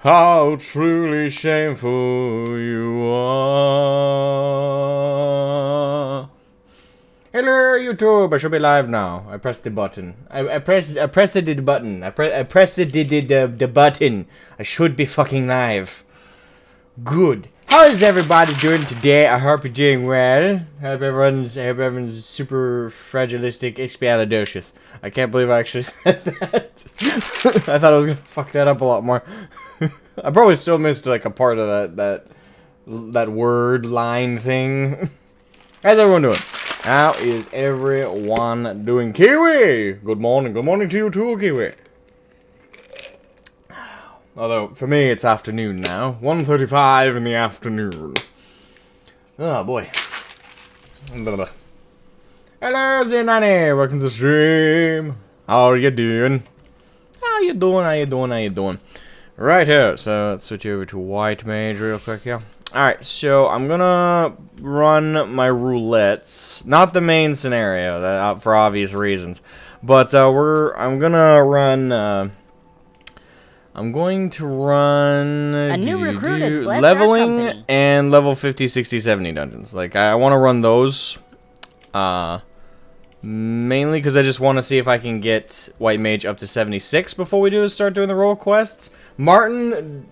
How truly shameful you are. Hello, YouTube. I should be live now. I pressed the button. I pressed the button. I pressed the button. I should be fucking live. Good. How is everybody doing today? I hope you're doing well. I hope everyone's super fragilistic, expialidocious. I can't believe I actually said that. I thought I was gonna fuck that up a lot more. I probably still missed like a part of that word line thing. How's everyone doing? How is everyone doing? Kiwi! Good morning to you too, Kiwi. Although, for me, it's afternoon now. 1:35 in the afternoon. Oh, boy. Hello, Z90. Welcome to the stream. How are you doing? How you doing? Right here. So, let's switch over to white mage real quick, yeah. Alright, so I'm gonna run my roulettes. Not the main scenario, for obvious reasons. But, I'm gonna run, I'm going to run a new recruit is leveling and level 50, 60, 70 dungeons. Like, I want to run those. Mainly because I just want to see if I can get White Mage up to 76 before we start doing the role quests. Martin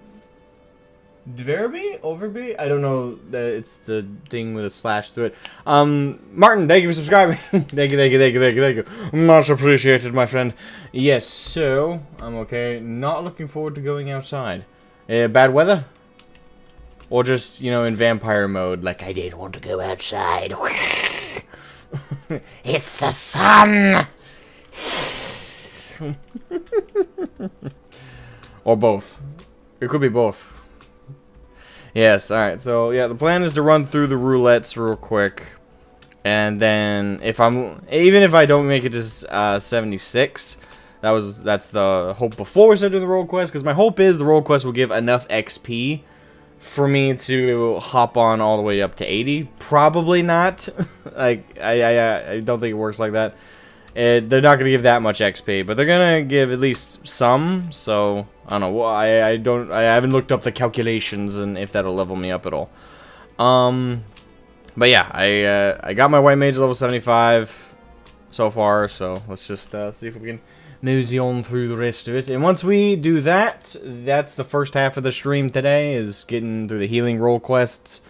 Overby? I don't know. It's the thing with a slash through it. Martin, thank you for subscribing. Thank you. Much appreciated, my friend. Yes, so I'm okay. Not looking forward to going outside. Bad weather? Or just, you know, in vampire mode, like I didn't want to go outside. It's the sun! Or both. It could be both. Yes, alright, so yeah, the plan is to run through the roulettes real quick. And then even if I don't make it to 76, that's the hope before we start doing the role quest, because my hope is the role quest will give enough XP for me to hop on all the way up to 80. Probably not. Like, I don't think it works like that. They're not going to give that much XP, but they're going to give at least some, so I don't know. I haven't looked up the calculations and if that'll level me up at all. But yeah, I got my White Mage level 75 so far, so let's just see if we can mosey on through the rest of it. And once we do that, that's the first half of the stream today, is getting through the healing role quests.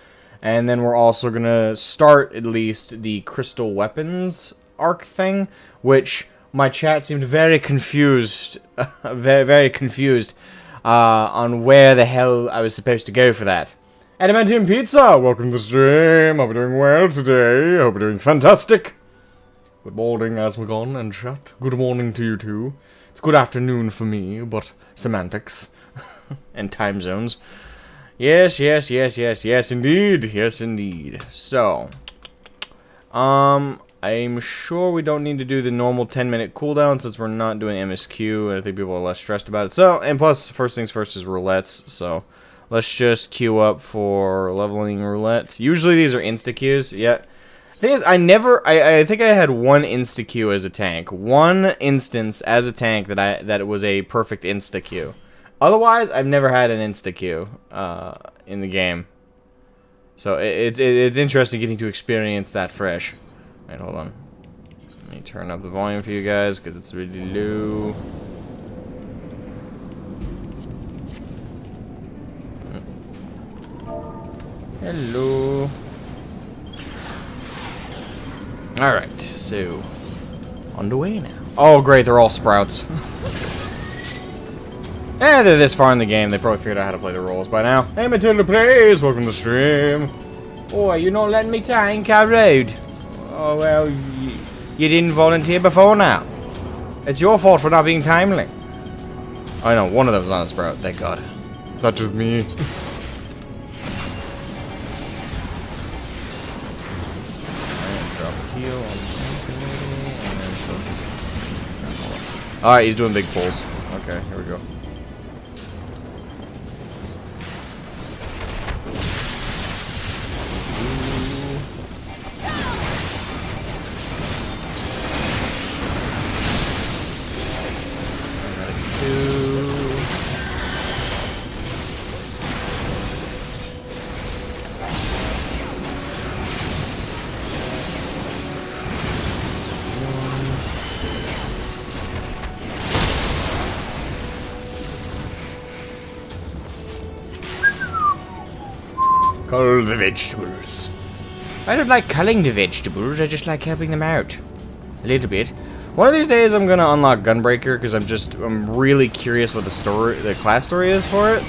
And then we're also going to start, at least, the crystal weapons arc thing, which my chat seemed very confused, very confused, on where the hell I was supposed to go for that. Adamantium Pizza, welcome to the stream. Hope you're doing well today. Hope you're doing fantastic. Good morning, Asmogan and chat. Good morning to you too. It's good afternoon for me, but semantics and time zones. Yes, indeed. Yes, indeed. So, I'm sure we don't need to do the normal 10-minute cooldown since we're not doing MSQ, and I think people are less stressed about it. So, and plus, first things first is roulettes, so let's just queue up for leveling roulette. Usually these are insta-queues, yeah. Thing is, I think I had one insta-queue as a tank. One instance as a tank that was a perfect insta-queue. Otherwise, I've never had an insta-queue in the game. So it's interesting getting to experience that fresh. Wait, hold on. Let me turn up the volume for you guys because it's really low. Hello. Alright, so on the way now. Oh great, they're all sprouts. They're this far in the game, they probably figured out how to play the roles by now. Hey Matilda Plays, welcome to the stream. Oh, you not letting me tank, how rude. Oh well, you didn't volunteer before now. It's your fault for not being timely. I know, one of them was on a sprout, thank god. It's not just me. Alright, he's doing big pulls. Okay, here we go. Cull the vegetables. I don't like culling the vegetables, I just like helping them out. A little bit. One of these days I'm gonna unlock Gunbreaker because I'm really curious what the class story is for it.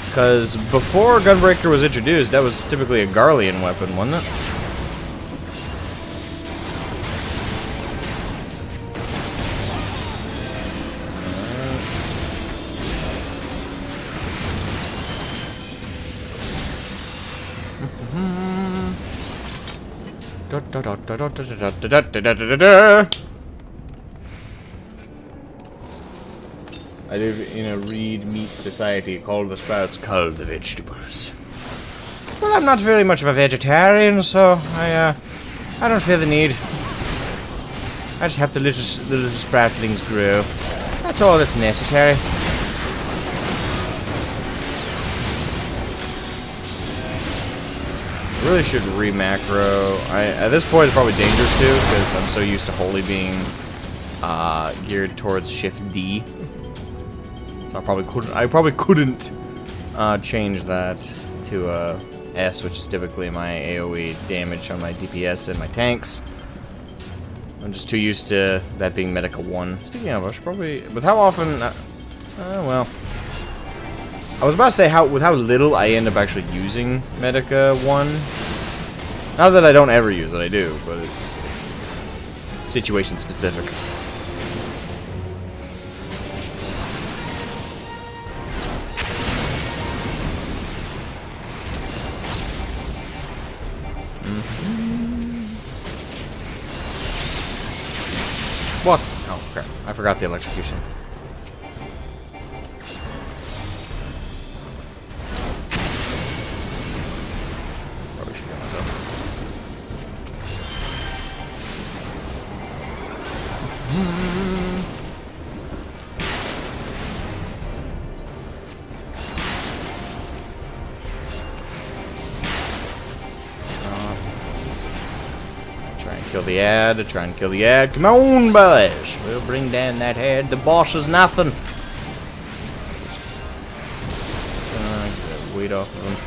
Because before Gunbreaker was introduced, that was typically a Garlean weapon, wasn't it? I live in a reed meat society called the Sprouts Cull the vegetables. Well, I'm not very much of a vegetarian, so I don't feel the need. I just have to let the little sproutlings grow. That's all that's necessary. Really should re-macro. At this point it's probably dangerous too, because I'm so used to Holy being geared towards Shift D. So I probably couldn't change that to S, which is typically my AoE damage on my DPS and my tanks. I'm just too used to that being Medica 1. Speaking of, I should probably... But how often... well... I was about to say with how little I end up actually using Medica 1. Not that I don't ever use it, I do, but it's situation specific. What? Oh, crap. I forgot the electrocution. Probably should get myself. Kill the ad, try and kill the ad. Come on, boys! We'll bring down that head. The boss is nothing. Get that weight off of him.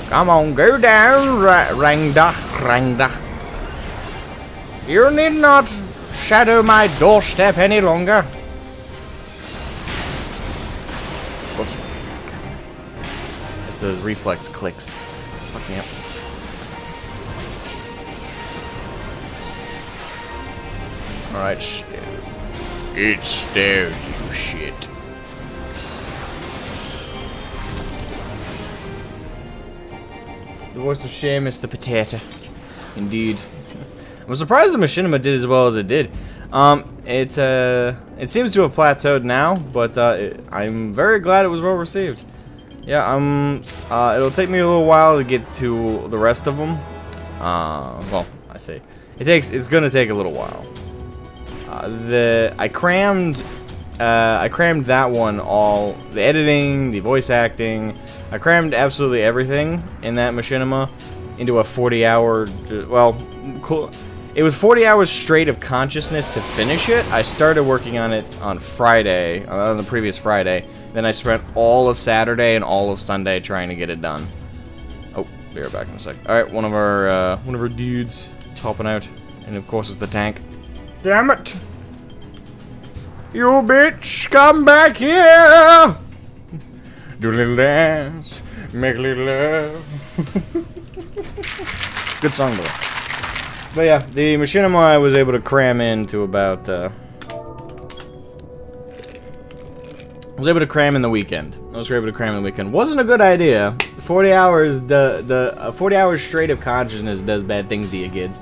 Come on, go down, Rangda. You need not shadow my doorstep any longer. Those reflex clicks. Fuck me up. Alright, stone. It's stone, you shit. The voice of Seamus the potato. Indeed. I'm surprised the Machinima did as well as it did. It seems to have plateaued now, but I'm very glad it was well received. Yeah, it'll take me a little while to get to the rest of them. Well, I say it's gonna take a little while. I crammed that one all, the editing, the voice acting. I crammed absolutely everything in that Machinima into a 40-hour. Well, cool. It was 40 hours straight of consciousness to finish it. I started working on it on Friday, on the previous Friday. Then I spent all of Saturday and all of Sunday trying to get it done. Oh, be right back in a sec. All right, one of our dudes is helping out, and of course it's the tank. Damn it! You bitch, come back here! Do a little dance, make a little love. Good song, though. But yeah, the Machinima I was able to cram into about. I was able to cram in the weekend. Wasn't a good idea. 40 hours, the 40 hours straight of consciousness does bad things to you kids.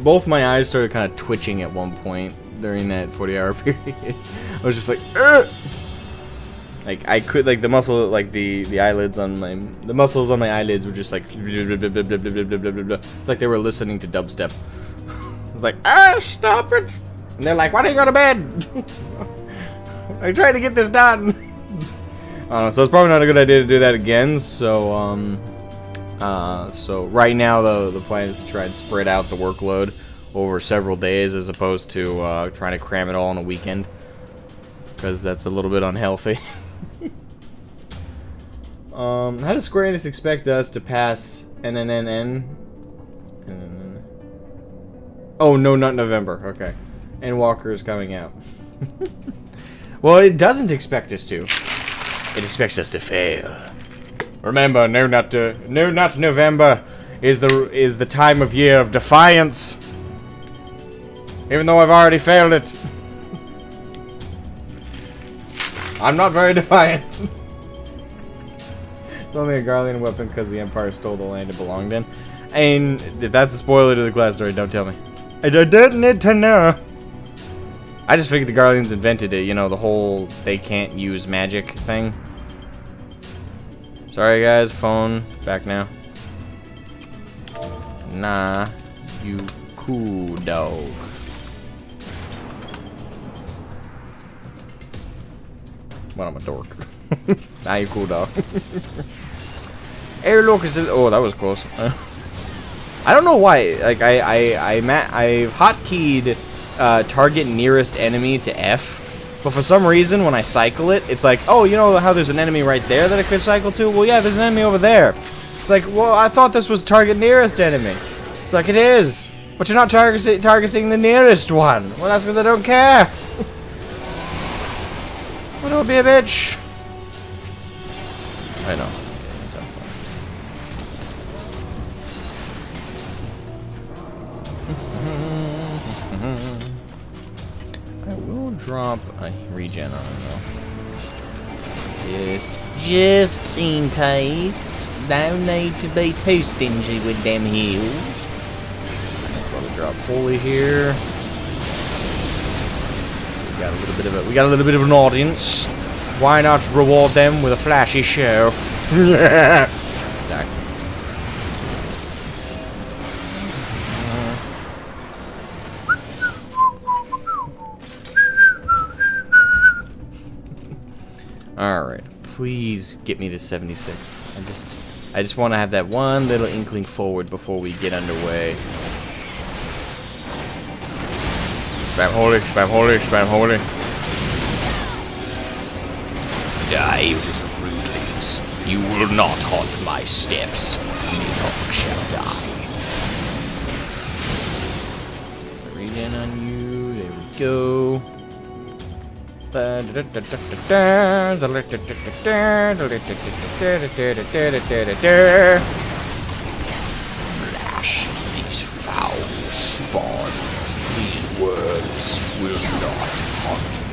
Both my eyes started kind of twitching at one point during that 40-hour period. I was just like, ugh! Like I could, like the muscle, like the eyelids on my, the muscles on my eyelids were just like, it's like they were listening to dubstep. I was like, stop it! And they're like, why don't you go to bed? I'm trying to get this done. So it's probably not a good idea to do that again. So So right now, the plan is to try and spread out the workload over several days as opposed to trying to cram it all in a weekend, because that's a little bit unhealthy. How does Square Enix expect us to pass NNNN? Oh, no, not November. Okay. And Walker is coming out. Well, it doesn't expect us to. It expects us to fail. Remember, no, not November is the time of year of defiance. Even though I've already failed it. I'm not very defiant. It's only a Garlean weapon because the Empire stole the land it belonged in. And if that's a spoiler to the class story, don't tell me. I don't need to know. I just figured the Garleans invented it, you know, the whole they can't use magic thing. Sorry guys, phone, back now. Nah, you cool dog. Well, I'm a dork. Nah, you cool dog. Airlock is... Oh, that was close. I don't know why. Like, I've hotkeyed target nearest enemy to F, but for some reason when I cycle it, it's like, oh, you know how there's an enemy right there that I could cycle to? Well, yeah, there's an enemy over there. It's like, well, I thought this was target nearest enemy. It's like, it is, but you're not targeting the nearest one. Well, that's because I don't care. Well, don't be a bitch. I know. I will drop a regen on him though. Just in case. No need to be too stingy with them heals. Probably drop Holy here. So we got a little bit of an audience. Why not reward them with a flashy show? Sorry. Alright, please get me to 76. I just want to have that one little inkling forward before we get underway. Spam holy, spam holy, spam holy. Die, little rudlings. You will not haunt my steps. Enoch shall die. Regen on you, there we go. Flash these foul spawns. These worms will not haunt me.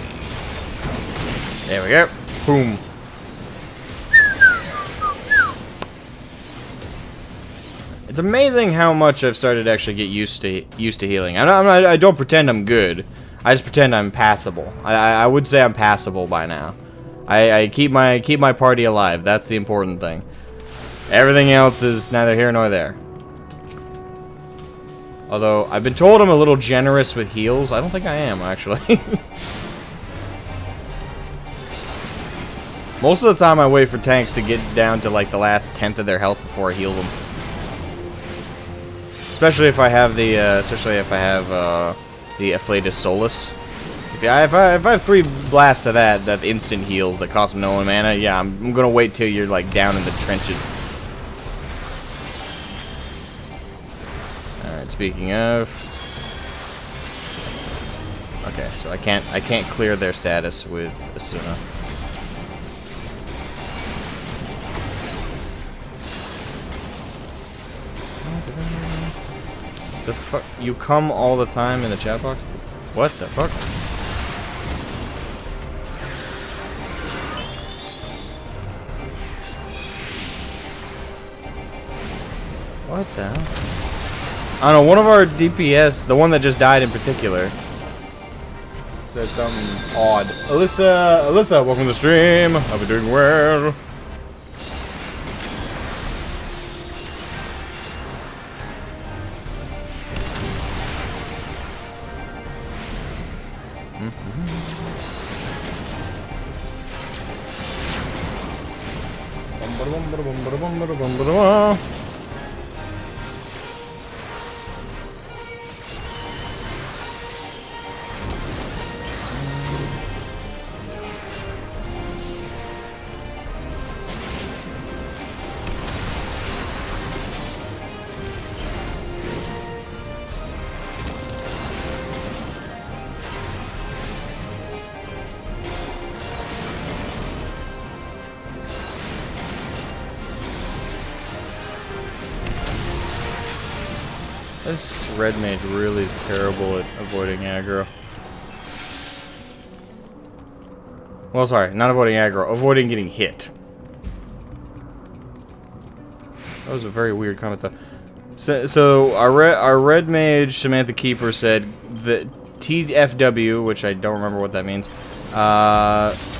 There we go. Boom. It's amazing how much I've started to actually get used to healing. I don't pretend I'm good. I just pretend I'm passable. I would say I'm passable by now. I keep my party alive. That's the important thing. Everything else is neither here nor there. Although I've been told I'm a little generous with heals. I don't think I am actually. Most of the time I wait for tanks to get down to like the last 10th of their health before I heal them. Especially if I have the the Afflatus Solus. If I have 3 blasts of that instant heals that cost no one mana, yeah, I'm gonna wait till you're like down in the trenches. Alright, speaking of, okay, so I can't clear their status with Asuna. The fuck? You come all the time in the chat box? What the fuck? What the hell? I don't know, one of our DPS, the one that just died in particular, said something odd. Alyssa, welcome to the stream. Hope you're doing well. This red mage really is terrible at avoiding aggro. Well, sorry, not avoiding aggro, avoiding getting hit. That was a very weird comment, though. So our red mage, Samantha Keeper, said that TFW, which I don't remember what that means,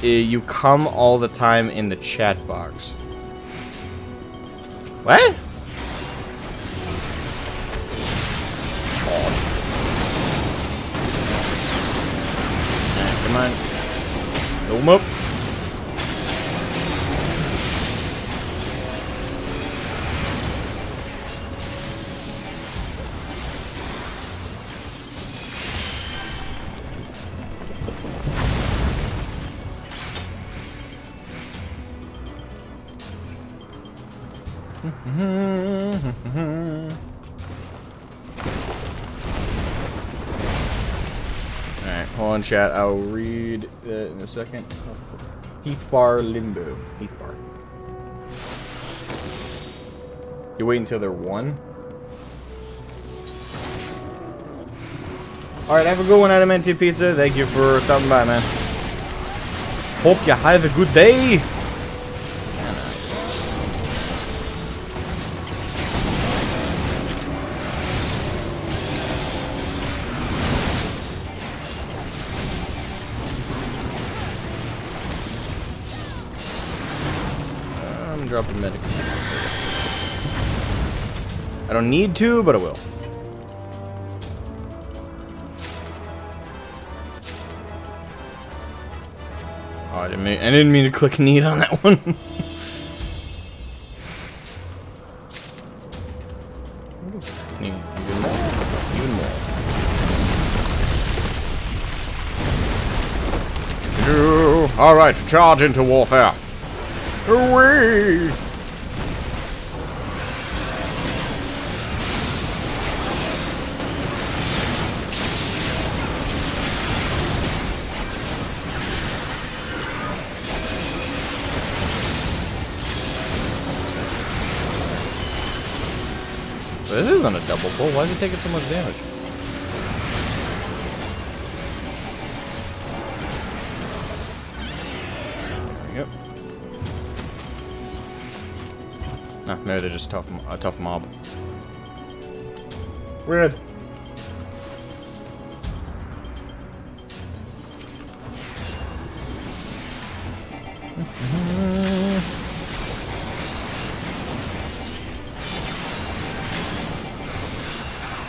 you come all the time in the chat box. What? Come on. Fill him up. Alright, hold on, chat. I'll read that in a second. Heathbar Limbo. Heathbar. You wait until they're one? Alright, have a good one, Adamantium Pizza. Thank you for stopping by, man. Hope you have a good day. Drop a medic. I don't need to, but I will. Oh, I didn't mean to click need on that one. Even more. Even more. All right, charge into warfare. Away! So this isn't a double pull. Why is it taking so much damage? There we go. Ah, maybe they're just a tough mob. Red.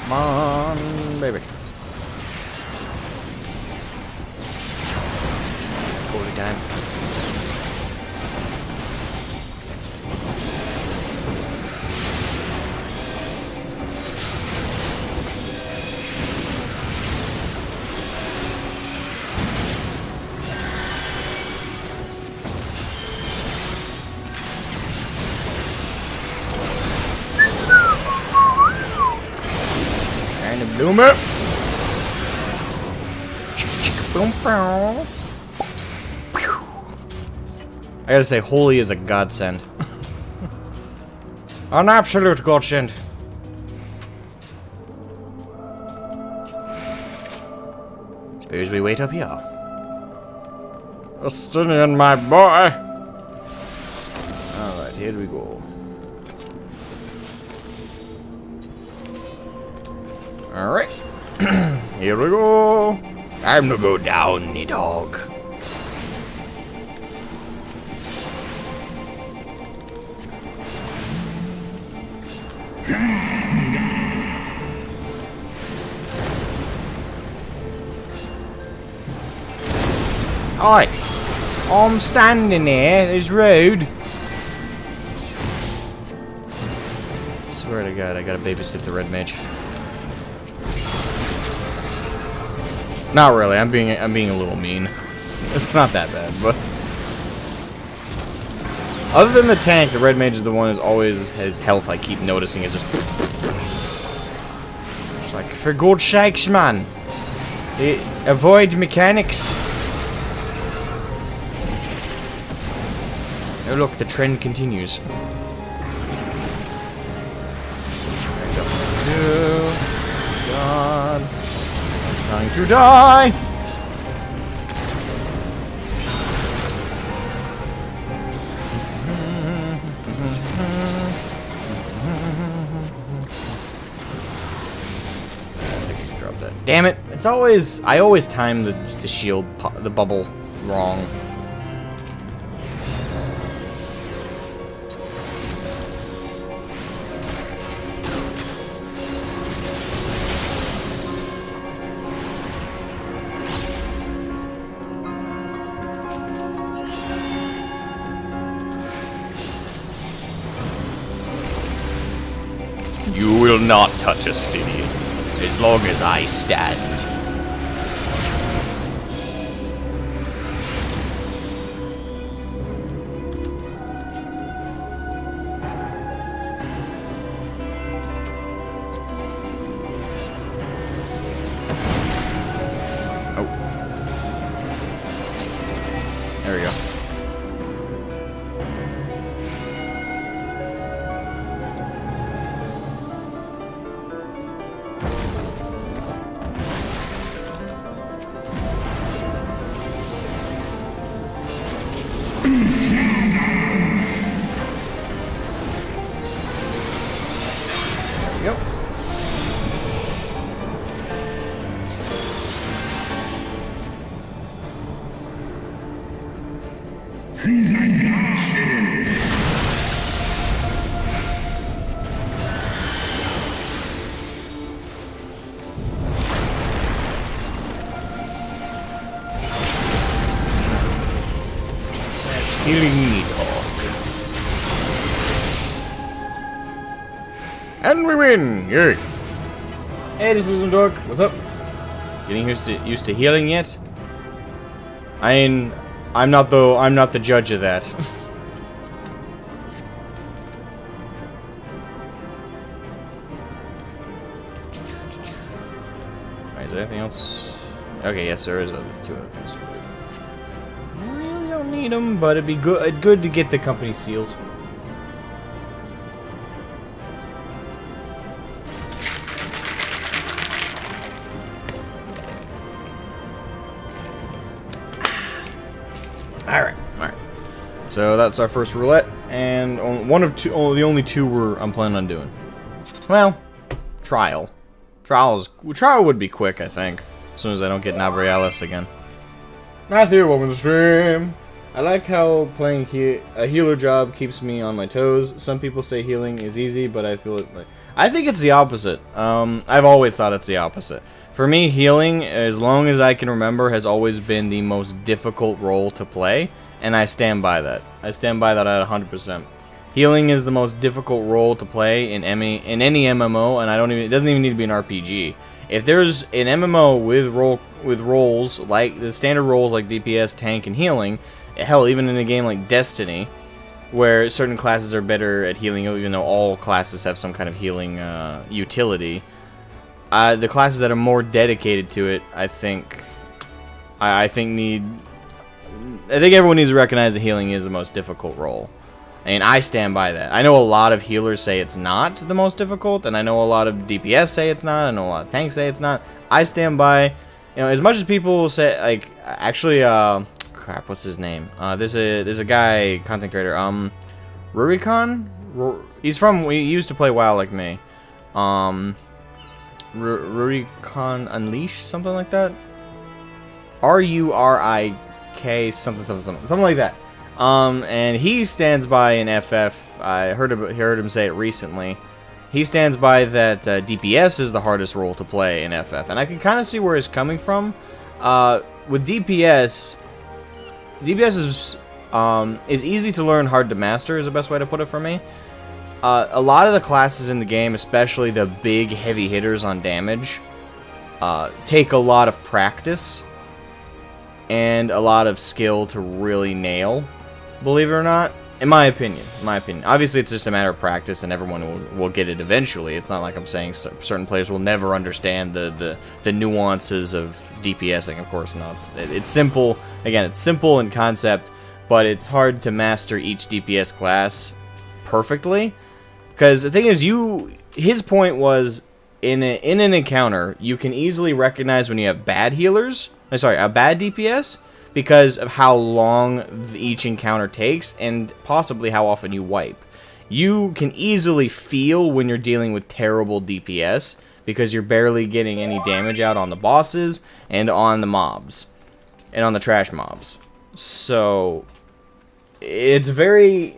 Come on, baby. Holy time. Boom it! Boom, boom. I gotta say, holy is a godsend. An absolute godsend. Suppose we wait up here. Justinian, my boy! Alright, here we go. Alright. Here we go. Time to go down, the dog. Oi! I'm standing here. It's rude. I swear to God, I gotta babysit the red mage. Not really. I'm being a little mean. It's not that bad, but other than the tank, the red mage is the one who's always his health. I keep noticing is just it's like, for God's sakes, man, avoid mechanics. Oh look, the trend continues. Don't you die! Damn it! It's always I always time the shield the bubble wrong. You will not touch a Stydian as long as I stand. Oh. There we go. Yep. Healing talk. And we win! Yay! Hey, this is Dog. What's up? Getting used to healing yet? I mean, I'm not the judge of that. Alright, is there anything else? Okay, yes, there is two other things. Really don't need them, but it'd be good to get the company seals. Alright. So that's our first roulette, and the only two I'm planning on doing. Well, trial. Trial would be quick, I think, as soon as I don't get Navrialis again. Matthew, welcome to the stream. I like how playing a healer job keeps me on my toes. Some people say healing is easy, but I feel it like I think it's the opposite. I've always thought it's the opposite. For me, healing, as long as I can remember, has always been the most difficult role to play, and I stand by that. I stand by that at 100%. Healing is the most difficult role to play in any MMO, and it doesn't even need to be an RPG. If there's an MMO with roles like the standard roles like DPS, tank, and healing, hell, even in a game like Destiny, where certain classes are better at healing, even though all classes have some kind of healing utility. The classes that are more dedicated to it, I think everyone needs to recognize that healing is the most difficult role. And I stand by that. I know a lot of healers say it's not the most difficult, and I know a lot of DPS say it's not, I know a lot of tanks say it's not. I stand by, as much as people say, like, actually, crap, what's his name? There's a guy, content creator, Rurikon? He used to play WoW like me. Rurikon Unleashed, something like that. RURIK something like that. And he stands by in FF. I heard him say it recently. He stands by that DPS is the hardest role to play in FF, and I can kind of see where he's coming from. With DPS is easy to learn, hard to master is the best way to put it for me. A lot of the classes in the game, especially the big heavy hitters on damage, take a lot of practice and a lot of skill to really nail, believe it or not, in my opinion. Obviously, it's just a matter of practice, and everyone will get it eventually. It's not like I'm saying certain players will never understand the nuances of DPSing. Of course not. It's simple. Again, it's simple in concept, but it's hard to master each DPS class perfectly. Because the thing is, his point was, in an encounter, you can easily recognize when you have bad healers. Sorry, a bad DPS because of how long each encounter takes and possibly how often you wipe. You can easily feel when you're dealing with terrible DPS because you're barely getting any damage out on the bosses and on the mobs and on the trash mobs. So it's very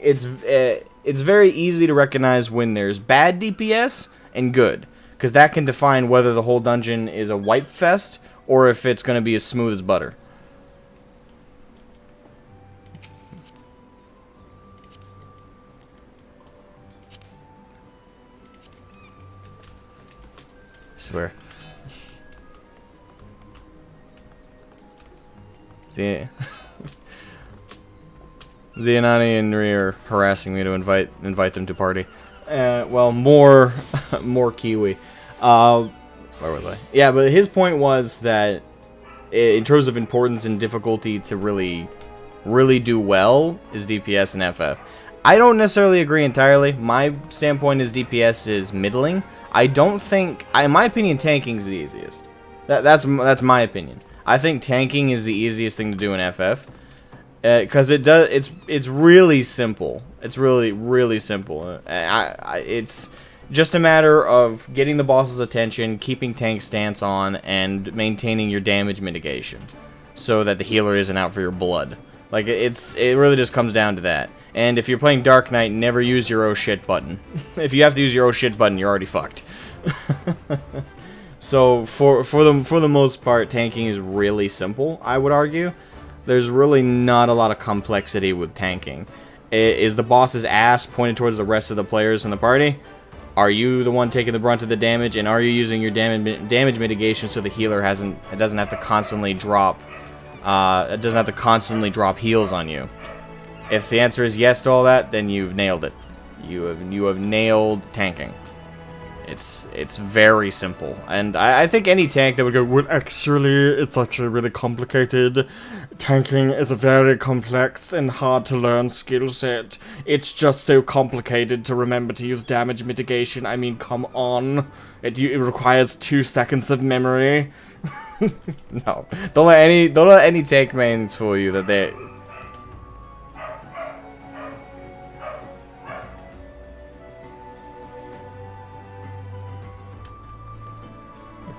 easy to recognize when there's bad DPS and good, because that can define whether the whole dungeon is a wipe fest or if it's going to be as smooth as butter. I swear. See, Zianani and Nri are harassing me to invite them to party. Well, more Kiwi. Where was I? Yeah, but his point was that in terms of importance and difficulty to really do well is DPS and FF. I don't necessarily agree entirely. My standpoint is DPS is middling. I don't think, in my opinion, tanking is the easiest. That's my opinion. I think tanking is the easiest thing to do in FF. Because it's really simple. It's really simple. It's just a matter of getting the boss's attention, keeping tank stance on, and maintaining your damage mitigation, so that the healer isn't out for your blood. Like it really just comes down to that. And if you're playing Dark Knight, never use your oh shit button. If you have to use your oh shit button, you're already fucked. So for the most part, tanking is really simple, I would argue. There's really not a lot of complexity with tanking. Is the boss's ass pointed towards the rest of the players in the party? Are you the one taking the brunt of the damage, and are you using your damage mitigation so the healer doesn't have to constantly drop heals on you? If the answer is yes to all that, then you've nailed it. You have nailed tanking. It's very simple, and I think any tank that would go, well, actually, it's actually really complicated. Tanking is a very complex and hard to learn skill set. It's just so complicated to remember to use damage mitigation. I mean, come on. It requires 2 seconds of memory. No, don't let any tank mains fool you that they.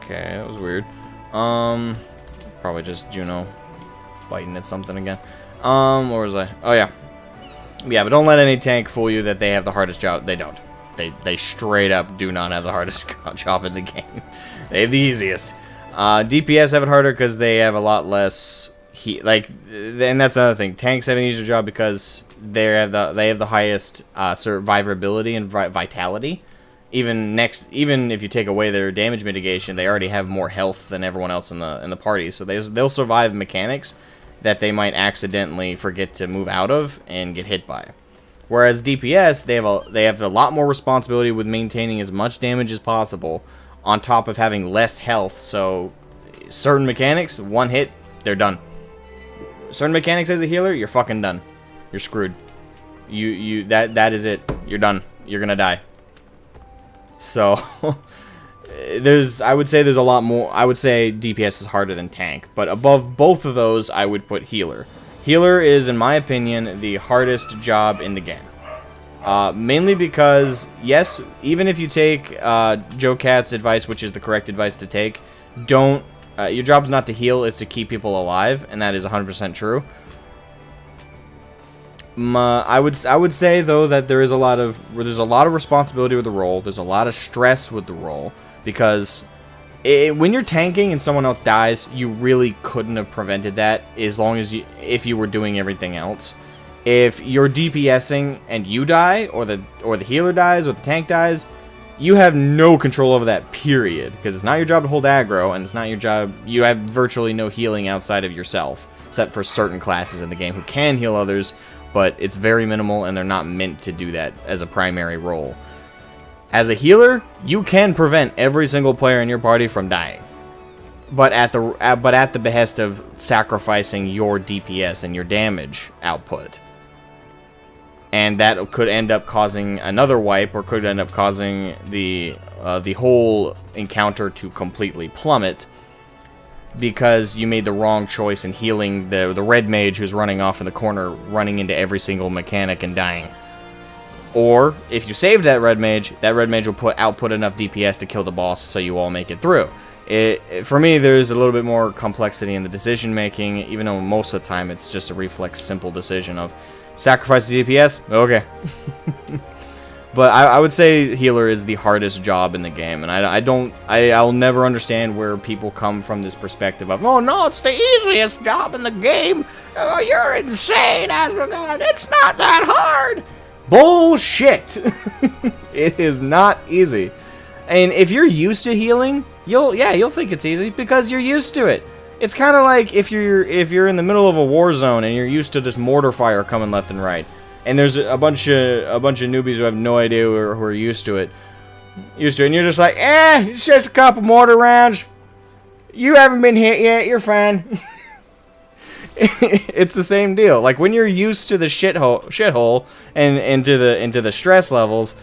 Okay, that was weird. Probably just Juno biting at something again. Where was I? Oh yeah. Yeah, but don't let any tank fool you that they have the hardest job. They don't. They straight up do not have the hardest job in the game. They have the easiest. DPS have it harder because they have a lot less heat. Like, and that's another thing. Tanks have an easier job because they have the highest survivability and vitality. Even if you take away their damage mitigation, they already have more health than everyone else in the party. So they'll survive mechanics that they might accidentally forget to move out of and get hit by. Whereas DPS, they have a lot more responsibility with maintaining as much damage as possible, on top of having less health. So certain mechanics, one hit, they're done. Certain mechanics as a healer, you're fucking done. You're screwed. That is it. You're done. You're gonna die. So I would say there's a lot more. I would say DPS is harder than tank, but above both of those, I would put healer. Healer is, in my opinion, the hardest job in the game. Mainly because, yes, even if you take Joe Cat's advice, which is the correct advice to take, your job's not to heal, it's to keep people alive, and that is 100% true. I would say though that there's a lot of responsibility with the role. There's a lot of stress with the role, because when you're tanking and someone else dies, you really couldn't have prevented that if you were doing everything else. If you're DPSing and you die, or the healer dies, or the tank dies, you have no control over that, period. Because it's not your job to hold aggro, and it's not your job. You have virtually no healing outside of yourself, except for certain classes in the game who can heal others, but it's very minimal, and they're not meant to do that as a primary role. As a healer, you can prevent every single player in your party from dying, but at the behest of sacrificing your DPS and your damage output. and that could end up causing another wipe, or could end up causing the whole encounter to completely plummet, because you made the wrong choice in healing the red mage who's running off in the corner, running into every single mechanic and dying. Or, if you saved that red mage will output enough DPS to kill the boss, so you all make it through. For me, there's a little bit more complexity in the decision making, even though most of the time it's just a reflex, simple decision of sacrifice the DPS. Okay. But I would say healer is the hardest job in the game, and I'll never understand where people come from this perspective of, oh no, it's the easiest job in the game. Oh, you're insane, Asmogan. It's not that hard. Bullshit. It is not easy. And if you're used to healing, you'll think it's easy because you're used to it. It's kind of like if you're in the middle of a war zone and you're used to this mortar fire coming left and right. And there's a bunch of newbies who have no idea who are used to it. And you're just like, it's just a couple mortar rounds. You haven't been hit yet. You're fine. It's the same deal. Like when you're used to the shithole and into the stress levels,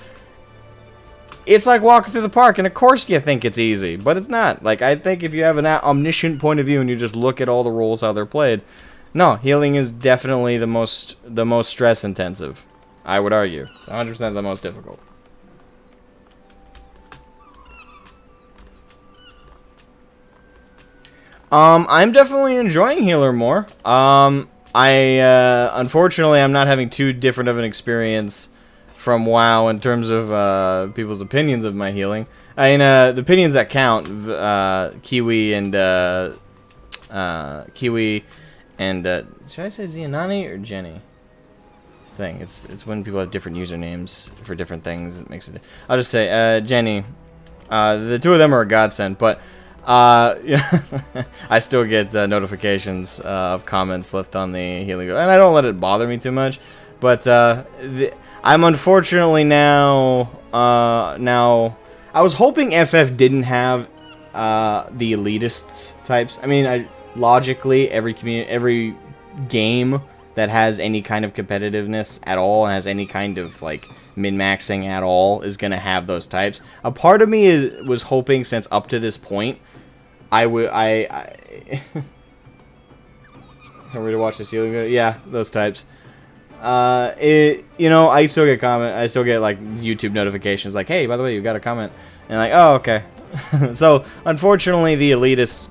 it's like walking through the park. And of course you think it's easy, but it's not. Like I think if you have an omniscient point of view and you just look at all the roles how they're played. No, healing is definitely the most stress intensive. I would argue. It's 100% the most difficult. I'm definitely enjoying healer more. Unfortunately I'm not having too different of an experience from WoW in terms of people's opinions of my healing. I mean, the opinions that count, Kiwi and should I say Zianani or Jenny? This thing, it's when people have different usernames for different things. It makes it. I'll just say Jenny. The two of them are a godsend, but I still get notifications of comments left on the healing, and I don't let it bother me too much. But I'm unfortunately now. I was hoping FF didn't have the elitists types. I mean, logically, every game that has any kind of competitiveness at all and has any kind of like min-maxing at all is gonna have those types. A part of me was hoping, since up to this point, are we to watch this healing video? Yeah, those types. I still get I still get like YouTube notifications like, hey, by the way, you got a comment, and like, oh, okay. So unfortunately, the elitist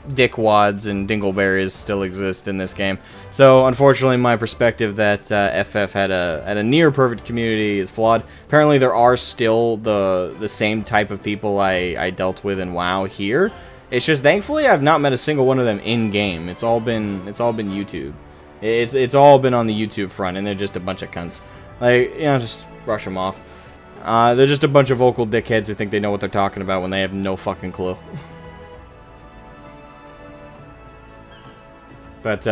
dickwads and dingleberries still exist in this game. So unfortunately, my perspective that FF had a near perfect community is flawed. Apparently, there are still the same type of people I dealt with in WoW here. It's just, thankfully, I've not met a single one of them in game. It's all been YouTube. It's all been on the YouTube front, and they're just a bunch of cunts. Like, just brush them off. They're just a bunch of vocal dickheads who think they know what they're talking about when they have no fucking clue. But,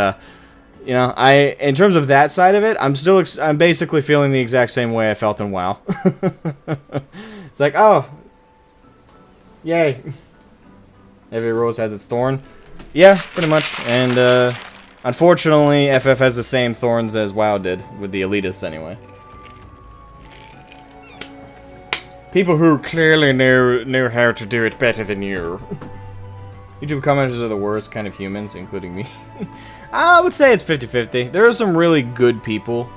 in terms of that side of it, I'm basically feeling the exact same way I felt in WoW. It's like, oh, yay. Every rose has its thorn. Yeah, pretty much. And, unfortunately, FF has the same thorns as WoW did, with the elitists anyway. People who clearly know how to do it better than you. YouTube commenters are the worst kind of humans, including me. I would say it's 50-50. There are some really good people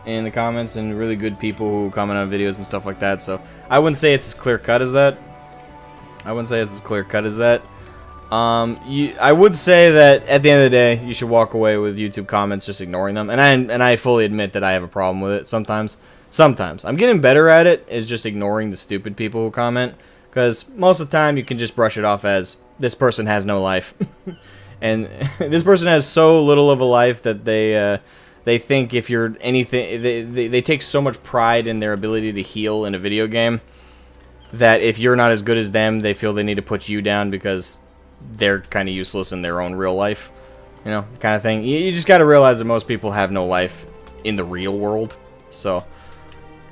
in the comments, and really good people who comment on videos and stuff like that, so I wouldn't say it's as clear-cut as that. I would say that at the end of the day, you should walk away with YouTube comments just ignoring them, and I fully admit that I have a problem with it sometimes. I'm getting better at it, is just ignoring the stupid people who comment, because most of the time you can just brush it off as, this person has no life. And this person has so little of a life that they think if you're anything, they take so much pride in their ability to heal in a video game, that if you're not as good as them, they feel they need to put you down because they're kind of useless in their own real life. Kind of thing. You just got to realize that most people have no life in the real world. So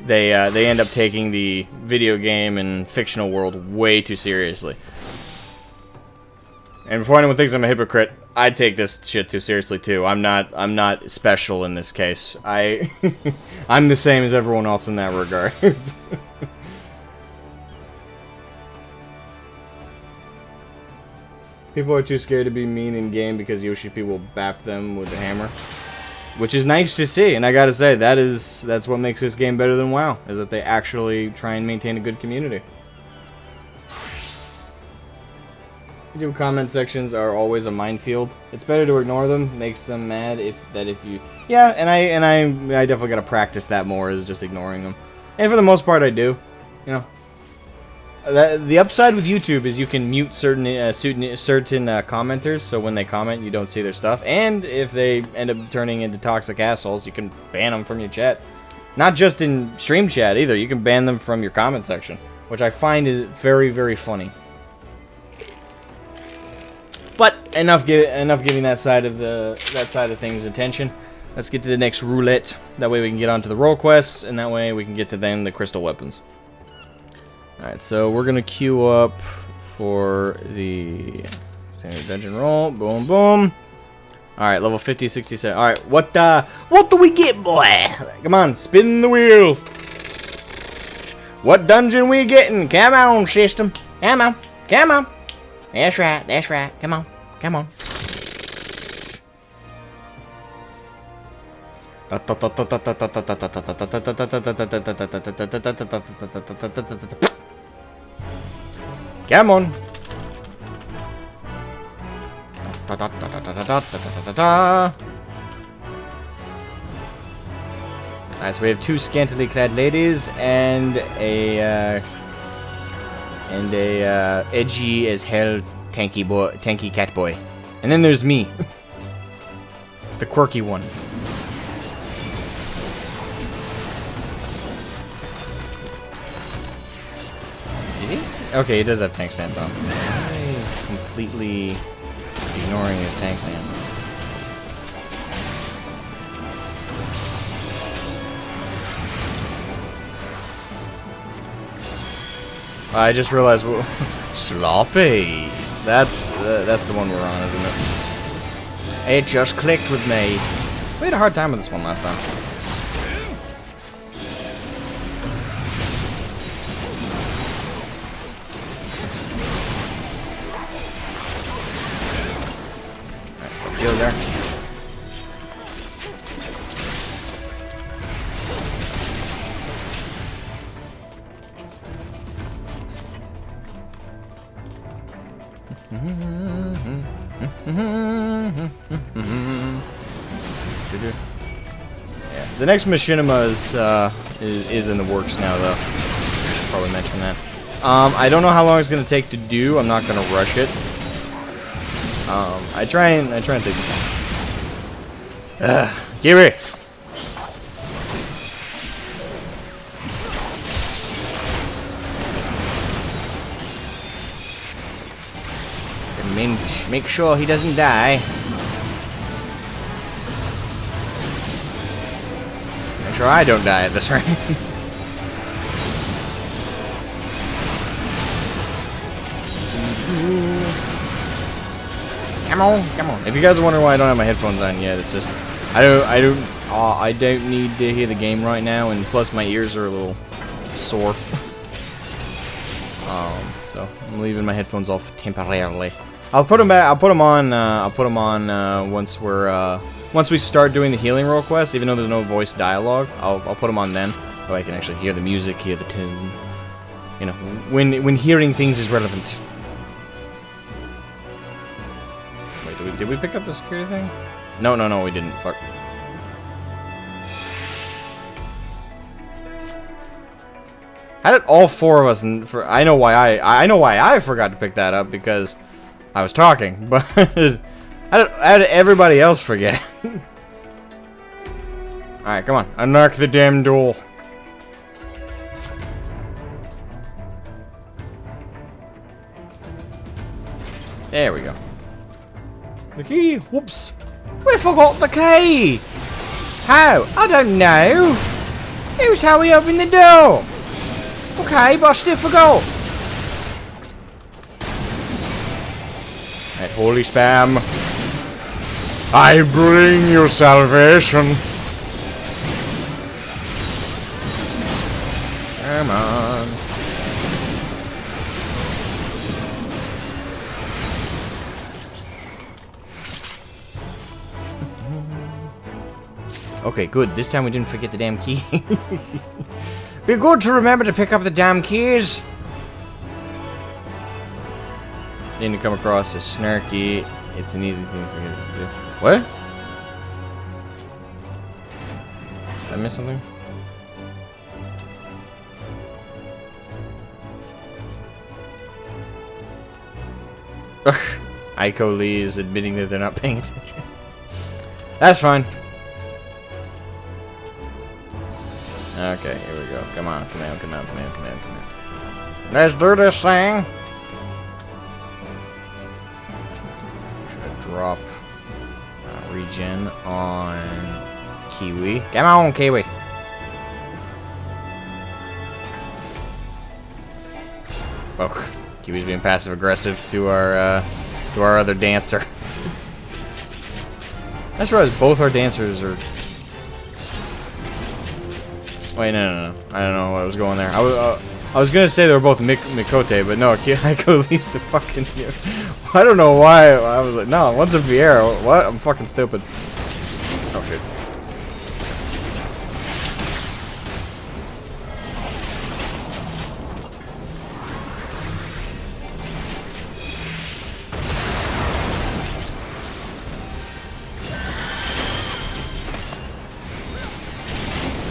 they end up taking the video game and fictional world way too seriously. And before anyone thinks I'm a hypocrite, I take this shit too seriously too. I'm not special in this case. I'm the same as everyone else in that regard. People are too scared to be mean in game because Yoshi P will bap them with the hammer. Which is nice to see, and I gotta say, that's what makes this game better than WoW, is that they actually try and maintain a good community. YouTube comment sections are always a minefield. It's better to ignore them, makes them mad if you... Yeah, and I definitely gotta practice that more, is just ignoring them. And for the most part I do, you know. The upside with YouTube is you can mute certain commenters, so when they comment, you don't see their stuff. And if they end up turning into toxic assholes, you can ban them from your chat. Not just in stream chat either. You can ban them from your comment section, which I find is very, very funny. But enough giving that side of things attention. Let's get to the next roulette. That way we can get onto the role quests, and that way we can get to then the crystal weapons. Alright, so we're gonna queue up for the standard dungeon roll. Boom, boom. Alright, level 50, 67. Alright, what do we get, boy? Come on, spin the wheel. What dungeon we getting? Come on, system. Come on, come on. That's right, that's right. Come on, come on. Come on. Alright, so we have two scantily clad ladies and a edgy as hell tanky cat boy. And then there's me. The quirky one. Is he? Okay, he does have tank stance on. Completely ignoring his tank stance. I just realized, sloppy. That's the one we're on, isn't it? It just clicked with me. We had a hard time with this one last time. Alright, go there. Yeah, the next machinima is in the works now, though. Should probably mention that. I don't know how long it's gonna take to do. I'm not gonna rush it. I try and take it. Gary. Make sure he doesn't die. Make sure I don't die at this rate. Come on, come on. If you guys are wondering why I don't have my headphones on yet, it's just I don't need to hear the game right now, and plus my ears are a little sore. So I'm leaving my headphones off temporarily. I'll put them back. I'll put them on once we start doing the healing role quest. Even though there's no voice dialogue, I'll put them on then, so I can actually hear the music, hear the tune. You know, when hearing things is relevant. Wait, did we pick up the security thing? No, we didn't. Fuck. How did all four of us? I know why I forgot to pick that up because I was talking, but how did everybody else forget? Alright, come on. Unlock the damn door. There we go. The key. Whoops. We forgot the key. How? I don't know. It was how we opened the door. Okay, but I still forgot. Alright, holy spam. I bring you salvation. Come on. Okay, good. This time we didn't forget the damn key. Be good to remember to pick up the damn keys. Need to come across a snarky. It's an easy thing for you to do. What? Did I miss something? Aiko Lee is admitting that they're not paying attention. That's fine. Okay, here we go. Come on, come on, come on, come on, come on, come on. Let's do this thing. Should I drop regen on Kiwi? Come on, Kiwi. Oh, Kiwi's being passive aggressive to our other dancer. I just realized both our dancers are. Wait, no. I don't know what was going there. I was gonna say they were both Mikote, but no, Aiko Lee's a fucking. I don't know why. I was like, no, one's a Vieira. What? I'm fucking stupid. Oh shit.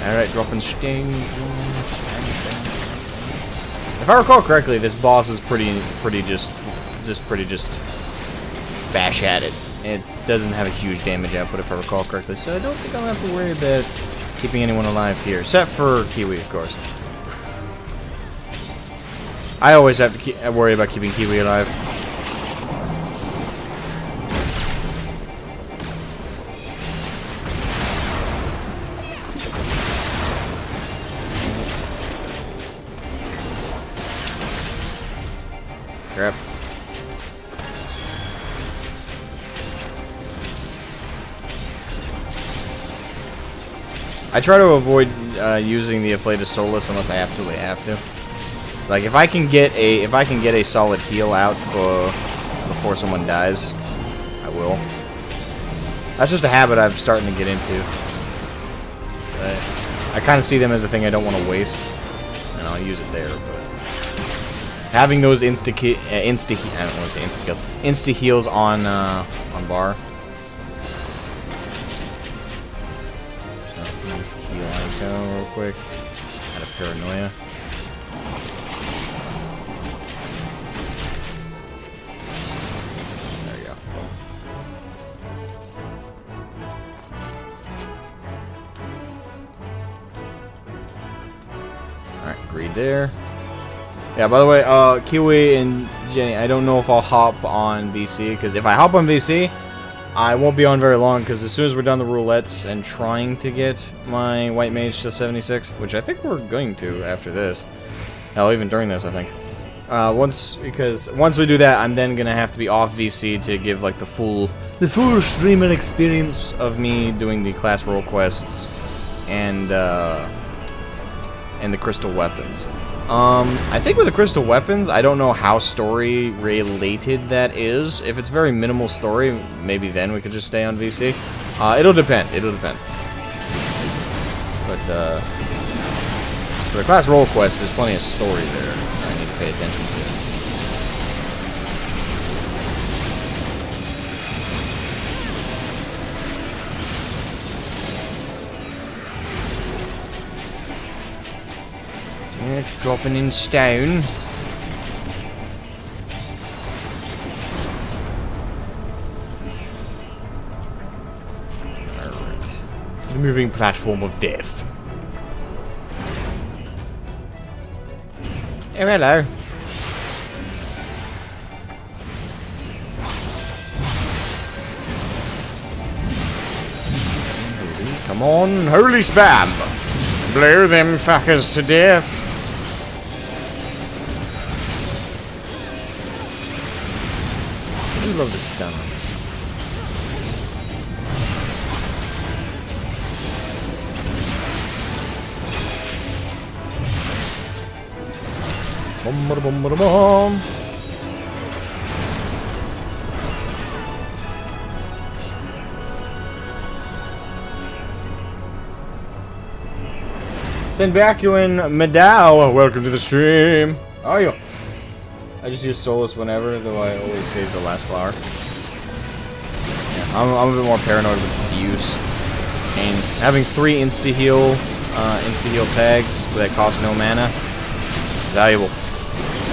Alright, dropping sting. If I recall correctly, this boss is pretty just bash at it. It doesn't have a huge damage output if I recall correctly, so I don't think I'll have to worry about keeping anyone alive here, except for Kiwi, of course. I always have to worry about keeping Kiwi alive. Crap. I try to avoid using the Afflatus Solus unless I absolutely have to. Like if I can get a solid heal out before someone dies, I will. That's just a habit I'm starting to get into. I kind of see them as a thing I don't want to waste, and I'll use it there. But having those insta heals on bar. So heal Aiko real quick. Out of paranoia. There you go. Alright, greed there. Yeah, by the way, Kiwi and Jenny, I don't know if I'll hop on VC, because if I hop on VC, I won't be on very long, because as soon as we're done the roulettes and trying to get my White Mage to 76, which I think we're going to after this, hell, even during this, I think. Once we do that, I'm then gonna have to be off VC to give like the full streamer experience of me doing the class role quests and the crystal weapons. I think with the crystal weapons, I don't know how story related that is. If it's very minimal story, maybe then we could just stay on VC. It'll depend. It'll depend. But for the class role quest, there's plenty of story there I need to pay attention to. It's dropping in stone. Alright. The moving platform of death. Oh, hello. Come on, holy spam! Blow them fuckers to death. do love the stun on this. Bum, bada, bum, bada, bum. Sinbacuin Medow, welcome to the stream. How are you? I just use Solus whenever, though I always save the last flower. Yeah, I'm a bit more paranoid with its use. And having 3 insta-heal tags that cost no mana, valuable.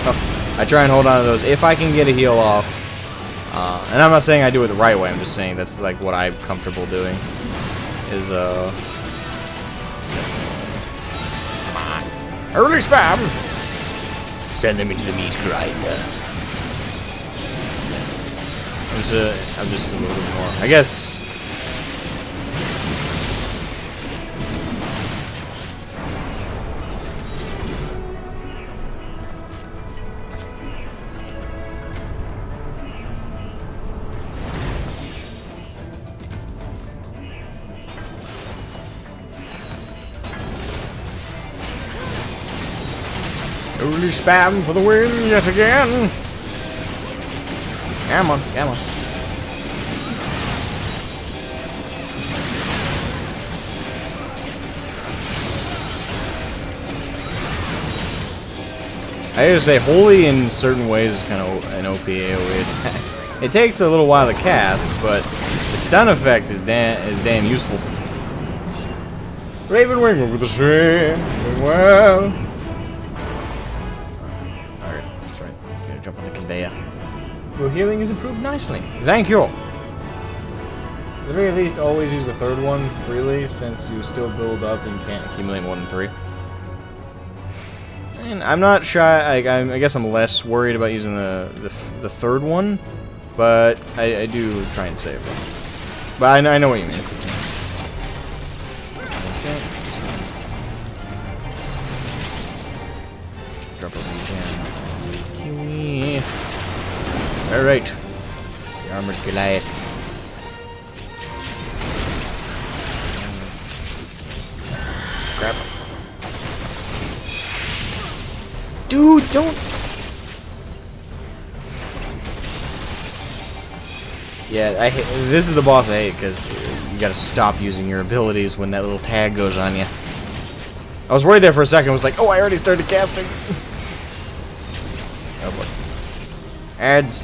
Oh, I try and hold on to those if I can get a heal off. And I'm not saying I do it the right way, I'm just saying that's like what I'm comfortable doing. Is early spam! Send them into the meat grinder. I'm just a little bit more, I guess. Early spam for the win yet again. Come on, come on. I gotta say, Holy in certain ways is kind of an OP AoE attack. It takes a little while to cast, but the stun effect is damn useful. Ravenwing with the stream. Well. Alright, that's right. Gotta jump on the conveyor. Your healing is improved nicely. Thank you. At the very least, always use the third one freely, since you still build up and can't accumulate more than 3. And I'm not shy. I guess I'm less worried about using the third one, but I do try and save them. But I know what you mean. Okay. Drop a regen. All right. The armored Goliath. Grab him. Dude, don't. Yeah, I hate, this is the boss I hate because you gotta stop using your abilities when that little tag goes on you. I was worried there for a second. I was like, oh, I already started casting. Oh boy. Ads.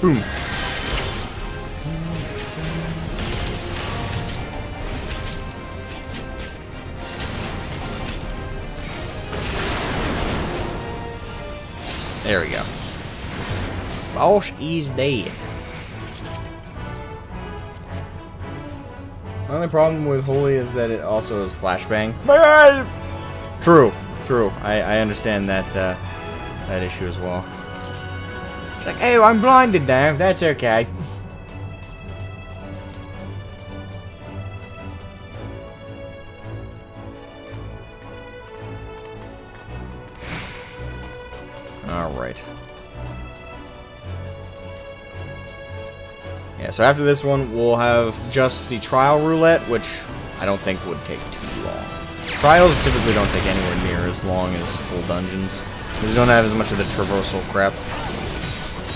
Boom. There we go. Boss is dead. The only problem with Holy is that it also is flashbang. My eyes! True, true. I understand that that issue as well. It's like, oh, I'm blinded now. That's okay. Alright. Yeah, so after this one, we'll have just the trial roulette, which I don't think would take too long. Trials typically don't take anywhere near as long as full dungeons. They don't have as much of the traversal crap.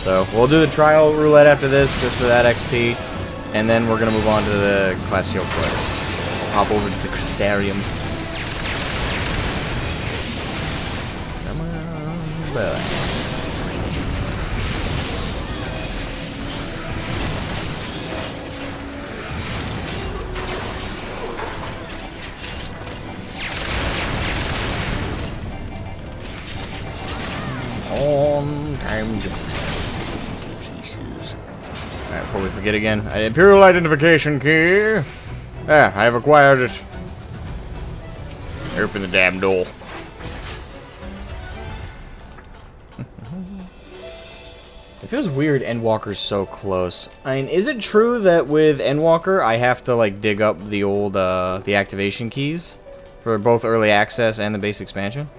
So we'll do the trial roulette after this, just for that XP, and then we're gonna move on to the Classio quests. I'll hop over to the Crystarium. Come on, boy. On time. Jesus. Alright, before we forget again, Imperial Identification Key. Ah, I have acquired it. Open the damn door. It feels weird Endwalker's so close. I mean, is it true that with Endwalker, I have to, like, dig up the old, the activation keys? For both early access and the base expansion?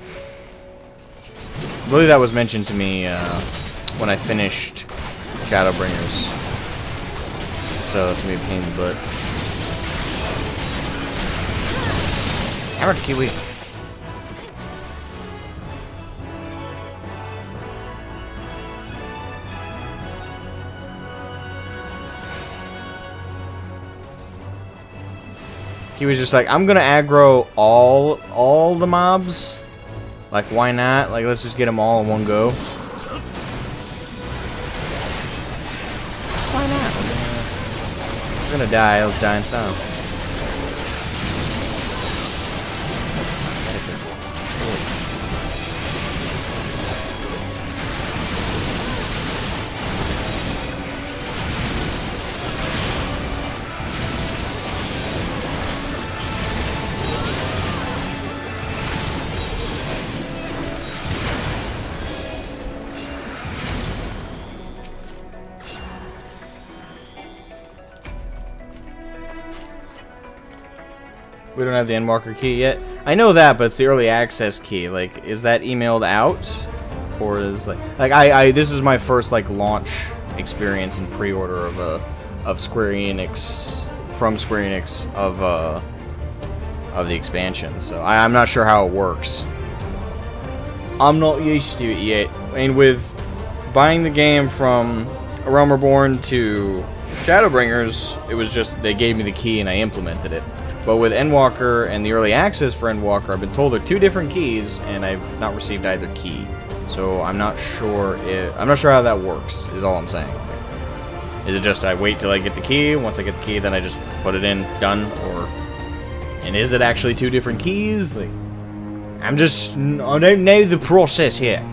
I believe that was mentioned to me when I finished Shadowbringers. So that's gonna be a pain in the butt. Hammer Kiwi. Kiwi's just like, I'm gonna aggro all the mobs. Like, why not? Like, let's just get them all in one go. Why not? We're gonna die. Let's die in style. We don't have the Endwalker key yet. I know that, but it's the early access key. Like, is that emailed out, or is I this is my first like launch experience and pre-order of Square Enix from Square Enix of the expansion. So I'm not sure how it works. I'm not used to it yet. And with buying the game from A Realm Reborn to Shadowbringers, it was just they gave me the key and I implemented it. But with Endwalker and the early access for Endwalker, I've been told they're two different keys, and I've not received either key. So I'm not sure how that works. Is all I'm saying. Is it just I wait till I get the key? Once I get the key, then I just put it in, done, or? And is it actually two different keys? Like, I don't know the process here.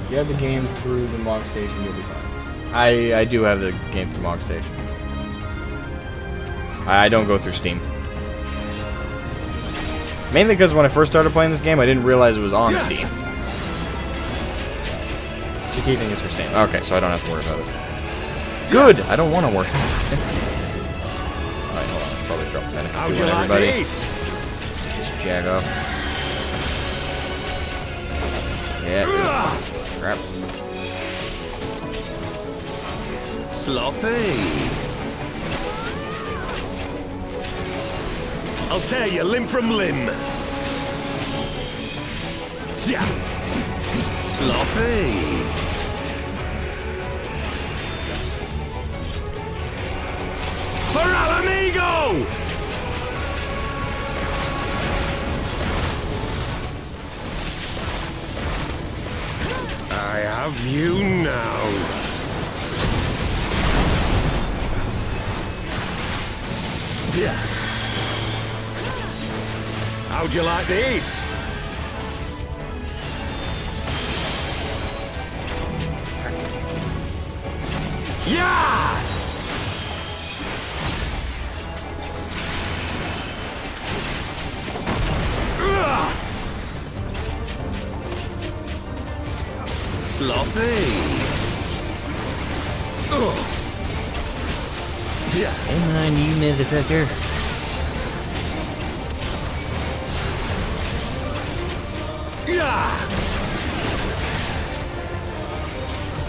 You have the game through the Mog Station, you'll be fine. I do have the game through Mog Station. I don't go through Steam. Mainly because when I first started playing this game, I didn't realize it was on Steam. The key thing is for Steam. Okay, so I don't have to worry about it. Good! I don't want to worry about it. Alright, hold on. I'll probably drop that on everybody. Just jag off. Yeah, crap. Sloppy. I'll tear you limb from limb. Yeah. Sloppy. For Alamigo! I have you now. Yeah. How'd you like these? Yeah! Sloppy. Yeah. Come on, you motherfucker.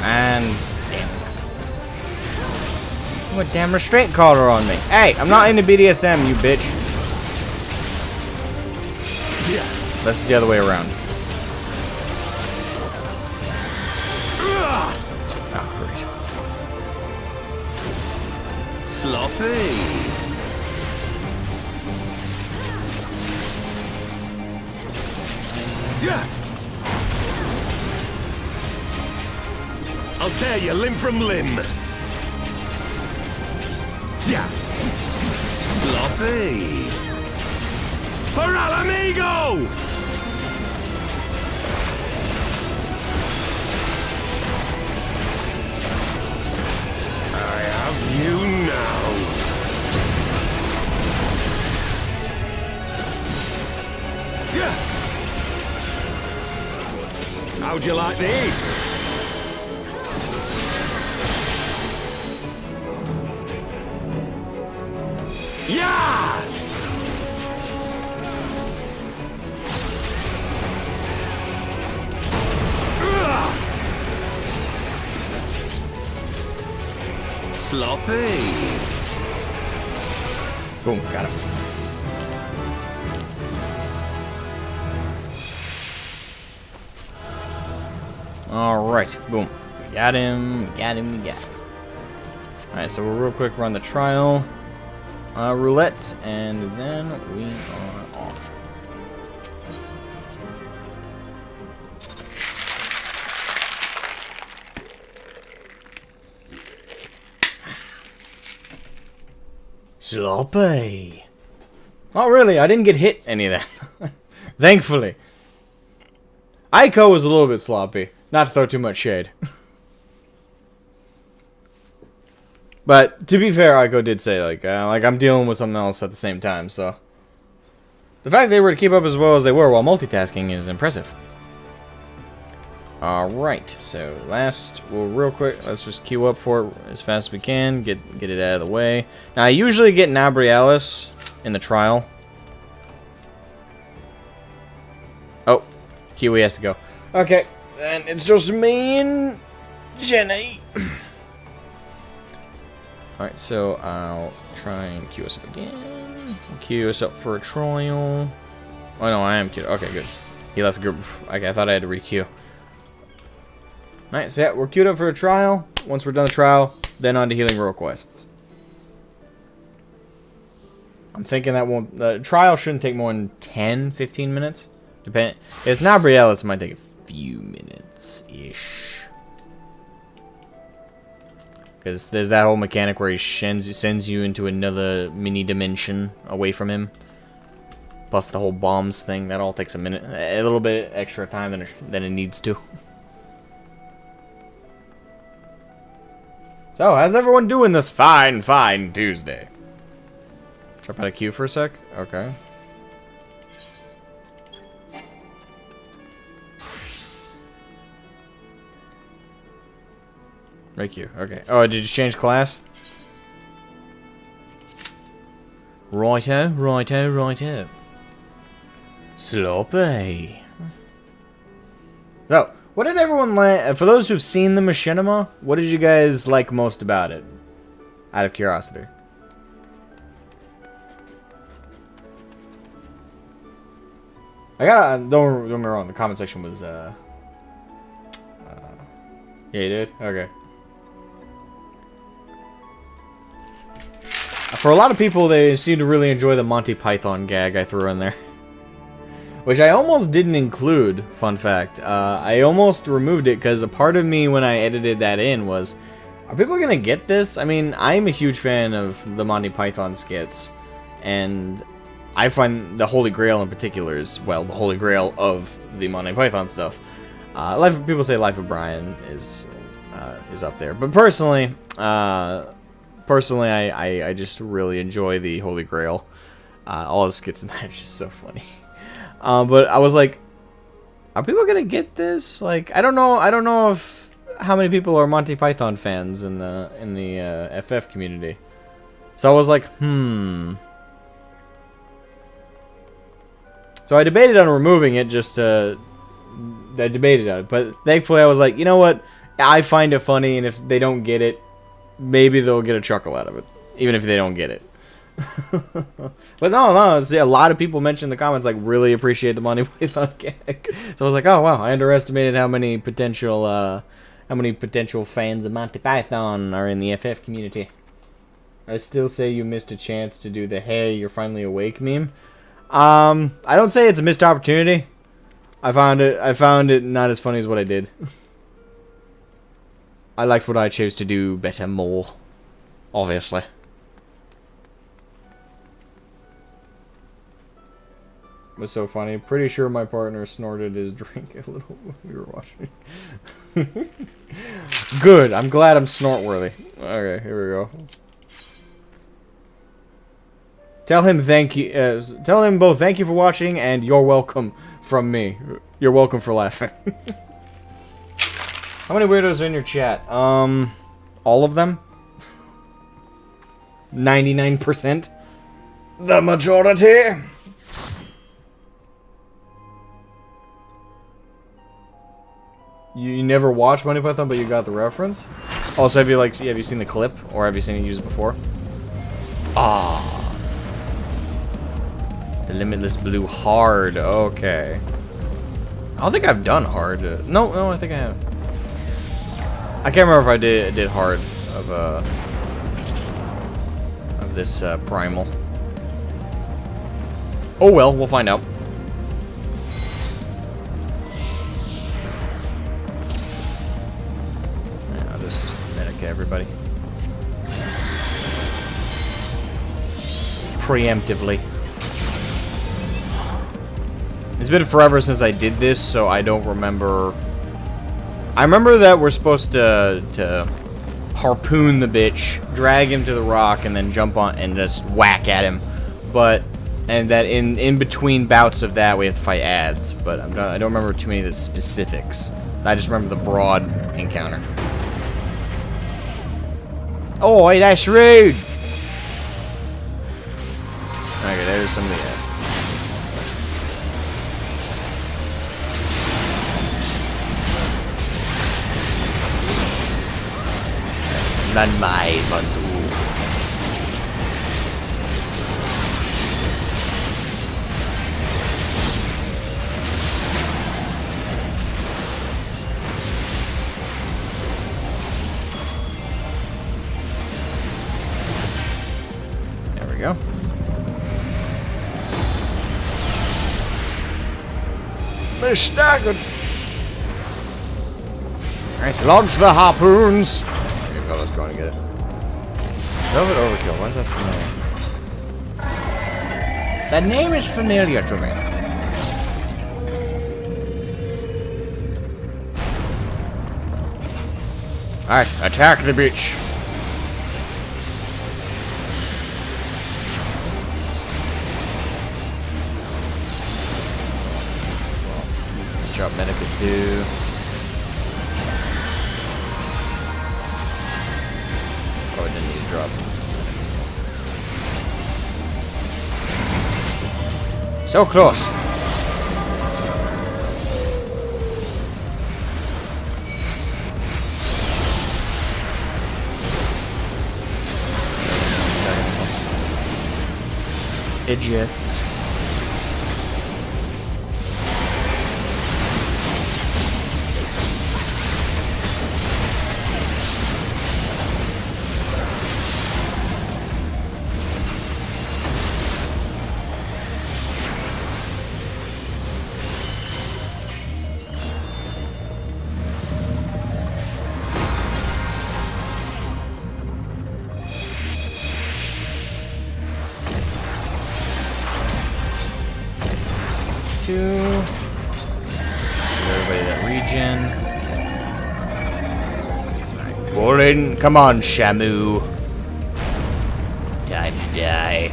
And damn. What damn restraint collar on me? Hey, I'm not into BDSM, you bitch. That's the other way around. Oh, great. Sloppy. Yeah. I'll tear you limb from limb. Yeah. Sloppy. For Alamigo! I have you now. Yeah. How'd you like these? Yes! Sloppy. Boom, got him. Alright, boom. We got him, we got him, we got him. Alright, so we'll real quick run the trial roulette, and then we are off. Sloppy. Oh, really? I didn't get hit any of that. Thankfully. Aiko was a little bit sloppy. Not to throw too much shade. But, to be fair, Aiko did say, like I'm dealing with something else at the same time, so. The fact they were to keep up as well as they were while multitasking is impressive. Alright, so we'll real quick, let's just queue up for it as fast as we can, get it out of the way. Now, I usually get Nabrialis in the trial. Oh, Kiwi has to go. Okay, then it's just me and Jenny. Alright, so I'll try and queue us up again. Queue us up for a trial. Oh no, I am queued. Okay, good. He left the group. Okay, I thought I had to re-queue. Alright, so yeah, we're queued up for a trial. Once we're done the trial, then on to healing role quests. I'm thinking that the trial shouldn't take more than 10, 15 minutes. If it's not Brielle, it might take a few minutes-ish. Because there's that whole mechanic where he sends you into another mini dimension away from him. Plus the whole bombs thing, that all takes a minute. A little bit extra time than it needs to. So, how's everyone doing this fine Tuesday? Drop out of queue for a sec? Okay. Right queue, okay. Oh, did you change class? Righto. Sloppy. So, what did everyone like? For those who've seen the machinima, what did you guys like most about it? Out of curiosity. Don't get me wrong, the comment section was, yeah, you did? Okay. For a lot of people, they seem to really enjoy the Monty Python gag I threw in there. Which I almost didn't include, fun fact. I almost removed it because a part of me when I edited that in was, are people going to get this? I mean, I'm a huge fan of the Monty Python skits. And I find the Holy Grail in particular is, well, the Holy Grail of the Monty Python stuff. People say Life of Brian is up there. But personally, I just really enjoy the Holy Grail. All the skits in that are just so funny. But I was like, are people gonna get this? Like, I don't know if how many people are Monty Python fans in the FF community. So I was like, So I debated on removing it I debated on it, but thankfully I was like, you know what? I find it funny, and if they don't get it, maybe they'll get a chuckle out of it, even if they don't get it. But no, see, a lot of people mentioned in the comments, like, really appreciate the Monty Python gag. So I was like, oh wow, I underestimated how many potential how many potential fans of Monty Python are in the FF community. I still say you missed a chance to do the "Hey, you're finally awake" meme. I don't say it's a missed opportunity. I found it not as funny as what I did. I liked what I chose to do better more, obviously. It was so funny. Pretty sure my partner snorted his drink a little when we were watching. Good. I'm glad I'm snort-worthy. Okay, here we go. Tell him thank you. Tell him both thank you for watching and you're welcome from me. You're welcome for laughing. How many weirdos are in your chat? All of them? 99%? The majority? You never watched Monty Python, but you got the reference? Also, have you seen the clip, or have you seen it used before? Ah, the Limitless Blue Hard. Okay. I don't think I've done hard. No, I think I have. I can't remember if I did hard of this primal. Oh well, we'll find out. I'll just medic everybody. Preemptively. It's been forever since I did this, so I don't remember. I remember that we're supposed to harpoon the bitch, drag him to the rock, and then jump on and just whack at him. And that in between bouts of that we have to fight ads. But I don't remember too many of the specifics. I just remember the broad encounter. Oh, hey, that's rude. Okay, there's some of the ads. None my Bantu. There we go. They're staggered. Alright, launch the harpoons. Let's go and get it. Velvet Overkill, why is that familiar? That name is familiar to me. Alright, attack the bitch. Well, drop medic at 2. Probably didn't need to drop. So close. Idiot. Everybody that regen. Warren, come on, Shamu. Time to die.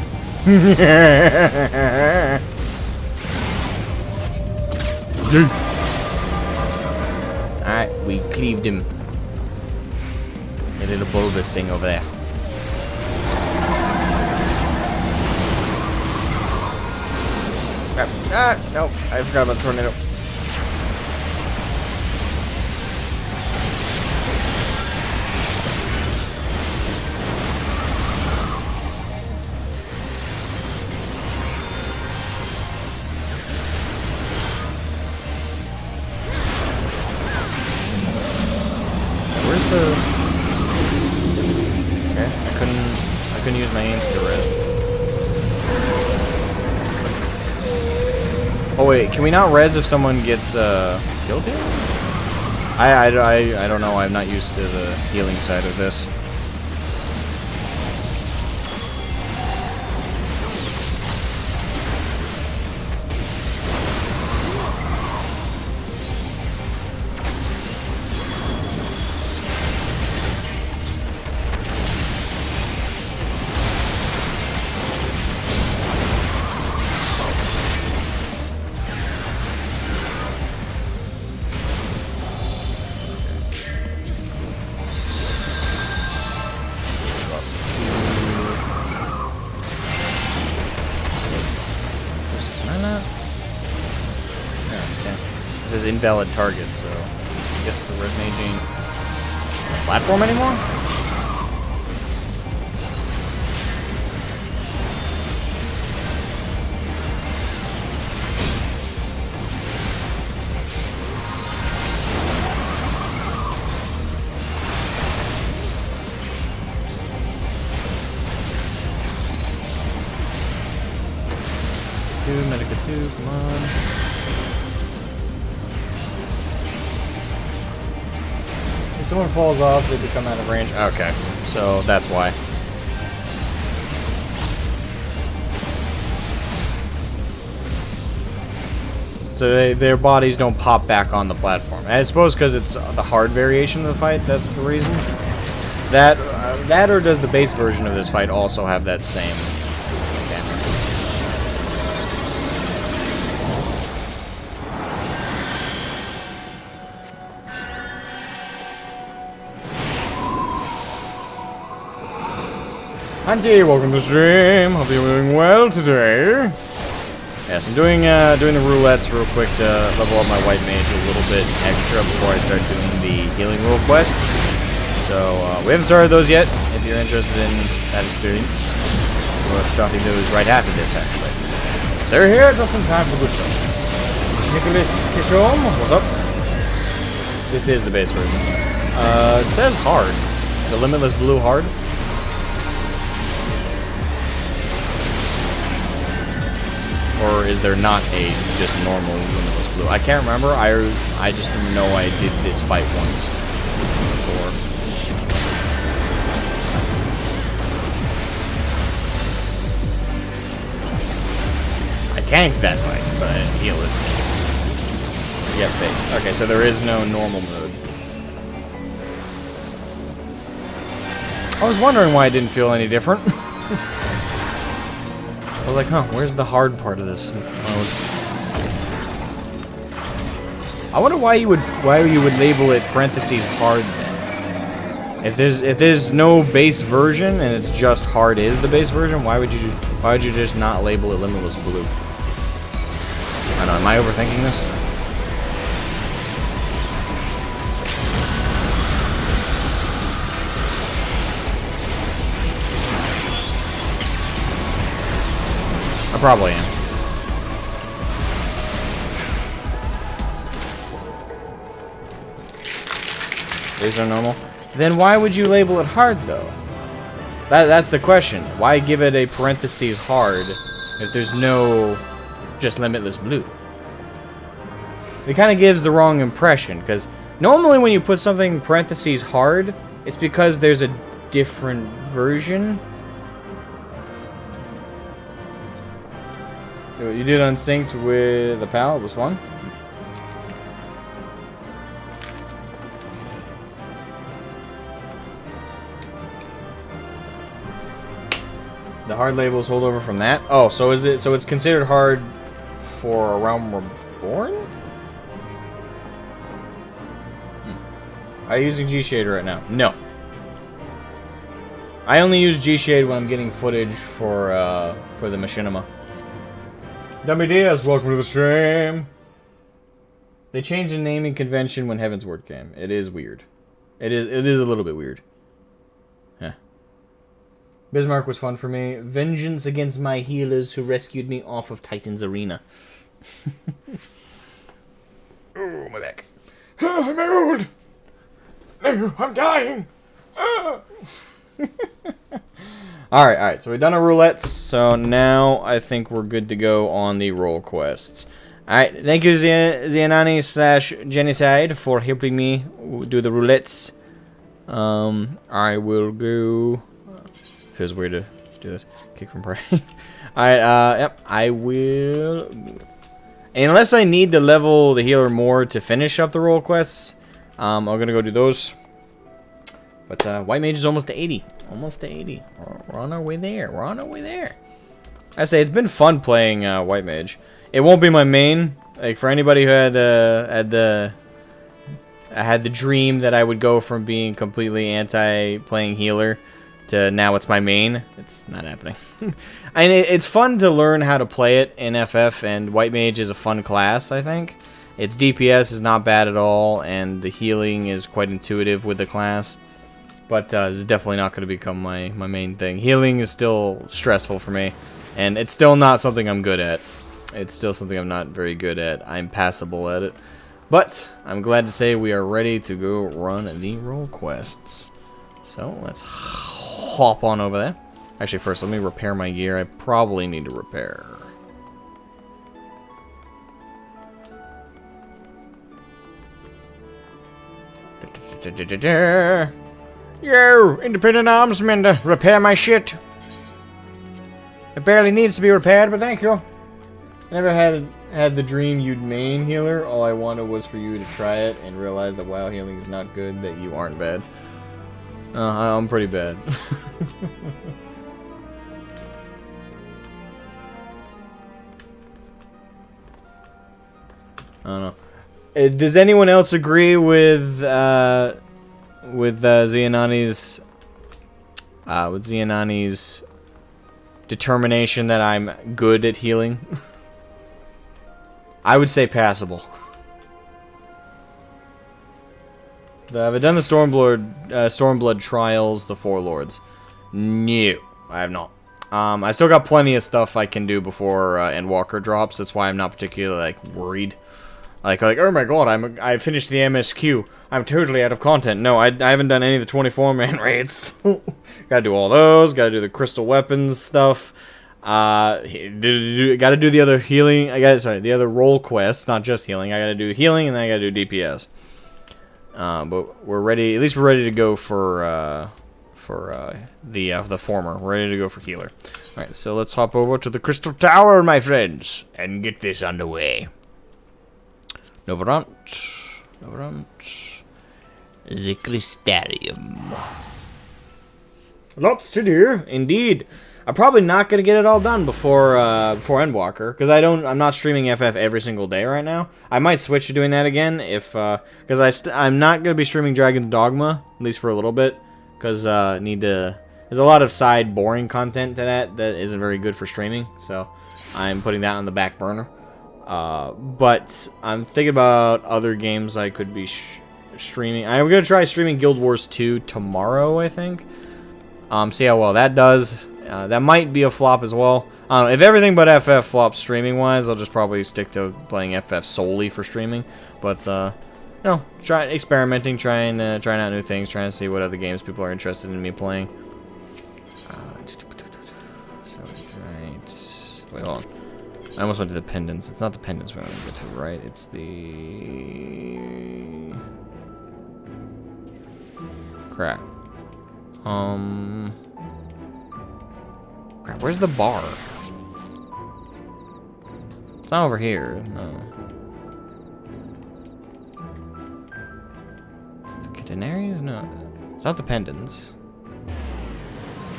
Alright, we cleaved him. A little bulbous thing over there. No, I forgot about the tornado. Okay, I couldn't use my insta-rest. Oh wait, can we not res if someone gets killed here? I don't know. I'm not used to the healing side of this. Invalid target, so I guess the red mage ain't on the platform anymore? Medica 2, come on. If someone falls off, they become out of range. Okay, so that's why. So their bodies don't pop back on the platform. I suppose because it's the hard variation of the fight, that's the reason. That or does the base version of this fight also have that same mechanic? Auntie, welcome to the stream. Hope you're doing well today. Yes, I'm doing the roulettes real quick to level up my white mage a little bit extra before I start doing the healing rule quests. So we haven't started those yet. If you're interested in that experience, we're starting those right after this, actually. They're here just in time for the show. Nicholas Kishom, what's up? This is the base version. It says hard. The Limitless Blue hard. Or is there not a just normal Limitless Blue? I can't remember. I just know I did this fight once before. I tanked that fight, but I didn't heal it. Yeah, base. Okay, so there is no normal mode. I was wondering why it didn't feel any different. I was like, huh, where's the hard part of this mode? I wonder why you would label it parentheses hard then. If there's no base version and it's just hard is the base version, why would you just not label it Limitless Blue? I don't know, am I overthinking this? I probably am. These are normal. Then why would you label it hard, though? That's the question. Why give it a parentheses hard if there's no just Limitless Blue? It kind of gives the wrong impression, because normally when you put something in parentheses hard, it's because there's a different version. You did Unsynced with a pal, it was fun. The hard labels hold over from that? Oh, so it's considered hard for A Realm Reborn? Are you using G-Shade right now? No. I only use G-Shade when I'm getting footage for the Machinima. Dummy Diaz, welcome to the stream. They changed the naming convention when Heaven's Word came. It is weird. It is a little bit weird. Huh. Bismarck was fun for me. Vengeance against my healers who rescued me off of Titan's Arena. Oh, my back. I'm old. I'm dying. Alright, so we've done our roulettes, so now I think we're good to go on the role quests. Alright, thank you Zianani / Genocide for helping me do the roulettes. I will go... Feels weird to do this. Kick from prey. Alright, yep, I will... Unless I need to level the healer more to finish up the role quests, I'm gonna go do those. But White Mage is almost to 80. Almost to 80. We're on our way there. We're on our way there. I say, it's been fun playing White Mage. It won't be my main. Like, for anybody who had the dream that I would go from being completely anti-playing healer to now it's my main, it's not happening. And it's fun to learn how to play it in FF, and White Mage is a fun class, I think. Its DPS is not bad at all, and the healing is quite intuitive with the class. But this is definitely not going to become my main thing. Healing is still stressful for me, and it's still not something I'm good at. It's still something I'm not very good at. I'm passable at it. But I'm glad to say we are ready to go run the role quests. So let's hop on over there. Actually, first, let me repair my gear. I probably need to repair. Yo, independent armsman, repair my shit. It barely needs to be repaired, but thank you. Never had the dream you'd main healer. All I wanted was for you to try it and realize that WoW healing is not good, that you aren't bad. I'm pretty bad. I don't know. Does anyone else agree with Zianani's determination that I'm good at healing? I would say passable. Have I done the Stormblood trials, the Four Lords? No, I have not. I still got plenty of stuff I can do before Endwalker drops. That's why I'm not particularly like worried. Like oh my god, I finished the MSQ. I'm totally out of content. No, I haven't done any of the 24-man raids. Gotta do all those. Gotta do the crystal weapons stuff. Gotta do the other healing. The other role quests, not just healing. I gotta do healing and then I gotta do DPS. But we're ready. At least we're ready to go for the former. We're ready to go for healer. All right, so let's hop over to the Crystal Tower, my friends, and get this underway. Novarant. The Crystarium. Lots to do, indeed. I'm probably not gonna get it all done before Endwalker, because I'm not streaming FF every single day right now. I might switch to doing that again if because I'm not gonna be streaming Dragon's Dogma, at least for a little bit, because there's a lot of side boring content to that isn't very good for streaming, so I'm putting that on the back burner. But I'm thinking about other games I could be streaming. I'm gonna try streaming Guild Wars 2 tomorrow, I think. See how well that does. That might be a flop as well. I don't know. If everything but FF flops streaming-wise, I'll just probably stick to playing FF solely for streaming. But, you know, experimenting, trying out new things, trying to see what other games people are interested in me playing. Wait, hold on. I almost went to the pendants. It's not the pendants we want to get to, right? It's the... Crap. Crap, where's the bar? It's not over here, no. The catenaries? No. It's not the pendants.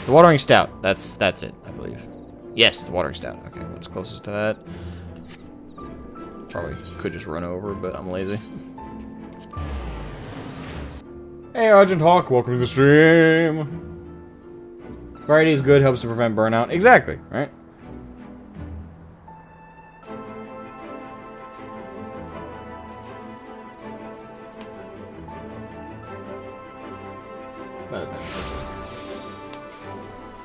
The watering stout. That's it, I believe. Yes, the watering stout. Okay, what's closest to that? Probably could just run over, but I'm lazy. Hey, Argent Hawk, welcome to the stream. Variety is good, helps to prevent burnout. Exactly, right?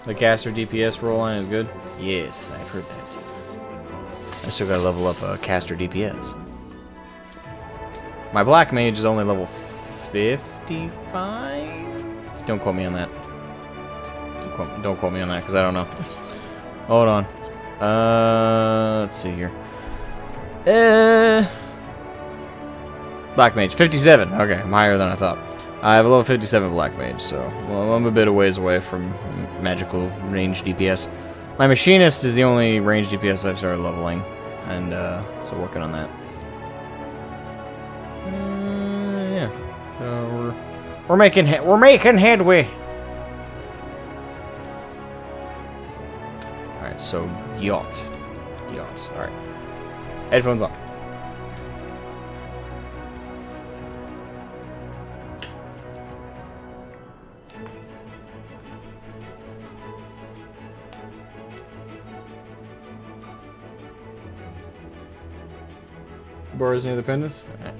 The caster DPS roll line is good? Yes, I've heard that. I still gotta level up caster DPS. My black mage is only level 50. 55? Don't quote me on that. Don't quote me on that, because I don't know. Hold on. Let's see here. Black Mage, 57. Okay, I'm higher than I thought. I have a level 57 Black Mage, so well, I'm a bit of ways away from magical range DPS. My Machinist is the only range DPS I've started leveling, and so working on that. Yeah, so we're making headway. All right, so yacht. All right, headphones on. Bars near the pendants? Right.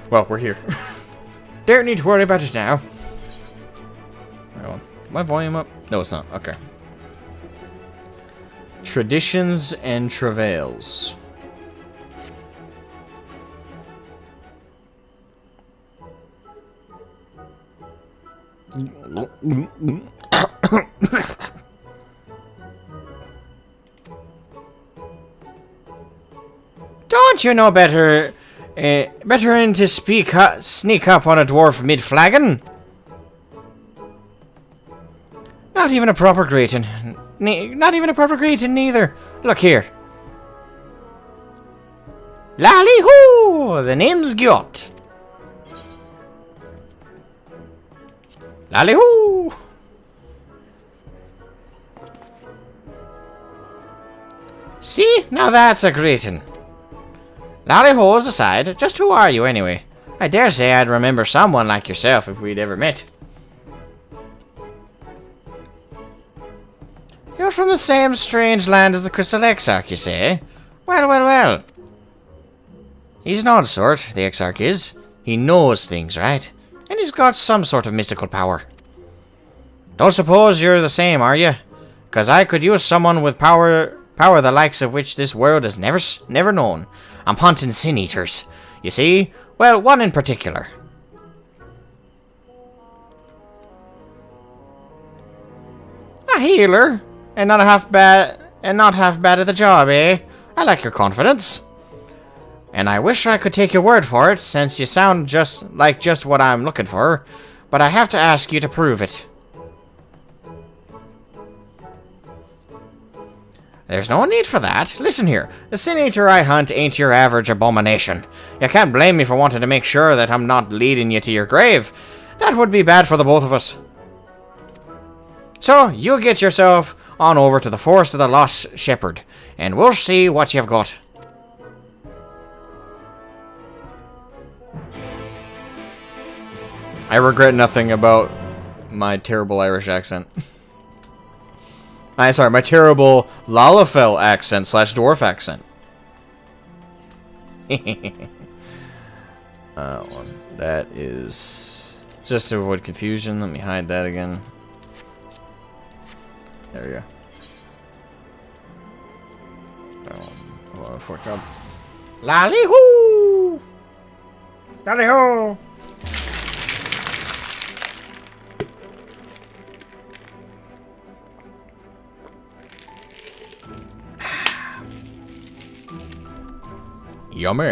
Well, we're here. Don't need to worry about it now. My volume up? No, it's not. Okay. Traditions and travails. Don't you know better? Better than to sneak up on a dwarf mid-flagon? Not even a proper greeting. Not even a proper greeting, neither. Look here. Lally-hoo! The name's Gyot. Lally-hoo! See? Now that's a greeting. Lally-hoes aside, just who are you anyway? I dare say I'd remember someone like yourself if we'd ever met. You're from the same strange land as the Crystal Exarch, you say? Well. He's an odd sort, the Exarch is. He knows things, right? And he's got some sort of mystical power. Don't suppose you're the same, are you? 'Cause I could use someone with power the likes of which this world has never known. I'm hunting sin eaters. You see? Well, one in particular. A healer? And not half bad at the job, eh? I like your confidence. And I wish I could take your word for it, since you sound just what I'm looking for. But I have to ask you to prove it. There's no need for that. Listen here. The Sin Eater I hunt ain't your average abomination. You can't blame me for wanting to make sure that I'm not leading you to your grave. That would be bad for the both of us. So, you get yourself on over to the Forest of the Lost Shepherd, and we'll see what you've got. I regret nothing about my terrible Irish accent. Sorry, my terrible Lalafell accent / dwarf accent. That is just to avoid confusion. Let me hide that again. There we go. Fort job. Lally-hoo! Lally-hoo! Yummy.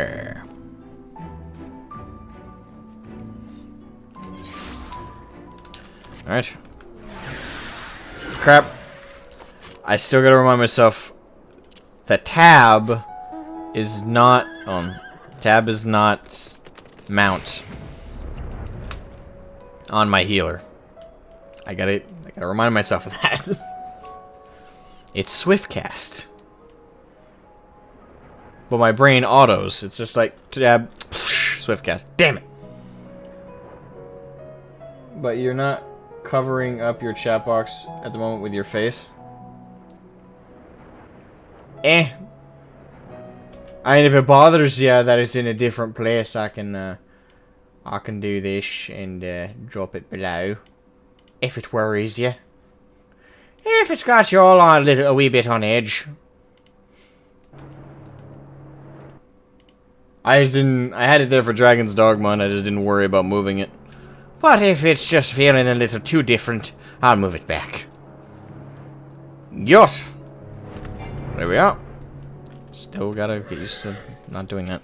Alright. Crap. I still gotta remind myself that tab is not mount on my healer. I gotta remind myself of that. It's swift cast. But my brain autos. It's just like tab, swift cast. Damn it. But you're not covering up your chat box at the moment with your face. And if it bothers you that it's in a different place, I can do this and drop it below. If it worries you. If it's got you all on a wee bit on edge. I had it there for Dragon's Dogma and I just didn't worry about moving it. But if it's just feeling a little too different, I'll move it back. Yes! There we are. Still gotta get used to not doing that.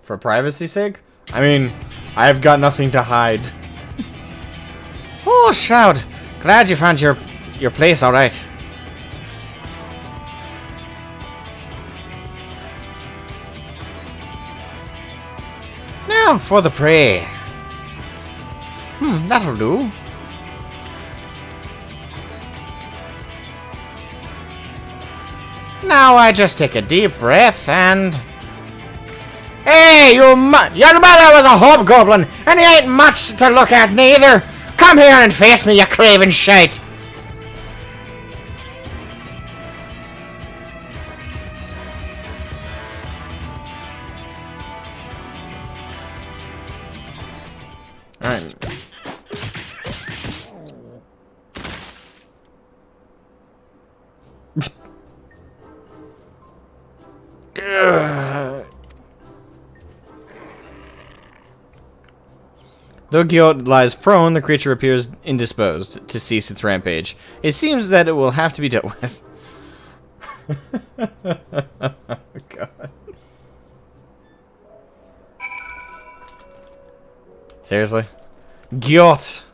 For privacy's sake? I mean, I've got nothing to hide. Oh, Shroud! Glad you found your place alright. Now for the prey. That'll do. Now I just take a deep breath and... Hey, your mother was a hobgoblin, and you ain't much to look at neither. Come here and face me, you craven shite. Alright. Though Guilt lies prone, the creature appears indisposed to cease its rampage. It seems that it will have to be dealt with. God. Seriously? Guilt!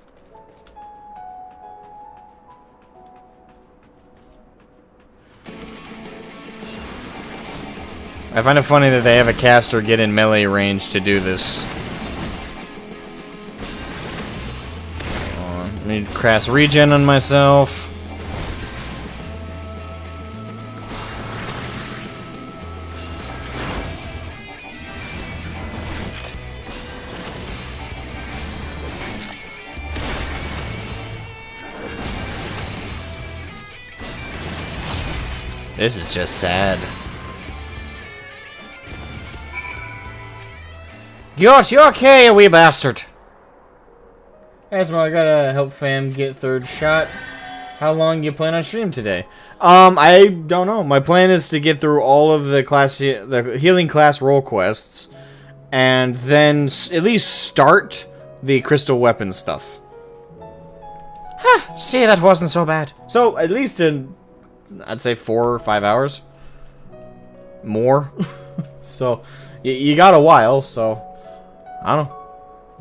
I find it funny that they have a caster get in melee range to do this. I need crass regen on myself. This is just sad. Yosh, you okay, you wee bastard? Asmo, I gotta help fam get third shot. How long you plan on stream today? I don't know. My plan is to get through all of the healing class role quests, and then at least start the crystal weapon stuff. Huh, see, that wasn't so bad. So, at least in, I'd say 4 or 5 hours. More. So, you got a while, so, I don't know.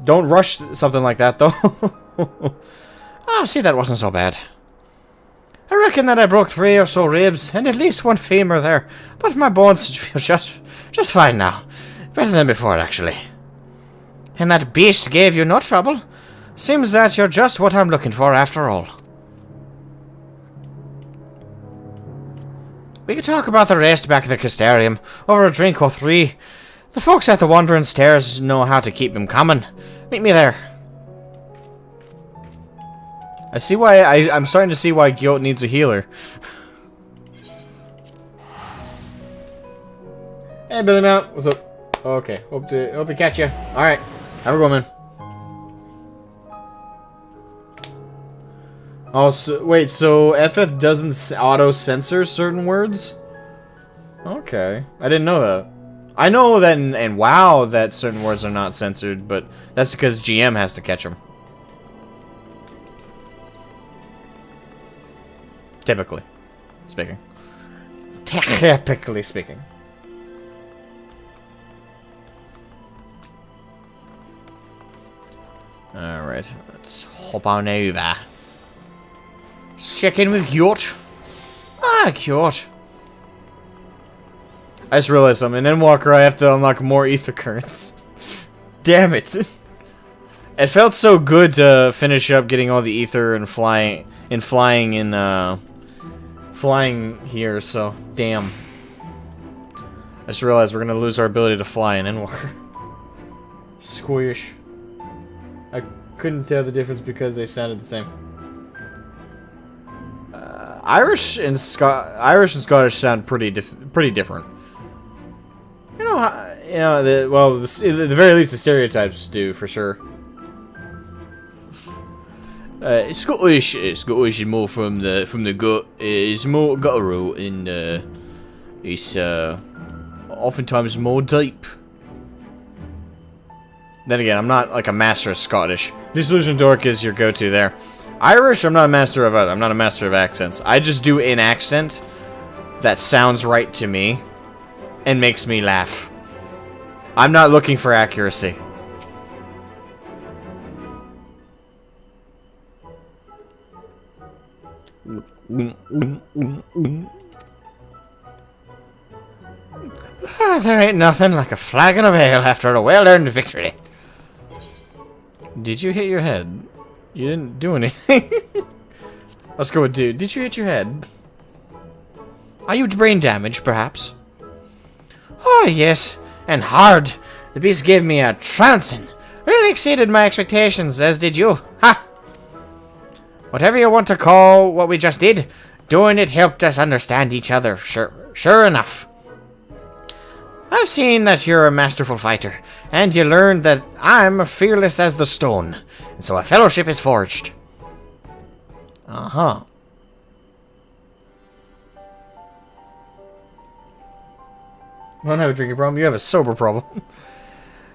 Don't rush something like that, though. Ah, see, that wasn't so bad. I reckon that I broke 3 or so ribs, and at least 1 femur there, but my bones feel just fine now. Better than before, actually. And that beast gave you no trouble. Seems that you're just what I'm looking for after all. We could talk about the rest back at the Castarium, over a drink or 3. The folks at the Wandering Stairs know how to keep them coming. Meet me there. I see why I'm starting to see why Guilt needs a healer. Hey, Billy Mount, what's up? Okay, hope to catch you. All right, have a good one, man. Oh, so, wait, so FF doesn't auto-censor certain words? Okay, I didn't know that. I know that in WoW that certain words are not censored, but that's because GM has to catch them. Typically speaking. Typically speaking. Alright, let's hop on over. Check in with Gjort. Ah, Gjort. I just realized something. In Endwalker, I have to unlock more ether currents. Damn it. It felt so good to finish up getting all the ether and flying here, so damn. I just realized we're gonna lose our ability to fly in Endwalker. Squish. I couldn't tell the difference because they sounded the same. Irish and Scottish sound pretty different. You know, at the very least, the stereotypes do for sure. Scottish is more from the gut. It's more guttural and it's oftentimes more deep. Then again, I'm not like a master of Scottish. Disillusioned Dork is your go-to there. Irish, I'm not a master of either. I'm not a master of accents. I just do an accent that sounds right to me and makes me laugh. I'm not looking for accuracy. There ain't nothing like a flagon of ale after a well-earned victory. Did you hit your head? You didn't do anything. Let's go with dude. Did you hit your head? Are you brain damaged, perhaps? Oh, yes. And hard. The beast gave me a trouncing. Really exceeded my expectations, as did you. Ha! Whatever you want to call what we just did, doing it helped us understand each other. Sure enough. I've seen that you're a masterful fighter, and you learned that I'm fearless as the stone, and so a fellowship is forged. Uh-huh. I don't have a drinking problem, you have a sober problem.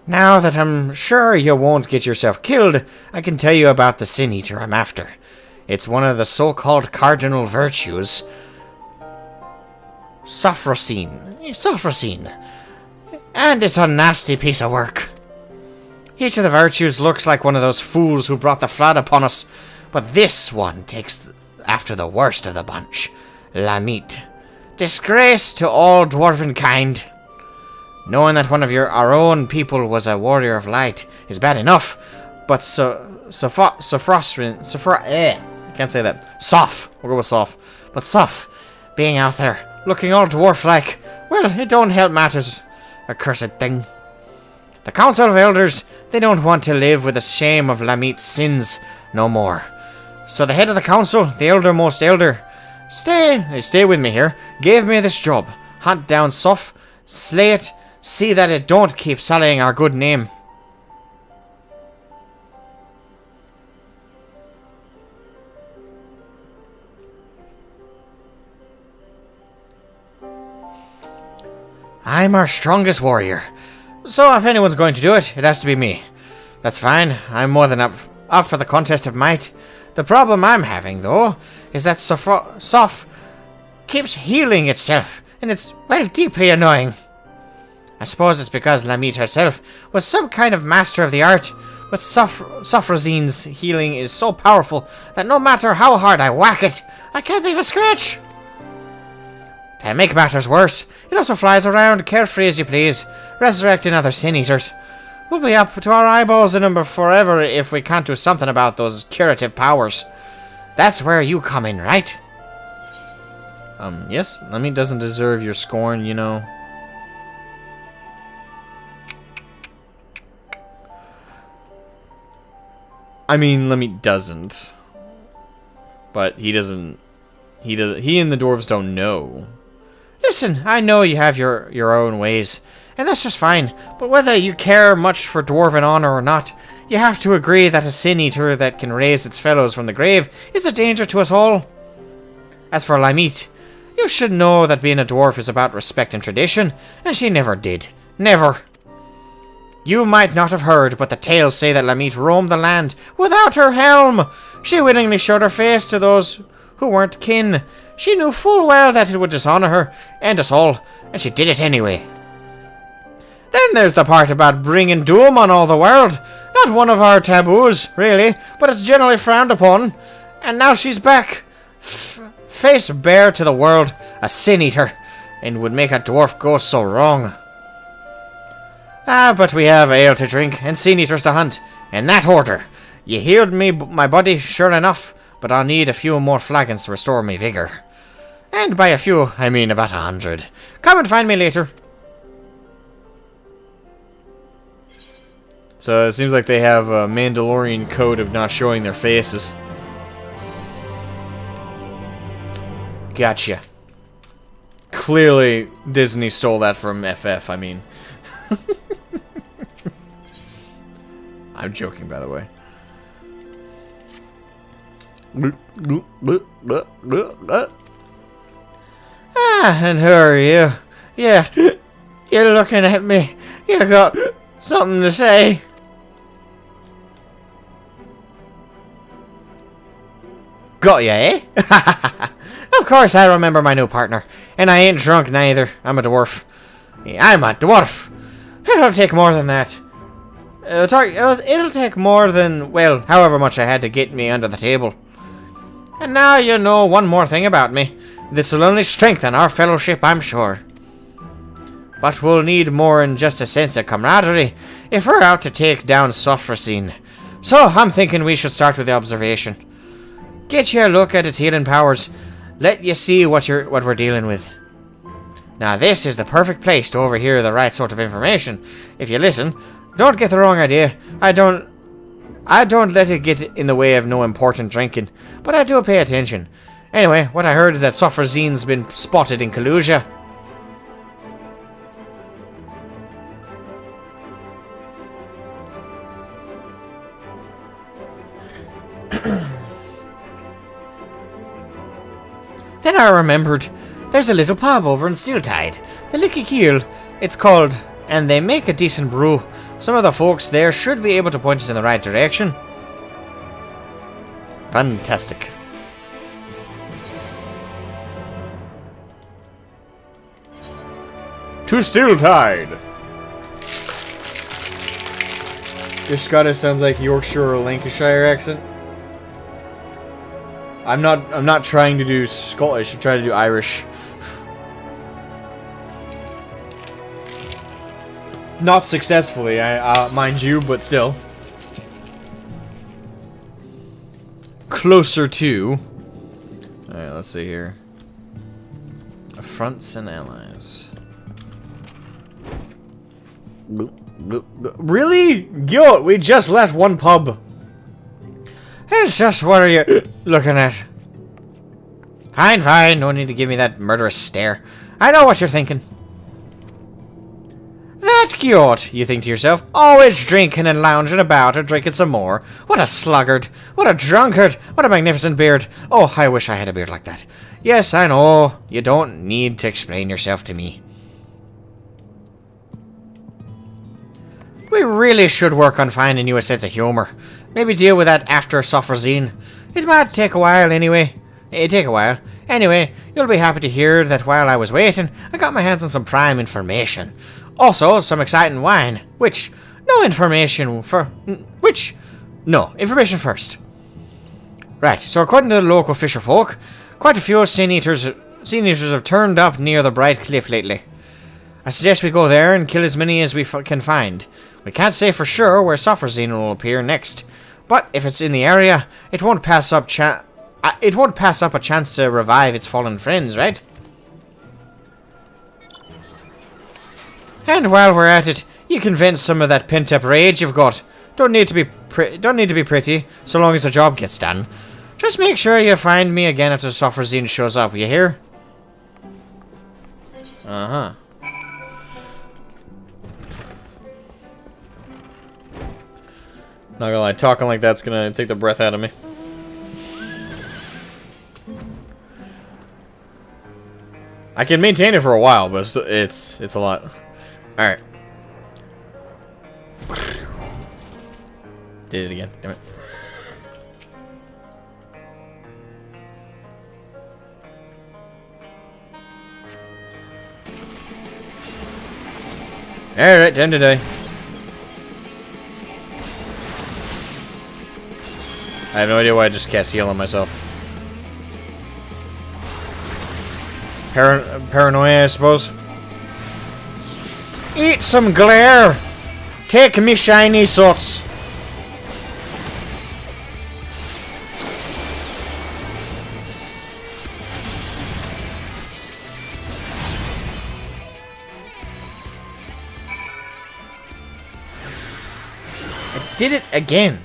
Now that I'm sure you won't get yourself killed, I can tell you about the Sin Eater I'm after. It's one of the so-called cardinal virtues. Sophrosine. And it's a nasty piece of work. Each of the virtues looks like one of those fools who brought the flood upon us, but this one takes after the worst of the bunch. Lamit. Disgrace to all dwarven kind. Knowing that one of our own people was a warrior of light is bad enough, but can't say that. Soph. We'll go with Soph. But Soph, being out there, looking all dwarf-like, well, it don't help matters. Accursed thing. The Council of Elders, they don't want to live with the shame of Lamit's sins no more. So the head of the council, the eldermost elder, stay with me here, gave me this job. Hunt down Soph, slay it, see that it don't keep sullying our good name. I'm our strongest warrior, so if anyone's going to do it, it has to be me. That's fine, I'm more than up for the contest of might. The problem I'm having, though, is that Soph keeps healing itself, and it's, well, deeply annoying. I suppose it's because Lamit herself was some kind of master of the art, but Sophrosine's healing is so powerful that no matter how hard I whack it, I can't leave a scratch. To make matters worse, it also flies around carefree as you please, resurrecting other Sin Eaters. We'll be up to our eyeballs in them forever if we can't do something about those curative powers. That's where you come in, right? Yes, Lamit doesn't deserve your scorn, you know. I mean, Lamit doesn't. But he and the dwarves don't know. Listen, I know you have your own ways, and that's just fine, but whether you care much for dwarven honor or not, you have to agree that a Sin Eater that can raise its fellows from the grave is a danger to us all. As for Lamit, you should know that being a dwarf is about respect and tradition, and she never did. Never. You might not have heard, but the tales say that Lamit roamed the land without her helm. She willingly showed her face to those who weren't kin. She knew full well that it would dishonor her and us all, and she did it anyway. Then there's the part about bringing doom on all the world. Not one of our taboos, really, but it's generally frowned upon. And now she's back, face bare to the world, a Sin Eater, and would make a dwarf go so wrong. But we have ale to drink and Sin Eaters to hunt, in that order. You healed my body, sure enough, but I'll need a few more flagons to restore me vigor. And by a few, I mean about 100. Come and find me later. So it seems like they have a Mandalorian code of not showing their faces. Gotcha. Clearly, Disney stole that from FF, I mean. I'm joking, by the way. And who are you? Yeah, you're looking at me. You got something to say? Got ya, eh? Of course I remember my new partner. And I ain't drunk neither. I'm a dwarf. I'm a dwarf. It'll take more than that. It'll take more than, well, however much I had to get me under the table. And now you know one more thing about me. This will only strengthen our fellowship, I'm sure. But we'll need more than just a sense of camaraderie if we're out to take down Sophrosine. So I'm thinking we should start with the observation. Get you a look at its healing powers. Let you see what we're dealing with. Now this is the perfect place to overhear the right sort of information. If you listen, don't get the wrong idea. I don't let it get in the way of no important drinking, but I do pay attention. Anyway, what I heard is that Sophrosine's been spotted in Kalusia. Then I remembered, there's a little pub over in Steeltide, the Licky Keel, it's called, and they make a decent brew. Some of the folks there should be able to point us in the right direction. Fantastic. To Steeltide. Your Scottish sounds like Yorkshire or Lancashire accent. I'm not trying to do Scottish, I'm trying to do Irish. Not successfully, mind you, but still. Closer to. Alright, let's see here. Affronts and allies. Really? Yo, we just left one pub. It's just, what are you looking at? Fine, fine. No need to give me that murderous stare. I know what you're thinking. That cute, you think to yourself. Always drinking and lounging about or drinking some more. What a sluggard. What a drunkard. What a magnificent beard. Oh, I wish I had a beard like that. Yes, I know. You don't need to explain yourself to me. We really should work on finding you a sense of humor. Maybe deal with that after Sophrosine. It might take a while anyway. Anyway, you'll be happy to hear that while I was waiting, I got my hands on some prime information. Also, some exciting wine. Information first. Right, so according to the local fisher folk, quite a few sea eaters have turned up near the Bright Cliff lately. I suggest we go there and kill as many as we can find. We can't say for sure where Sophrosine will appear next, but if it's in the area, it won't pass up a chance to revive its fallen friends, right? And while we're at it, you can vent some of that pent-up rage you've got. Don't need to be pretty, so long as the job gets done. Just make sure you find me again after Sophrosine shows up, you hear? Uh-huh. Not gonna lie, talking like that's gonna take the breath out of me. I can maintain it for a while, but it's a lot. Alright. Did it again, damn it. Alright, time to die. I have no idea why I just cast heal on myself. Paranoia, I suppose. Eat some glare! Take me shiny sots! I did it again!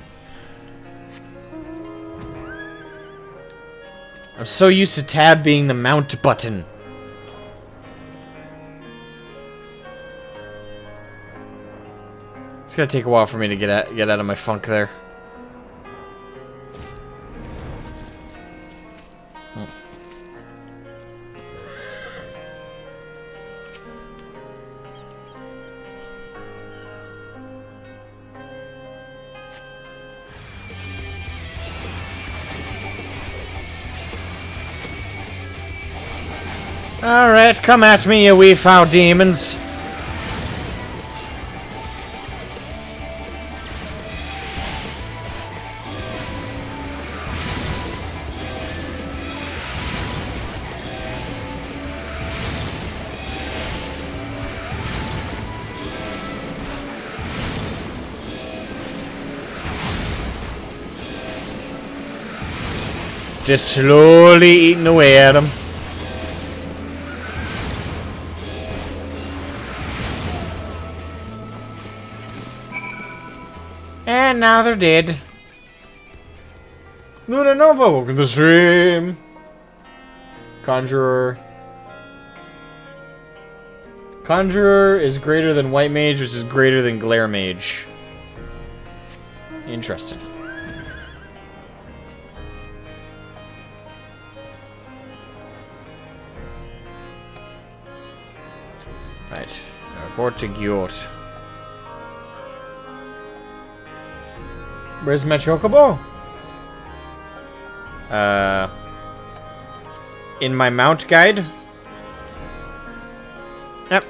I'm so used to tab being the mount button. It's gonna take a while for me to get out of my funk there. Alright, come at me, you wee foul demons. Just slowly eating away at him. And now they're dead. Luna Nova, welcome to the stream. Conjurer. Conjurer is greater than White Mage, which is greater than Glare Mage. Interesting. Right. Report to Gyot. Where's my chocobo? In my mount guide? Yep.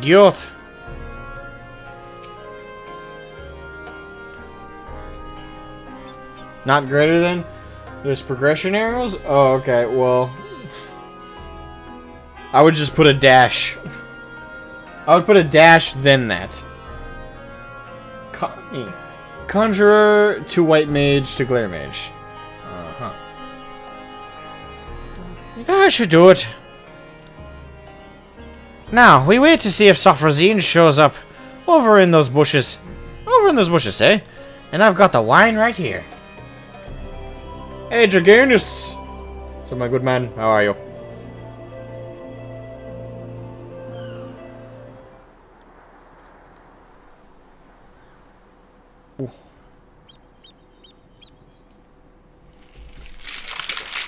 Gyot. Not greater than? There's progression arrows? Oh, okay, well. I would just put a dash. I would put a dash, then that. Conjurer to White Mage to Glare Mage. Uh-huh. I should do it. Now, we wait to see if Sophrosine shows up. Over in those bushes. Over in those bushes, eh? And I've got the wine right here. Hey, Draganus! So, my good man, how are you?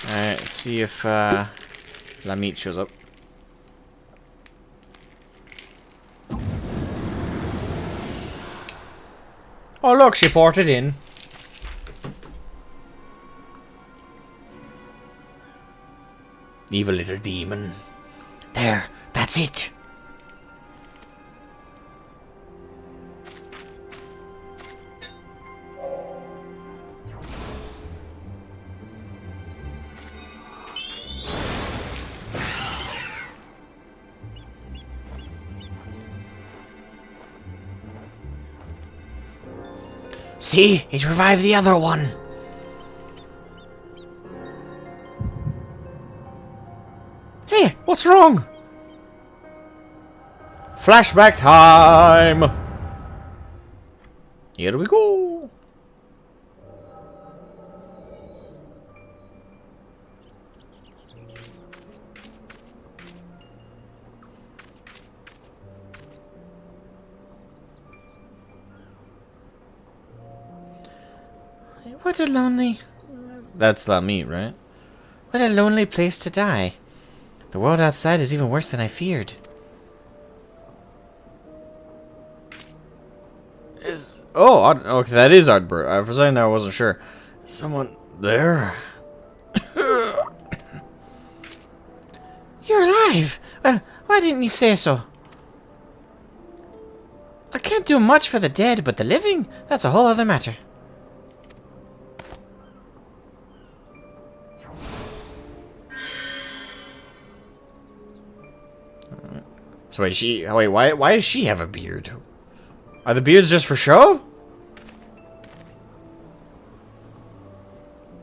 Alright, see if Lamit shows up. Oh look, she ported in. Evil little demon. There, that's it. See? It revived the other one. Hey, what's wrong? Flashback time. Here we go. What a lonely... That's Lamit, right? What a lonely place to die. The world outside is even worse than I feared. Okay, that is Ardbert. For a second I wasn't sure. Someone there? You're alive! Well, why didn't you say so? I can't do much for the dead, but the living, that's a whole other matter. So why does she have a beard? Are the beards just for show?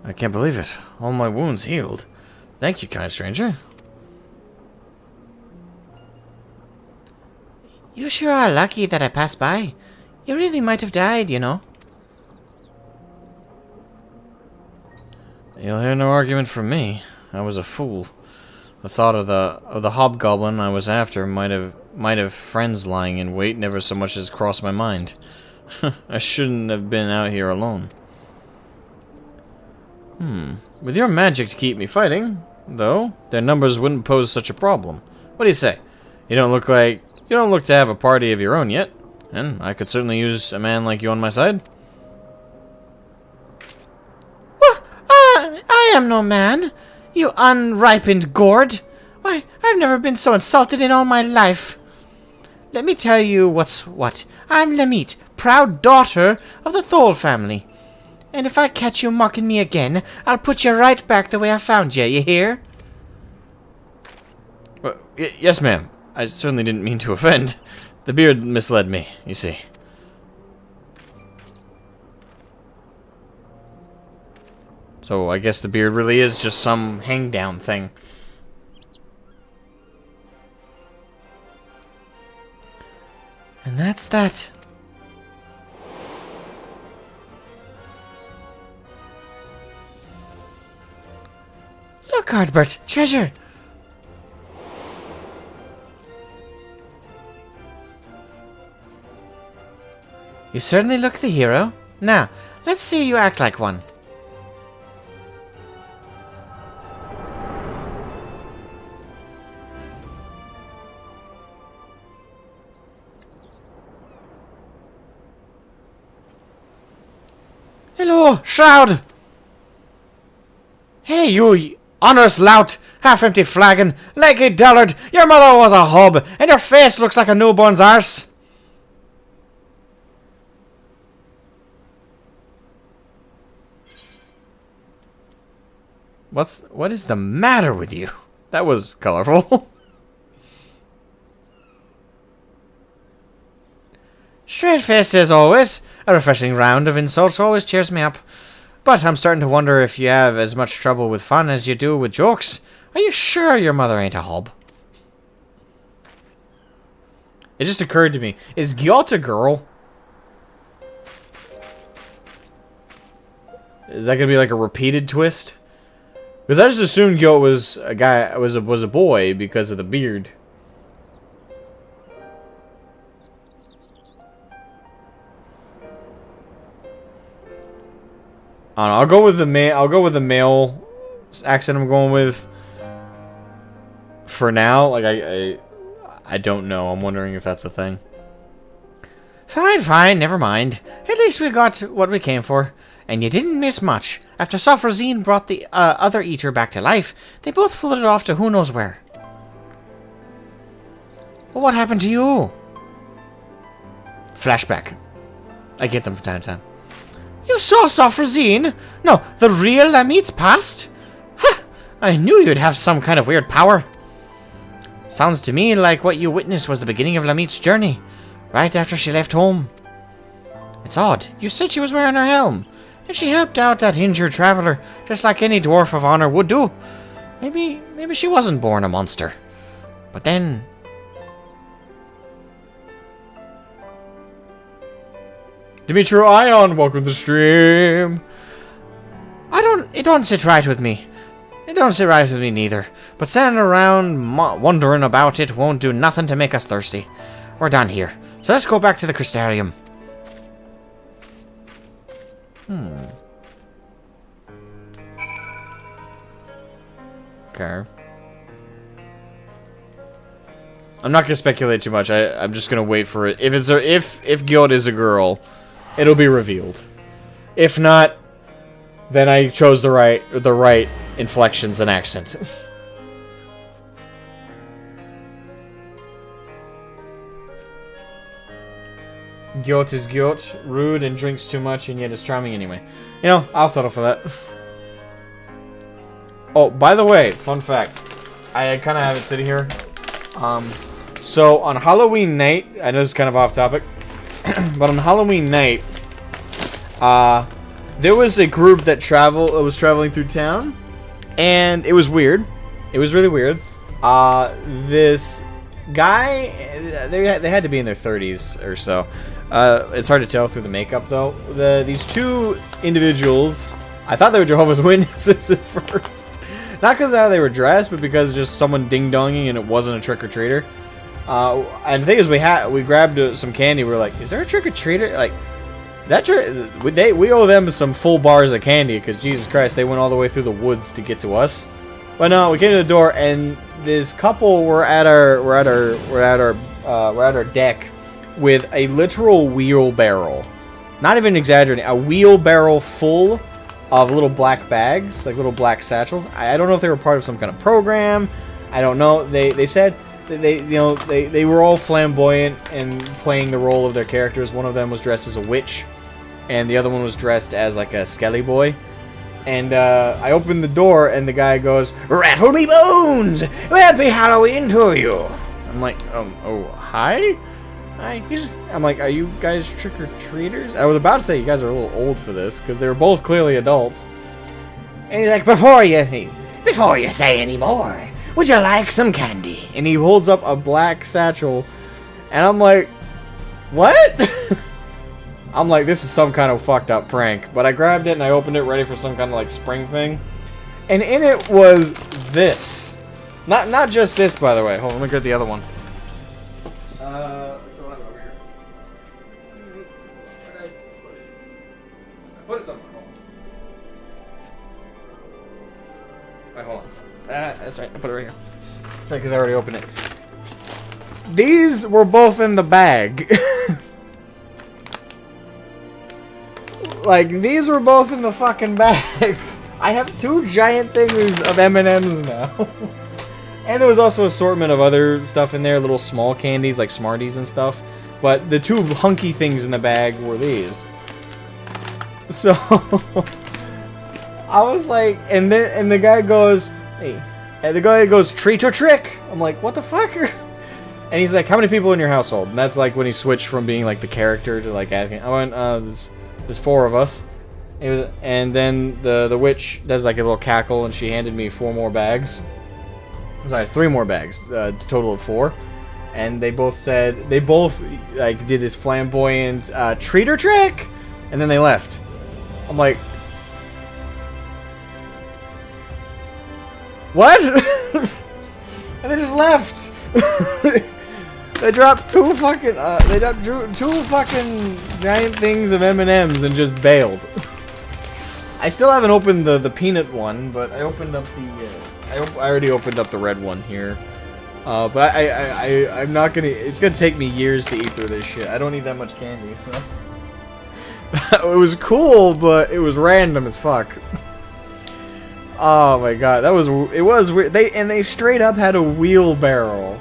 I can't believe it. All my wounds healed. Thank you, kind stranger. You sure are lucky that I passed by. You really might have died, you know. You'll hear no argument from me. I was a fool. The thought of the hobgoblin I was after might have friends lying in wait never so much as crossed my mind. I shouldn't have been out here alone. With your magic to keep me fighting, though, their numbers wouldn't pose such a problem. What do you say? You don't look to have a party of your own yet. And I could certainly use a man like you on my side. I am no man, you unripened gourd. Why, I've never been so insulted in all my life. Let me tell you what's what. I'm Lemit, proud daughter of the Thole family. And if I catch you mocking me again, I'll put you right back the way I found you hear? Well, yes, ma'am. I certainly didn't mean to offend. The beard misled me, you see. So I guess the beard really is just some hang-down thing. And that's that. Look, Ardbert, treasure. You certainly look the hero. Now, let's see you act like one. Hello, Shroud! Hey, you honest lout, half-empty flagon, leggy dullard, your mother was a hub, and your face looks like a newborn's arse. What is the matter with you? That was colorful. Straight-faced as always. A refreshing round of insults always cheers me up. But I'm starting to wonder if you have as much trouble with fun as you do with jokes. Are you sure your mother ain't a hob? It just occurred to me. Is Gyot a girl? Is that gonna be like a repeated twist? Because I just assumed Gyot was a guy, was a boy because of the beard. I don't know, I'll go with the male accent I'm going with for now. Like I don't know. I'm wondering if that's a thing. Fine, never mind. At least we got what we came for. And you didn't miss much. After Sofrazine brought the other eater back to life, they both floated off to who knows where. Well, what happened to you? Flashback. I get them from time to time. You saw Sofrazine? No, the real Lamit's past? Ha! I knew you'd have some kind of weird power. Sounds to me like what you witnessed was the beginning of Lamit's journey, right after she left home. It's odd. You said she was wearing her helm, and she helped out that injured traveler, just like any dwarf of honor would do. Maybe she wasn't born a monster. But then... Dimitri Ion, welcome to the stream. It don't sit right with me. It don't sit right with me neither. But standing around wondering about it won't do nothing to make us thirsty. We're done here. So let's go back to the Crystarium. Okay. I'm not gonna speculate too much. I'm just gonna wait for it. If Gyot is a girl, it'll be revealed. If not, then I chose the right inflections and accent. Gyot is Gyot, rude and drinks too much and yet is charming anyway. You know, I'll settle for that. Oh, by the way, fun fact. I kind of have it sitting here. So on Halloween night, I know this is kind of off topic, but on Halloween night, there was a group that was traveling through town, and it was weird. It was really weird. This guy, they had to be in their 30s or so. It's hard to tell through the makeup though. These two individuals, I thought they were Jehovah's Witnesses at first. Not because of how they were dressed, but because just someone ding-donging and it wasn't a trick-or-treater. And the thing is, we grabbed some candy. We were like, is there a trick-or-treater? Like, we owe them some full bars of candy, because Jesus Christ, they went all the way through the woods to get to us. But no, we came to the door, and this couple were at our deck, with a literal wheelbarrow. Not even exaggerating. A wheelbarrow full of little black bags, like little black satchels. I don't know if they were part of some kind of program. I don't know. They said that they were all flamboyant and playing the role of their characters. One of them was dressed as a witch, and the other one was dressed as like a skelly boy. And I opened the door, and the guy goes, "Rattle me bones! Happy Halloween to you!" I'm like, oh, hi? Hi? I'm like, are you guys trick-or-treaters? I was about to say you guys are a little old for this, because they were both clearly adults. And he's like, before you say any more, would you like some candy? And he holds up a black satchel, and I'm like, what? I'm like, this is some kind of fucked up prank. But I grabbed it and I opened it ready for some kind of like spring thing. And in it was this. Not just this, by the way. Hold on, let me get the other one. So I have it over here. Where did I put it? I put it somewhere. Hold on. Wait, hold on. That's right, I put it right here. That's right, because I already opened it. These were both in the bag. Like, these were both in the fucking bag. I have 2 giant things of M&Ms now. And there was also assortment of other stuff in there, little small candies like Smarties and stuff. But the 2 hunky things in the bag were these. So I was like, and the guy goes, hey, and the guy goes, treat or trick. I'm like, what the fuck? And he's like, how many people in your household? And that's like when he switched from being like the character to like asking. I went, there's 4 of us. And then the witch does like a little cackle, and she handed me 4 more bags. Sorry, 3 more bags. Total of 4. And they both like did this flamboyant treat or trick, and then they left. I'm like, what? And they just left. They dropped 2 fucking two fucking giant things of M&Ms and just bailed. I still haven't opened the peanut one, but I opened up the I already opened up the red one here. But I'm not gonna. It's gonna take me years to eat through this shit. I don't need that much candy, so. It was cool, but it was random as fuck. Oh my god, it was weird. They straight up had a wheelbarrow.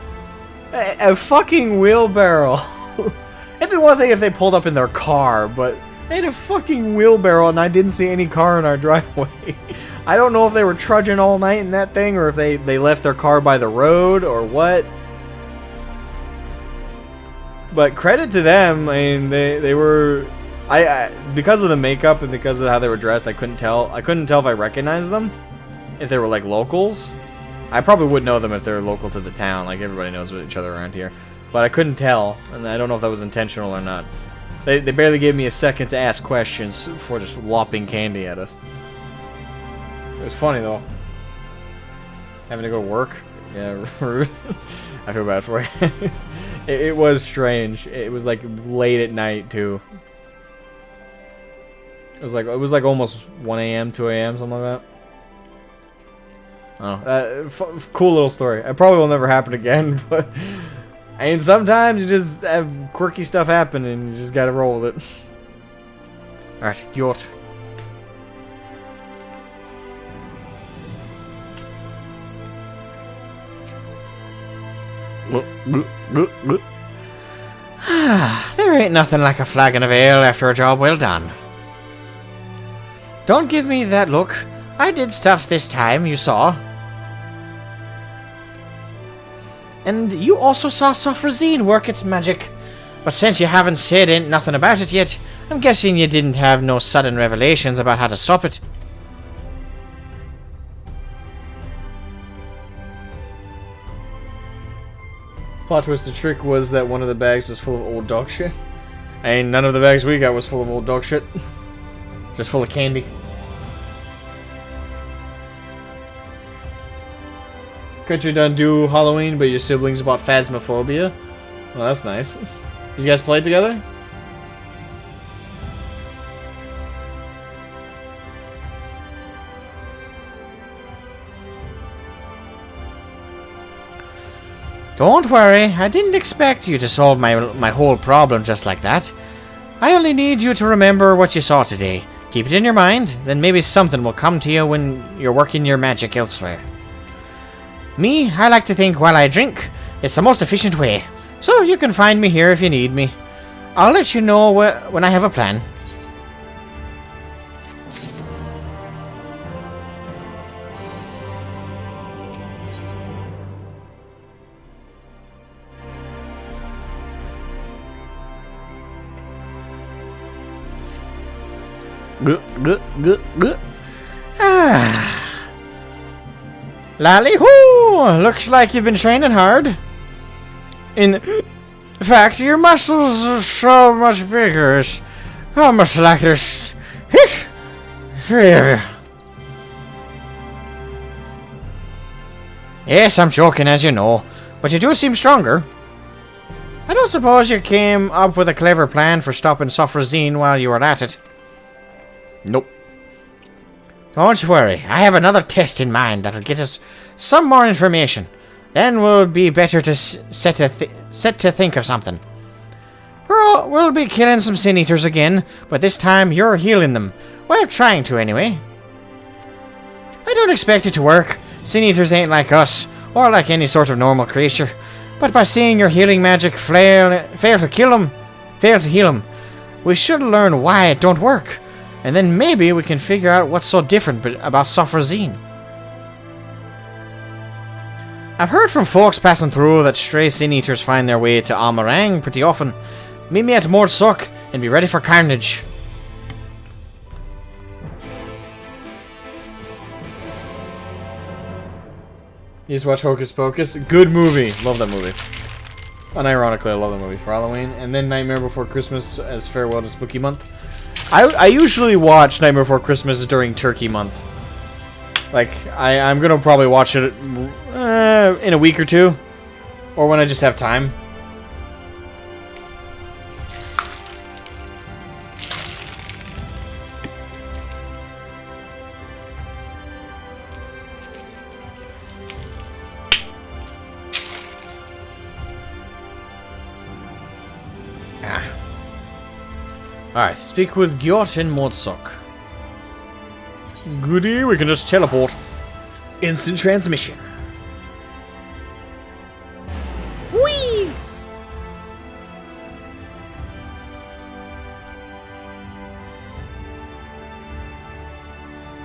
A fucking wheelbarrow. It'd be one thing if they pulled up in their car, but they had a fucking wheelbarrow and I didn't see any car in our driveway. I don't know if they were trudging all night in that thing or if they left their car by the road or what. But credit to them. I mean, they were... I because of the makeup and because of how they were dressed, I couldn't tell if I recognized them. If they were like locals. I probably would know them if they're local to the town, like everybody knows each other around here. But I couldn't tell, and I don't know if that was intentional or not. They barely gave me a second to ask questions before just lopping candy at us. It was funny though. Having to go to work? Yeah, rude. I feel bad for you. It was strange. It was like late at night too. It was like almost 1 a.m., 2 a.m., something like that. Oh, cool little story. It probably will never happen again, but I mean, sometimes you just have quirky stuff happen and you just gotta roll with it. Alright, yacht. There ain't nothing like a flagon of ale after a job well done. Don't give me that look. I did stuff this time, you saw. And you also saw Sofrazine work its magic. But since you haven't said ain't nothing about it yet, I'm guessing you didn't have no sudden revelations about how to stop it. Plot twist, the trick was that one of the bags was full of old dog shit. And none of the bags we got was full of old dog shit. Just full of candy. Could you done do Halloween, but your siblings bought Phasmophobia? Well, that's nice. Did you guys play together? Don't worry, I didn't expect you to solve my whole problem just like that. I only need you to remember what you saw today. Keep it in your mind, then maybe something will come to you when you're working your magic elsewhere. Me, I like to think while I drink. It's the most efficient way. So you can find me here if you need me. I'll let you know when I have a plan. Lally-hoo! Looks like you've been training hard. In fact, your muscles are so much bigger. It's almost like there's three of you. Yes, I'm joking, as you know, but you do seem stronger. I don't suppose you came up with a clever plan for stopping Sofrazine while you were at it. Nope. Don't worry, I have another test in mind that'll get us some more information. Then we'll be better to set to think of something. We'll be killing some Sin Eaters again, but this time you're healing them. Well, trying to anyway. I don't expect it to work. Sin Eaters ain't like us, or like any sort of normal creature. But by seeing your healing magic fail to heal them, we should learn why it don't work. And then maybe we can figure out what's so different about Sofrazine. I've heard from folks passing through that stray Sin Eaters find their way to Almarang pretty often. Meet me at Mordsuk and be ready for carnage. You just watch Hocus Pocus. Good movie. Love that movie. Unironically, I love that movie for Halloween. And then Nightmare Before Christmas as Farewell to Spooky Month. I usually watch Nightmare Before Christmas during Turkey Month. Like, I'm gonna probably watch it in a week or two. Or when I just have time. Alright, speak with Gyot in Mordsuk. Goody, we can just teleport. Instant transmission. Whee!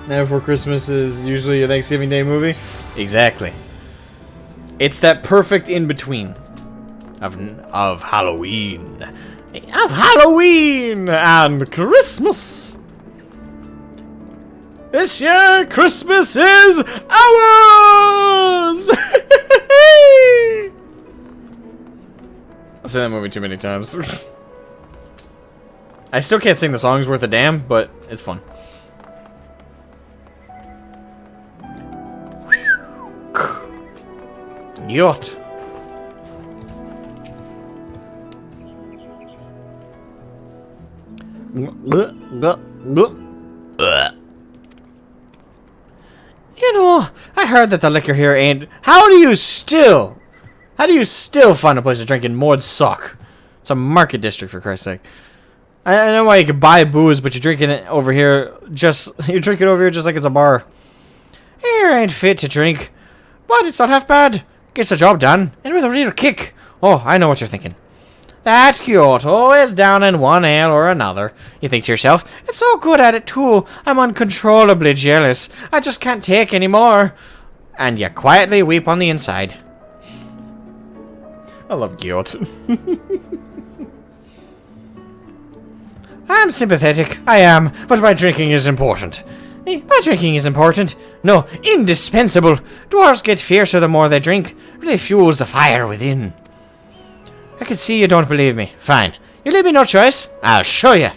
Now Before Christmas is usually a Thanksgiving Day movie? Exactly. It's that perfect in-between of Halloween. Of Halloween and Christmas. This year, Christmas is ours! I've seen that movie too many times. I still can't sing the songs worth a damn, but it's fun. Yacht. You know, I heard that the liquor here ain't... How do you still find a place to drink in Mordsuk? It's a market district, for Christ's sake. I know why you can buy booze, but you're drinking it over here just like it's a bar. Here ain't fit to drink, but it's not half bad. Gets the job done, and with a real kick. Oh, I know what you're thinking. That Kyoto is down in one ale or another. You think to yourself, it's so good at it too. I'm uncontrollably jealous. I just can't take any more. And you quietly weep on the inside. I love Kyoto. I'm sympathetic. I am, but my drinking is important. My drinking is important. No, indispensable. Dwarves get fiercer the more they drink. Really fuels the fire within. I can see you don't believe me. Fine. You leave me no choice. I'll show you.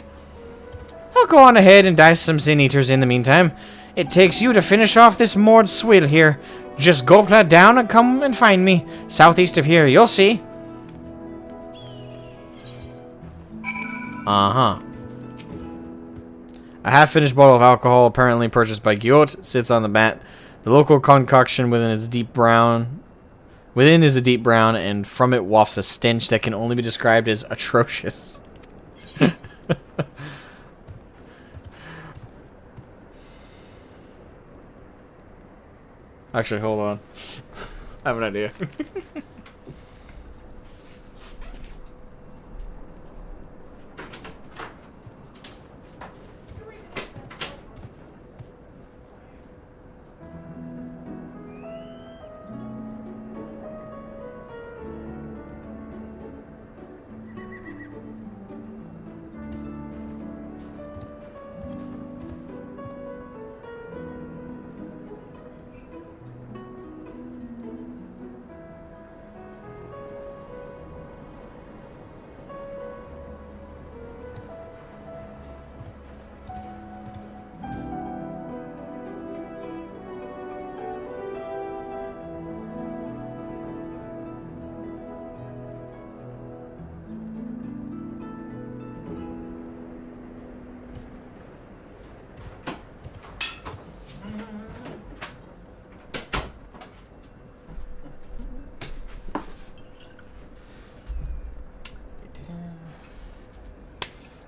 I'll go on ahead and dice some Sin Eaters in the meantime. It takes you to finish off this moored swill here. Just gulp that down and come and find me. Southeast of here, you'll see. Uh-huh. A half-finished bottle of alcohol, apparently purchased by Gyot, sits on the mat. The local concoction within its deep brown... Within is a deep brown, and from it wafts a stench that can only be described as atrocious. Actually, hold on. I have an idea.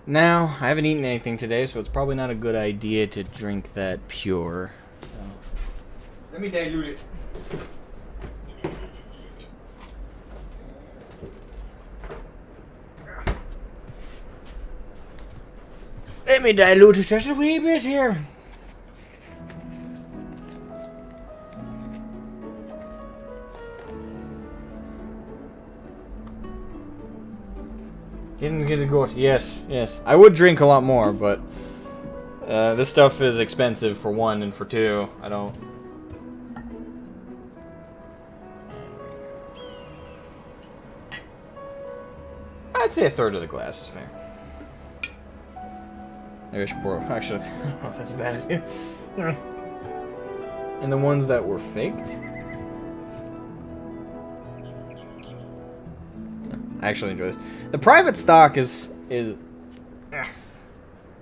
Now, I haven't eaten anything today, so it's probably not a good idea to drink that pure. So. Let me dilute it. Let me dilute it just a wee bit here. Get a ghost. Yes, yes. I would drink a lot more, but this stuff is expensive for one, and for two, I don't. I'd say a third of the glass is fair. Maybe I should pour. Actually, I don't know if that's a bad idea. And the ones that were faked. I actually enjoy this. The private stock is for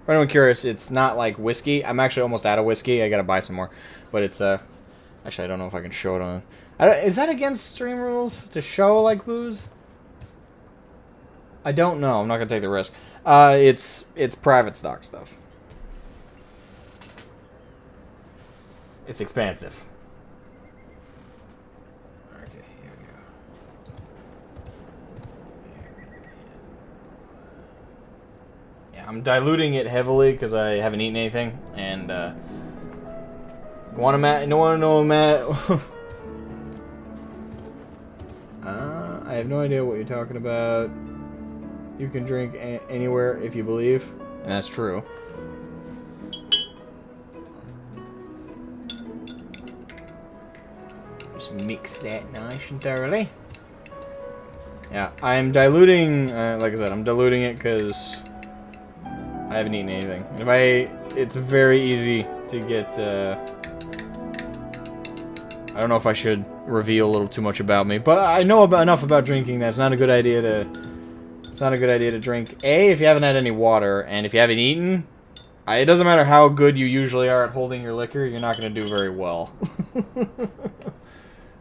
anyone curious, it's not like whiskey. I'm actually almost out of whiskey. I gotta buy some more. But it's actually I don't know if I can show it on. Is that against stream rules to show like booze? I don't know. I'm not gonna take the risk. It's private stock stuff. It's expensive. I'm diluting it heavily because I haven't eaten anything, and want to know, Matt? I have no idea what you're talking about. You can drink anywhere if you believe, and that's true. Just mix that nice and thoroughly. Yeah, I'm diluting. Like I said, I'm diluting it because I haven't eaten anything. It's very easy to get, I don't know if I should reveal a little too much about me, but I know enough about drinking that it's not a good idea to drink. If you haven't had any water, and if you haven't eaten, it doesn't matter how good you usually are at holding your liquor, you're not going to do very well.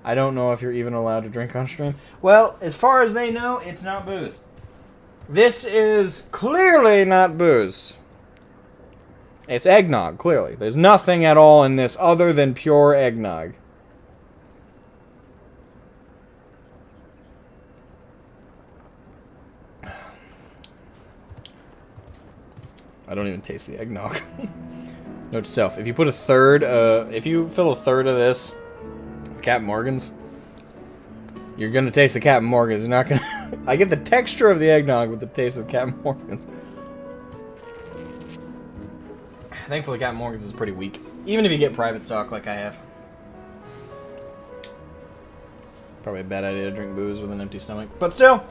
I don't know if you're even allowed to drink on stream. Well, as far as they know, it's not booze. This is clearly not booze. It's eggnog, clearly. There's nothing at all in this other than pure eggnog. I don't even taste the eggnog. Note to self, if you put a third, if you fill a third of this with Captain Morgan's, you're gonna taste the Captain Morgan's. You're not gonna. I get the texture of the eggnog with the taste of Captain Morgan's. Thankfully, Captain Morgan's is pretty weak, even if you get private stock like I have. Probably a bad idea to drink booze with an empty stomach, but still,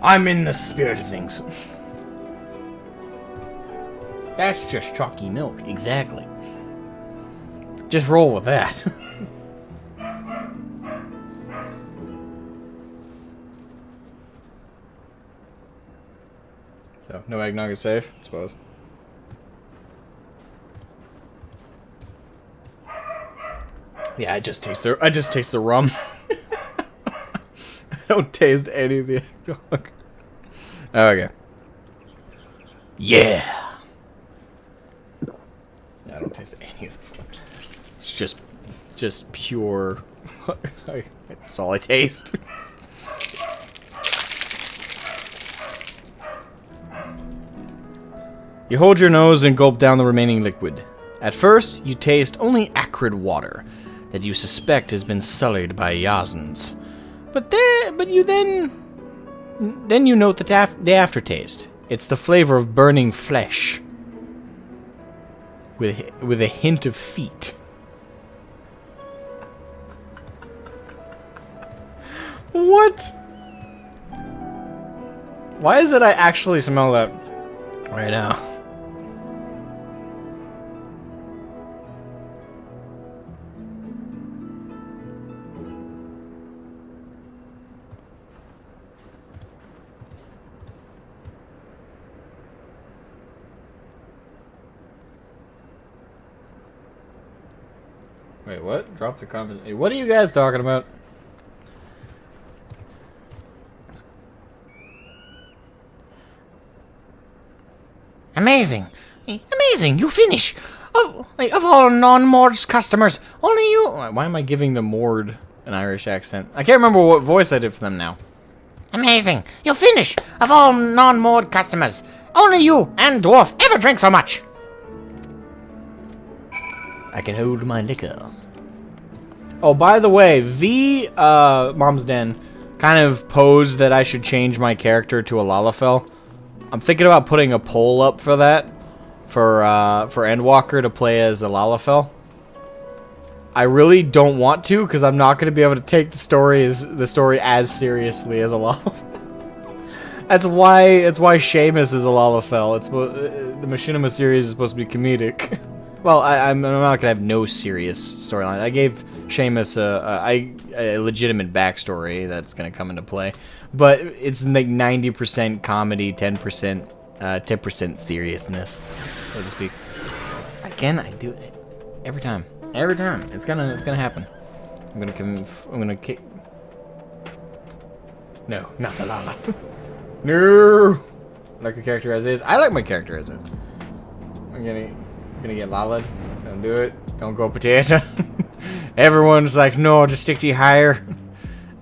I'm in the spirit of things. That's just chalky milk, exactly. Just roll with that. So, no eggnog is safe, I suppose. Yeah, I just taste the rum. I don't taste any of the eggnog. Okay. Yeah. I don't taste any of the. It's just pure. That's all I taste. You hold your nose and gulp down the remaining liquid. At first, you taste only acrid water that you suspect has been sullied by Yazans. But you then you note the aftertaste. It's the flavor of burning flesh, with a hint of feet. What? Why is it I actually smell that right now? Wait, what? Drop the comment. Hey, what are you guys talking about? Amazing. Amazing, you finish. Of all non-Mords customers, only you... Why am I giving the Mord an Irish accent? I can't remember what voice I did for them now. Amazing, you finish. Of all non-Mord customers, only you and Dwarf ever drink so much. I can hold my liquor. Oh, by the way, Mom's Den kind of posed that I should change my character to a Lalafell. I'm thinking about putting a poll up for that, for Endwalker to play as a Lalafell. I really don't want to, because I'm not going to be able to take the story as seriously as a Lalafell. That's why Seamus is a Lalafell. The Machinima series is supposed to be comedic. Well, I'm not gonna have no serious storyline. I gave Seamus a legitimate backstory that's gonna come into play, but it's like 90% comedy, 10% seriousness, so to speak. Again, I do it every time. Every time, it's gonna happen. I'm gonna kick. No, not the Lala. No, like a character as is. I like my character as is. I'm gonna get Lala. Don't do it. Don't go potato. Everyone's like, no, just stick to higher.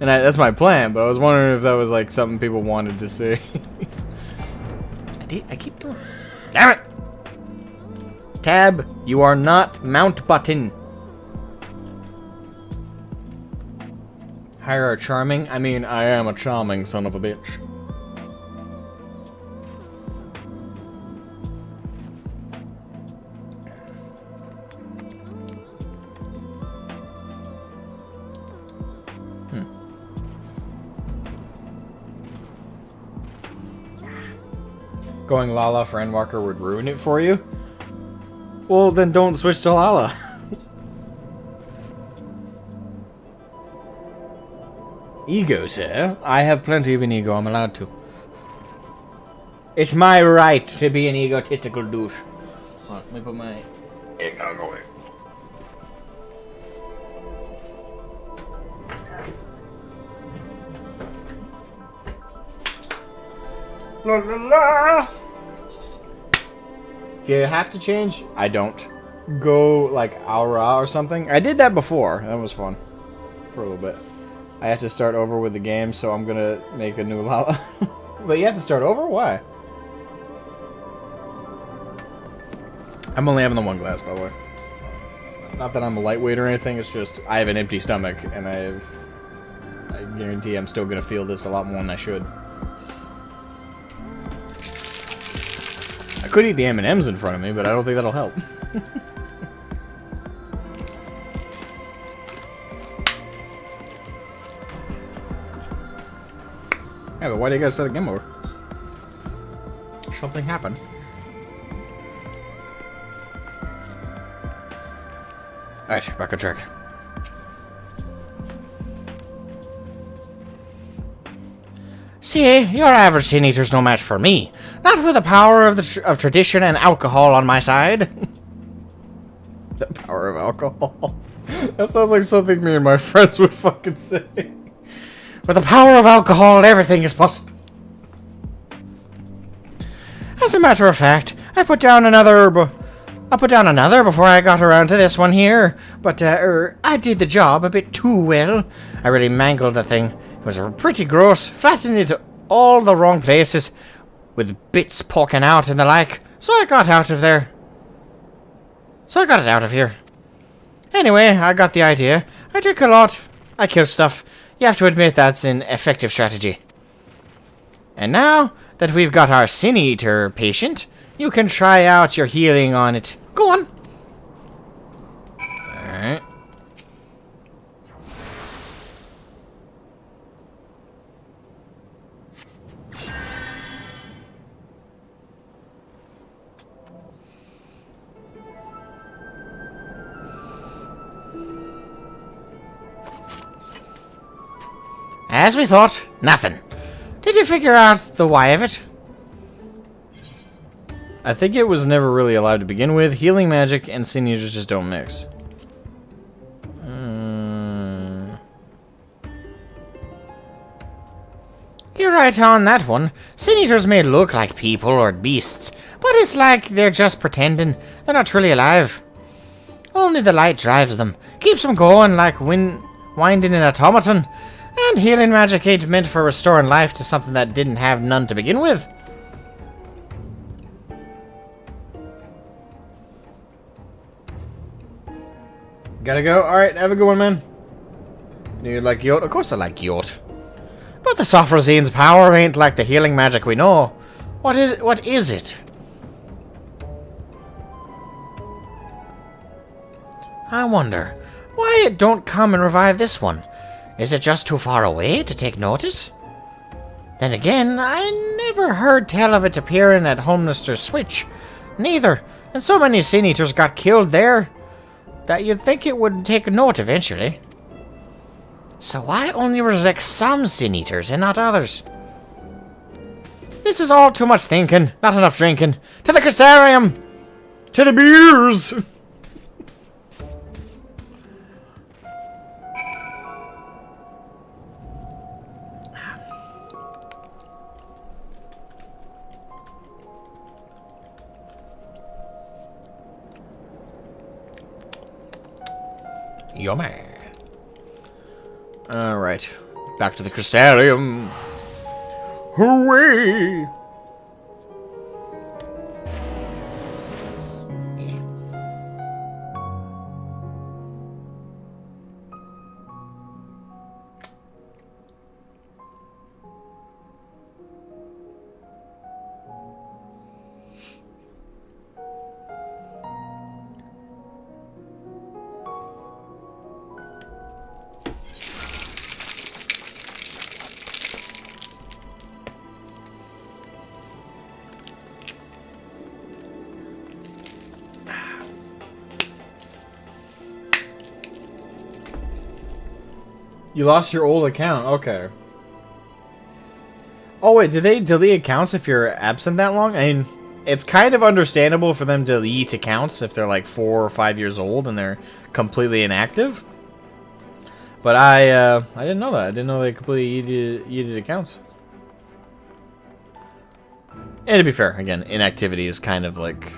And that's my plan, but I was wondering if that was like something people wanted to see. I keep doing it. Damn it! Tab, you are not mount button. Hire a charming? I mean, I am a charming son of a bitch. Going Lala for Endwalker would ruin it for you? Well, then don't switch to Lala. Ego, sir? I have plenty of an ego, I'm allowed to. It's my right to be an egotistical douche. Hold on, let me put my eggnog away. La la la! Do you have to change? I don't. Go like Aura or something. I did that before. That was fun. For a little bit. I have to start over with the game, so I'm gonna make a new Lala. But you have to start over? Why? I'm only having the one glass, by the way. Not that I'm a lightweight or anything, it's just I have an empty stomach, and I guarantee I'm still gonna feel this a lot more than I should. I could eat the M&Ms in front of me, but I don't think that'll help. Yeah, but why do you guys start the game over? Something happened. Alright, back on track. See, your average Sin Eater's no match for me. Not with the power of tradition and alcohol on my side. The power of alcohol. That sounds like something me and my friends would fucking say. With the power of alcohol, everything is possible. As a matter of fact, I put down another before I got around to this one here. But, I did the job a bit too well. I really mangled the thing. It was pretty gross, flattened it to all the wrong places, with bits poking out and the like. So I got out of there. So I got it out of here. Anyway, I got the idea. I drink a lot. I kill stuff. You have to admit that's an effective strategy. And now that we've got our Sin Eater patient, you can try out your healing on it. Go on. Alright. As we thought, nothing. Did you figure out the why of it? I think it was never really allowed to begin with. Healing magic and Sin Eaters just don't mix. You're right on that one. Sin Eaters may look like people or beasts, but it's like they're just pretending. They're not truly alive. Only the light drives them, keeps them going like winding an automaton. And healing magic ain't meant for restoring life to something that didn't have none to begin with. Gotta go. Alright, have a good one, man. You like Yot? Of course I like Yot. But the Sophrozine's power ain't like the healing magic we know. What is it? I wonder why it don't come and revive this one. Is it just too far away to take notice? Then again, I never heard tell of it appearing at Homeminster's Switch. Neither, and so many Sin Eaters got killed there that you'd think it would take note eventually. So why only resurrect some Sin Eaters and not others? This is all too much thinking, not enough drinking. To the Crystarium! To the beers! Yummy. Alright. Back to the Crystarium. Hooray! You lost your old account. Okay. Oh, wait. Did they delete accounts if you're absent that long? I mean, it's kind of understandable for them to delete accounts if they're like 4 or 5 years old and they're completely inactive. But I didn't know that. I didn't know they completely yeeted accounts. And to be fair, again, inactivity is kind of like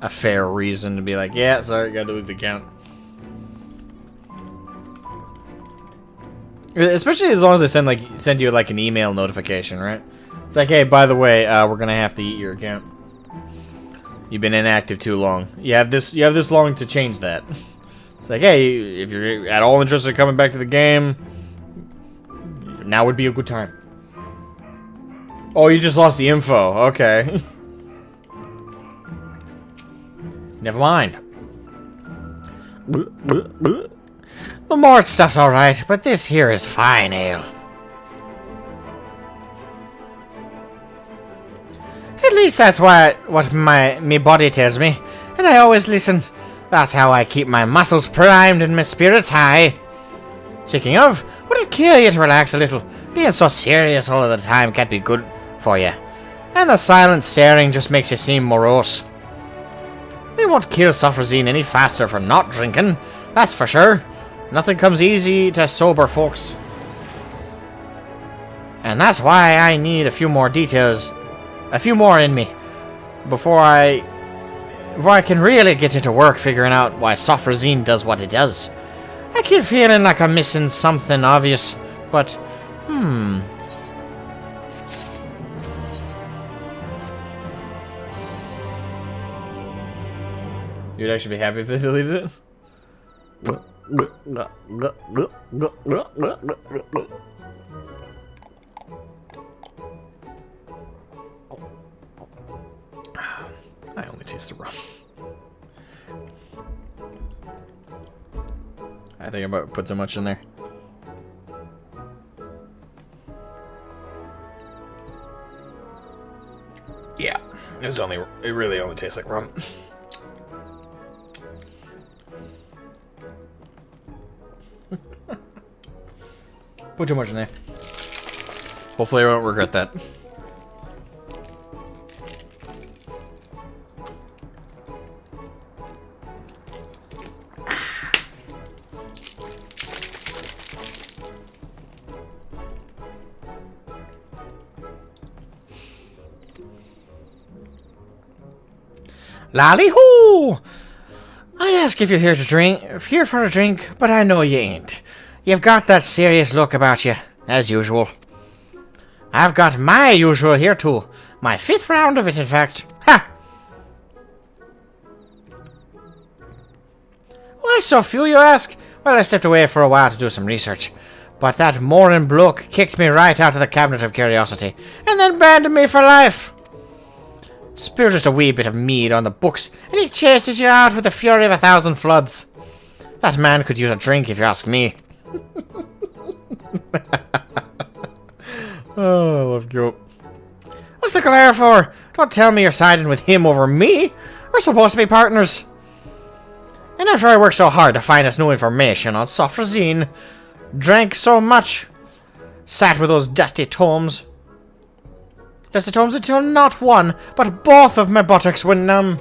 a fair reason to be like, yeah, sorry, gotta delete the account. Especially as long as they send you like an email notification, right? It's like, hey, by the way, we're gonna have to eat your account. You've been inactive too long. You have this long to change that. It's like, hey, if you're at all interested in coming back to the game, now would be a good time. Oh, you just lost the info. Okay. Never mind. The mort stuff's alright, but this here is fine ale. At least that's what my body tells me, and I always listen. That's how I keep my muscles primed and my spirits high. Speaking of, would it kill you to relax a little? Being so serious all of the time can't be good for you. And the silent staring just makes you seem morose. We won't kill Sofrazine any faster for not drinking, that's for sure. Nothing comes easy to sober folks. And that's why I need a few more details, a few more in me, before I can really get into work figuring out why Sofrazine does what it does. I keep feeling like I'm missing something obvious, but, You'd actually be happy if they deleted it? I only taste the rum. I think I might put too much in there. Yeah, it really only tastes like rum. Put too much in there. Hopefully I won't regret that. Lally-hoo! I'd ask if you're here for a drink, but I know you ain't. You've got that serious look about you, as usual. I've got my usual here too. My 5th round of it, in fact. Ha! Why so few, you ask? Well, I stepped away for a while to do some research. But that Morin bloke kicked me right out of the Cabinet of Curiosity, and then banned me for life. Spill just a wee bit of mead on the books, and he chases you out with the fury of 1,000 floods. That man could use a drink, if you ask me. Oh, I love Goat. What's the glare for? Don't tell me you're siding with him over me. We're supposed to be partners. And after I worked so hard to find us new information on Sofrazine, drank so much, sat with those dusty tomes until not one, but both of my buttocks went numb.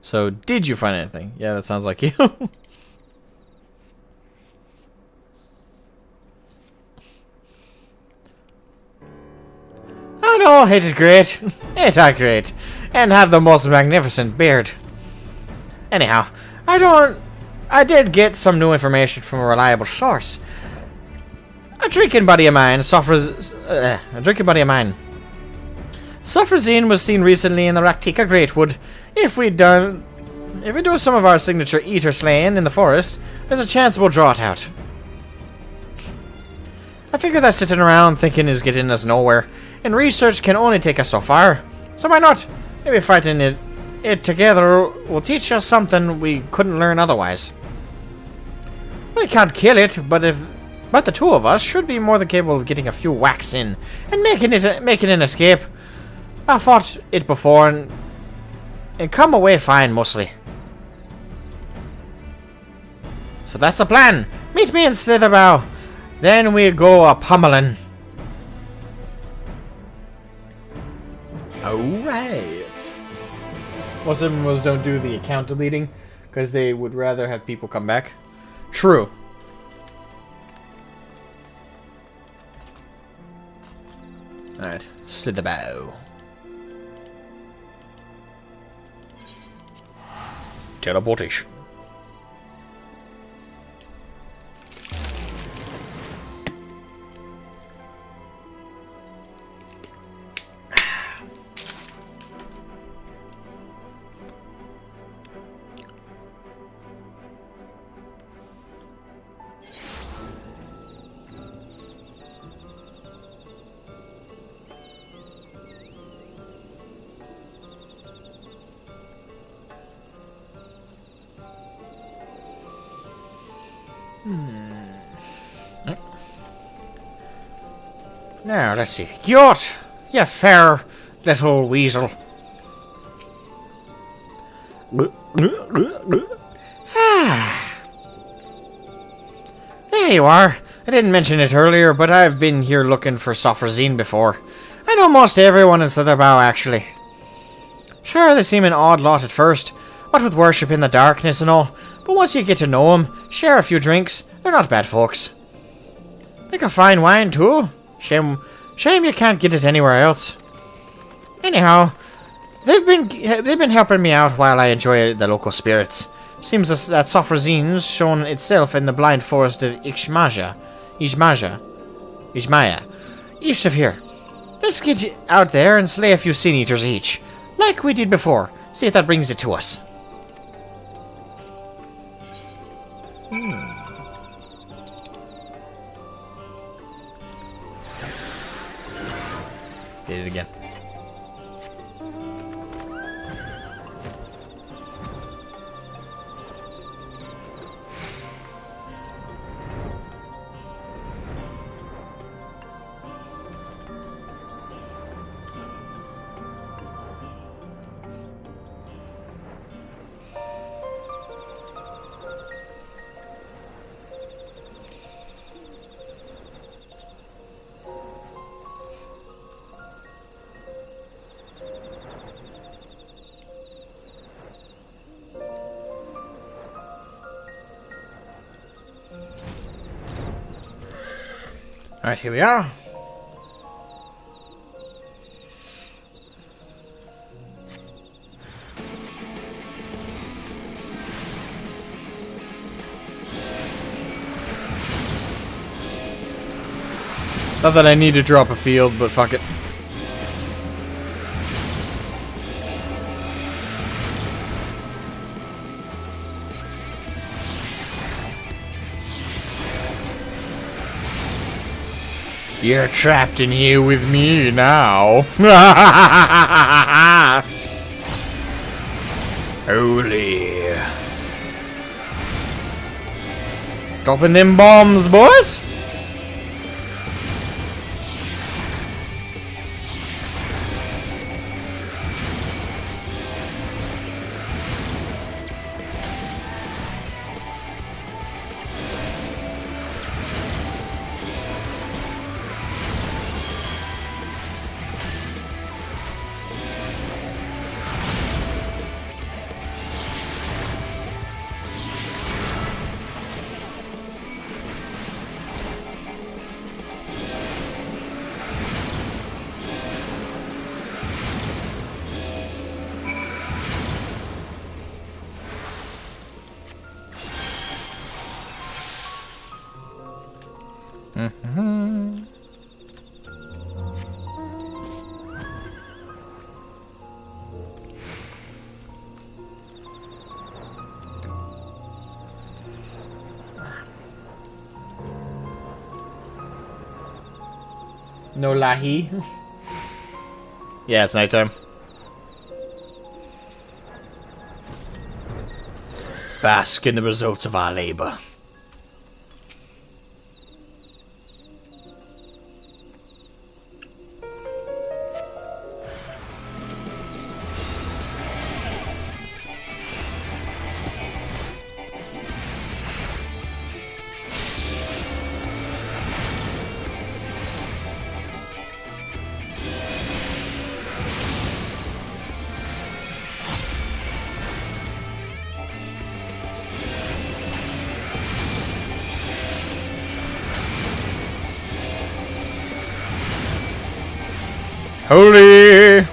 So, did you find anything? Yeah, that sounds like you. I know, ain't it great? Ain't I great? And have the most magnificent beard. Anyhow, I did get some new information from a reliable source. A drinking buddy of mine, Sofrazine was seen recently in the Raktika Greatwood. If we do some of our signature eater slaying in the forest, there's a chance we'll draw it out. I figure that sitting around thinking is getting us nowhere, and research can only take us so far. So why not? Maybe fighting it together will teach us something we couldn't learn otherwise. We can't kill it, but the two of us should be more than capable of getting a few whacks in and making an escape. I fought it before and come away fine mostly. So that's the plan. Meet me in Slitherbow. Then we go a pummeling. Alright. Most of them was don't do the account deleting because they would rather have people come back. True. Alright, Slitherbow. Teleportation. Now, let's see. Gyot, you fair little weasel. There you are. I didn't mention it earlier, but I've been here looking for Sofrazine before. I know most everyone in Slitherbow, actually. Sure, they seem an odd lot at first, what with worship in the darkness and all, but once you get to know them, share a few drinks, they're not bad folks. Make a fine wine, too. Shame you can't get it anywhere else. Anyhow, they've been helping me out while I enjoy the local spirits. Seems that Sofrazine's shown itself in the blind forest of Ishmaya, east of here. Let's get out there and slay a few sin eaters each, like we did before. See if that brings it to us. Did it again. Alright, here we are. Not that I need to drop a field, but fuck it. You're trapped in here with me now. Holy. Dropping them bombs, boys. No lahi. Yeah, it's nighttime. Bask in the results of our labor. Holy!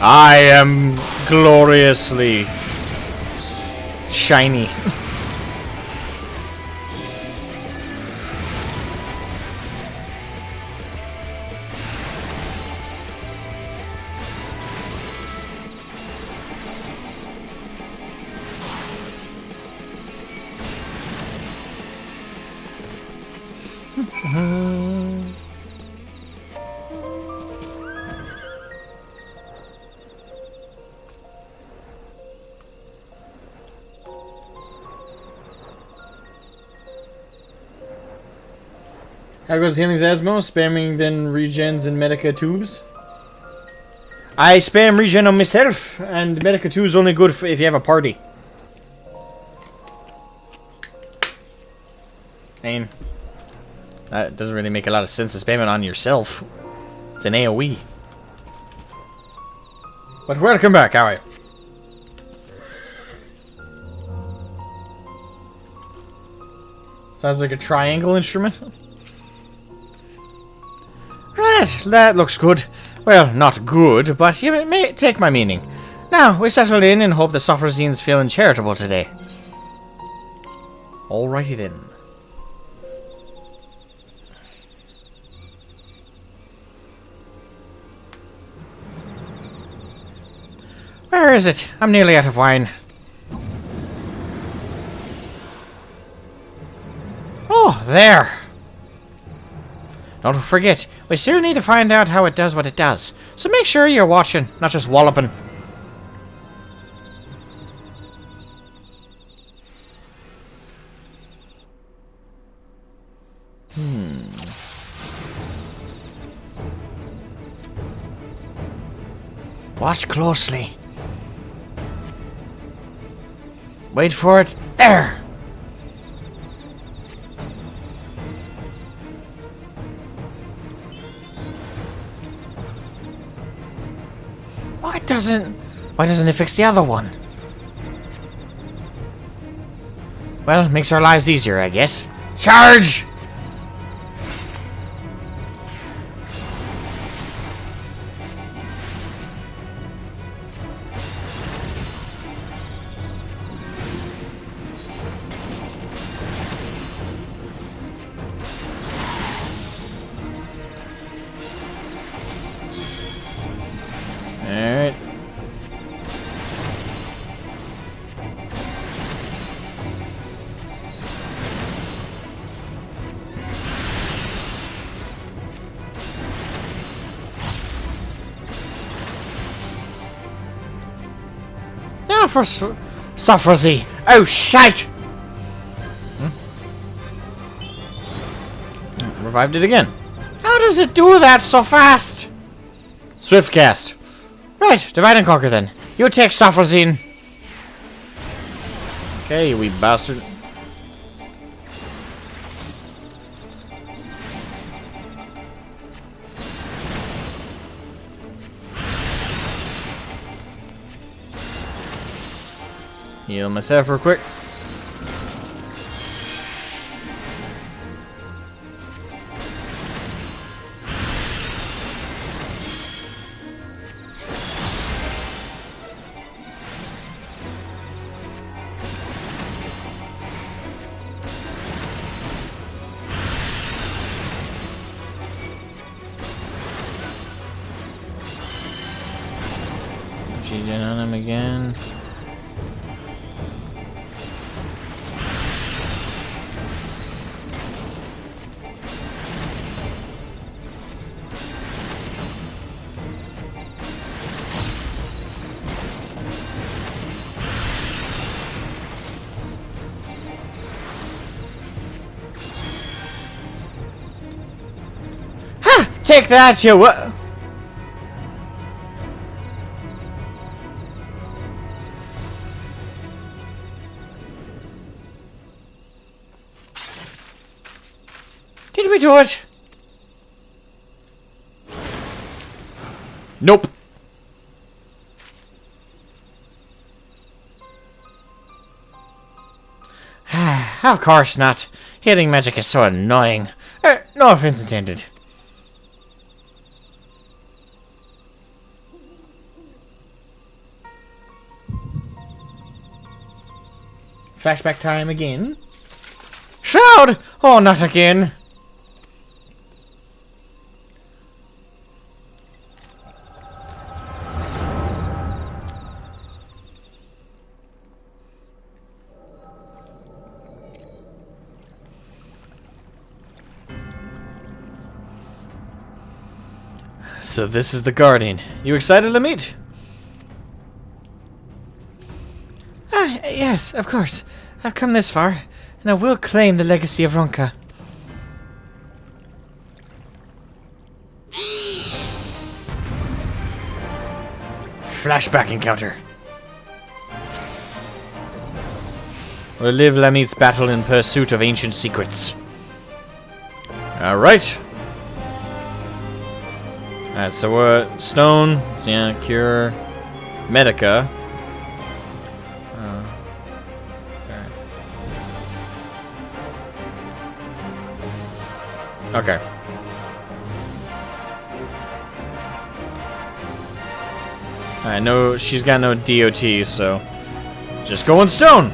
I am gloriously shiny. How goes healing's Asmo? Spamming then regens and Medica tubes? I spam regen on myself, and Medica 2 is only good if you have a party. And that doesn't really make a lot of sense to spam it on yourself. It's an AoE. But welcome back, how are you? Sounds like a triangle instrument. Right, that looks good. Well, not good, but you may take my meaning. Now, we settle in and hope the Sophrosine's feeling charitable today. Alrighty then. Where is it? I'm nearly out of wine. Oh, there. Don't forget, we still need to find out how it does what it does. So make sure you're watching, not just walloping. Watch closely. Wait for it. There! Why doesn't it fix the other one? Well, it makes our lives easier, I guess. Charge! Alright. Now for Sophrozy. Oh, shite! Revived it again. How does it do that so fast? Swift cast. Right, divide and conquer then. You take Sophrosine. Okay, you wee bastard. Heal myself real quick. G-Gen on him again. Ha! Take that, you what? Did we do it? Nope. Of course not. Healing magic is so annoying. No offense intended. Flashback time again. Shroud! Oh, not again. So this is the Guardian. You excited to meet? Yes, of course. I've come this far, and I will claim the legacy of Ronka. Flashback encounter. Relive Lamit's battle in pursuit of ancient secrets. Alright. Alright, so we're stone. Yeah, cure. Medica. Okay. I know she's got no DOT, so just go in stone.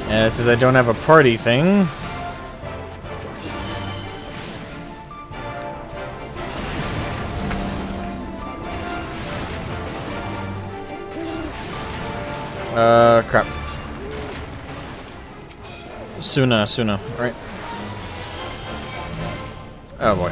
Yeah, it says I don't have a party thing. Crap. Suna, right? Oh boy.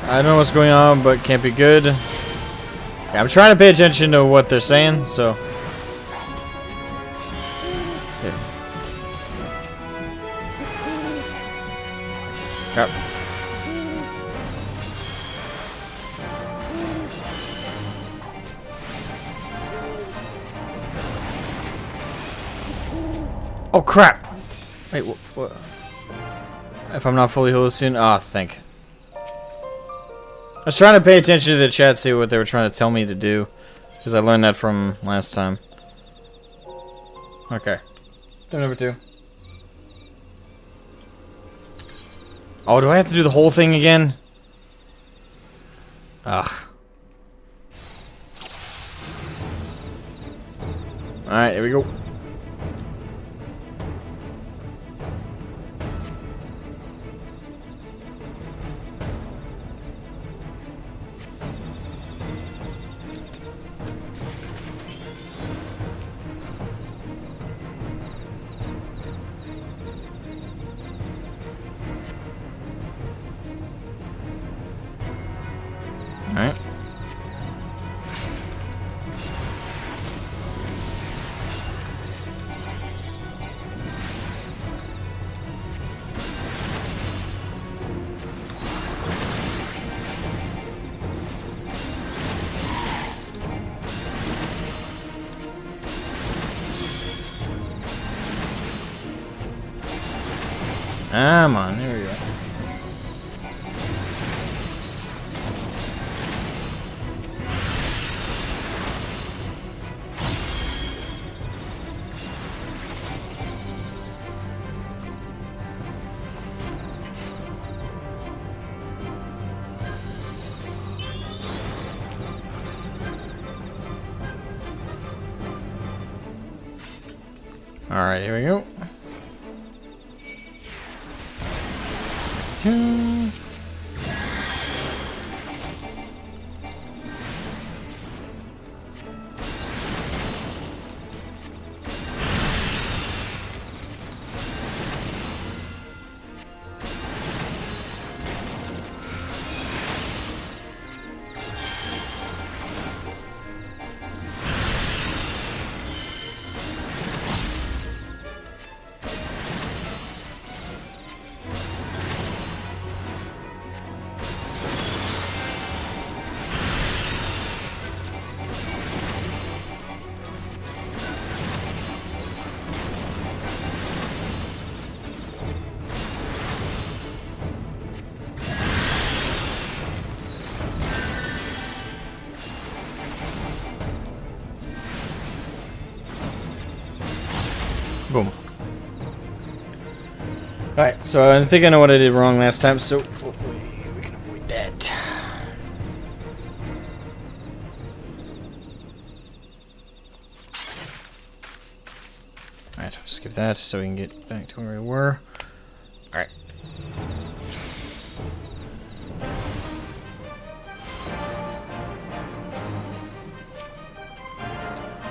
I don't know what's going on, but can't be good. Yeah, I'm trying to pay attention to what they're saying, so. Yeah. Crap. Oh crap! Wait, what? If I'm not fully hallucinating, think. I was trying to pay attention to the chat, see what they were trying to tell me to do, because I learned that from last time. Okay. Step number 2. Oh, do I have to do the whole thing again? Ugh. Alright, here we go. Alright. Come on, there we go. Alright, here we go. 2. Boom. Alright, so I think I know what I did wrong last time, so hopefully we can avoid that. Alright, skip that so we can get back to where we were. Alright.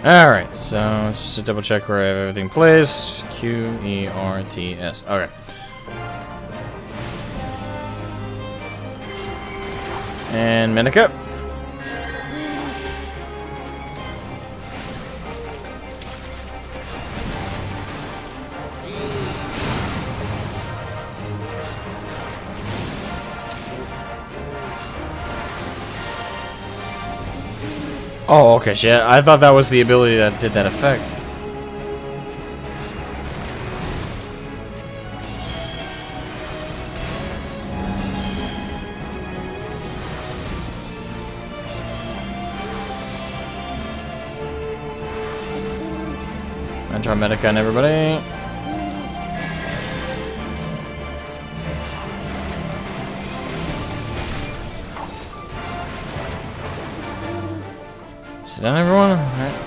Alright, so let's just double check where I have everything placed. Q-E-R-T-S. Okay. And Medica. Oh, okay, shit. I thought that was the ability that did that effect. I draw Medica on everybody. Sit down, everyone. All right.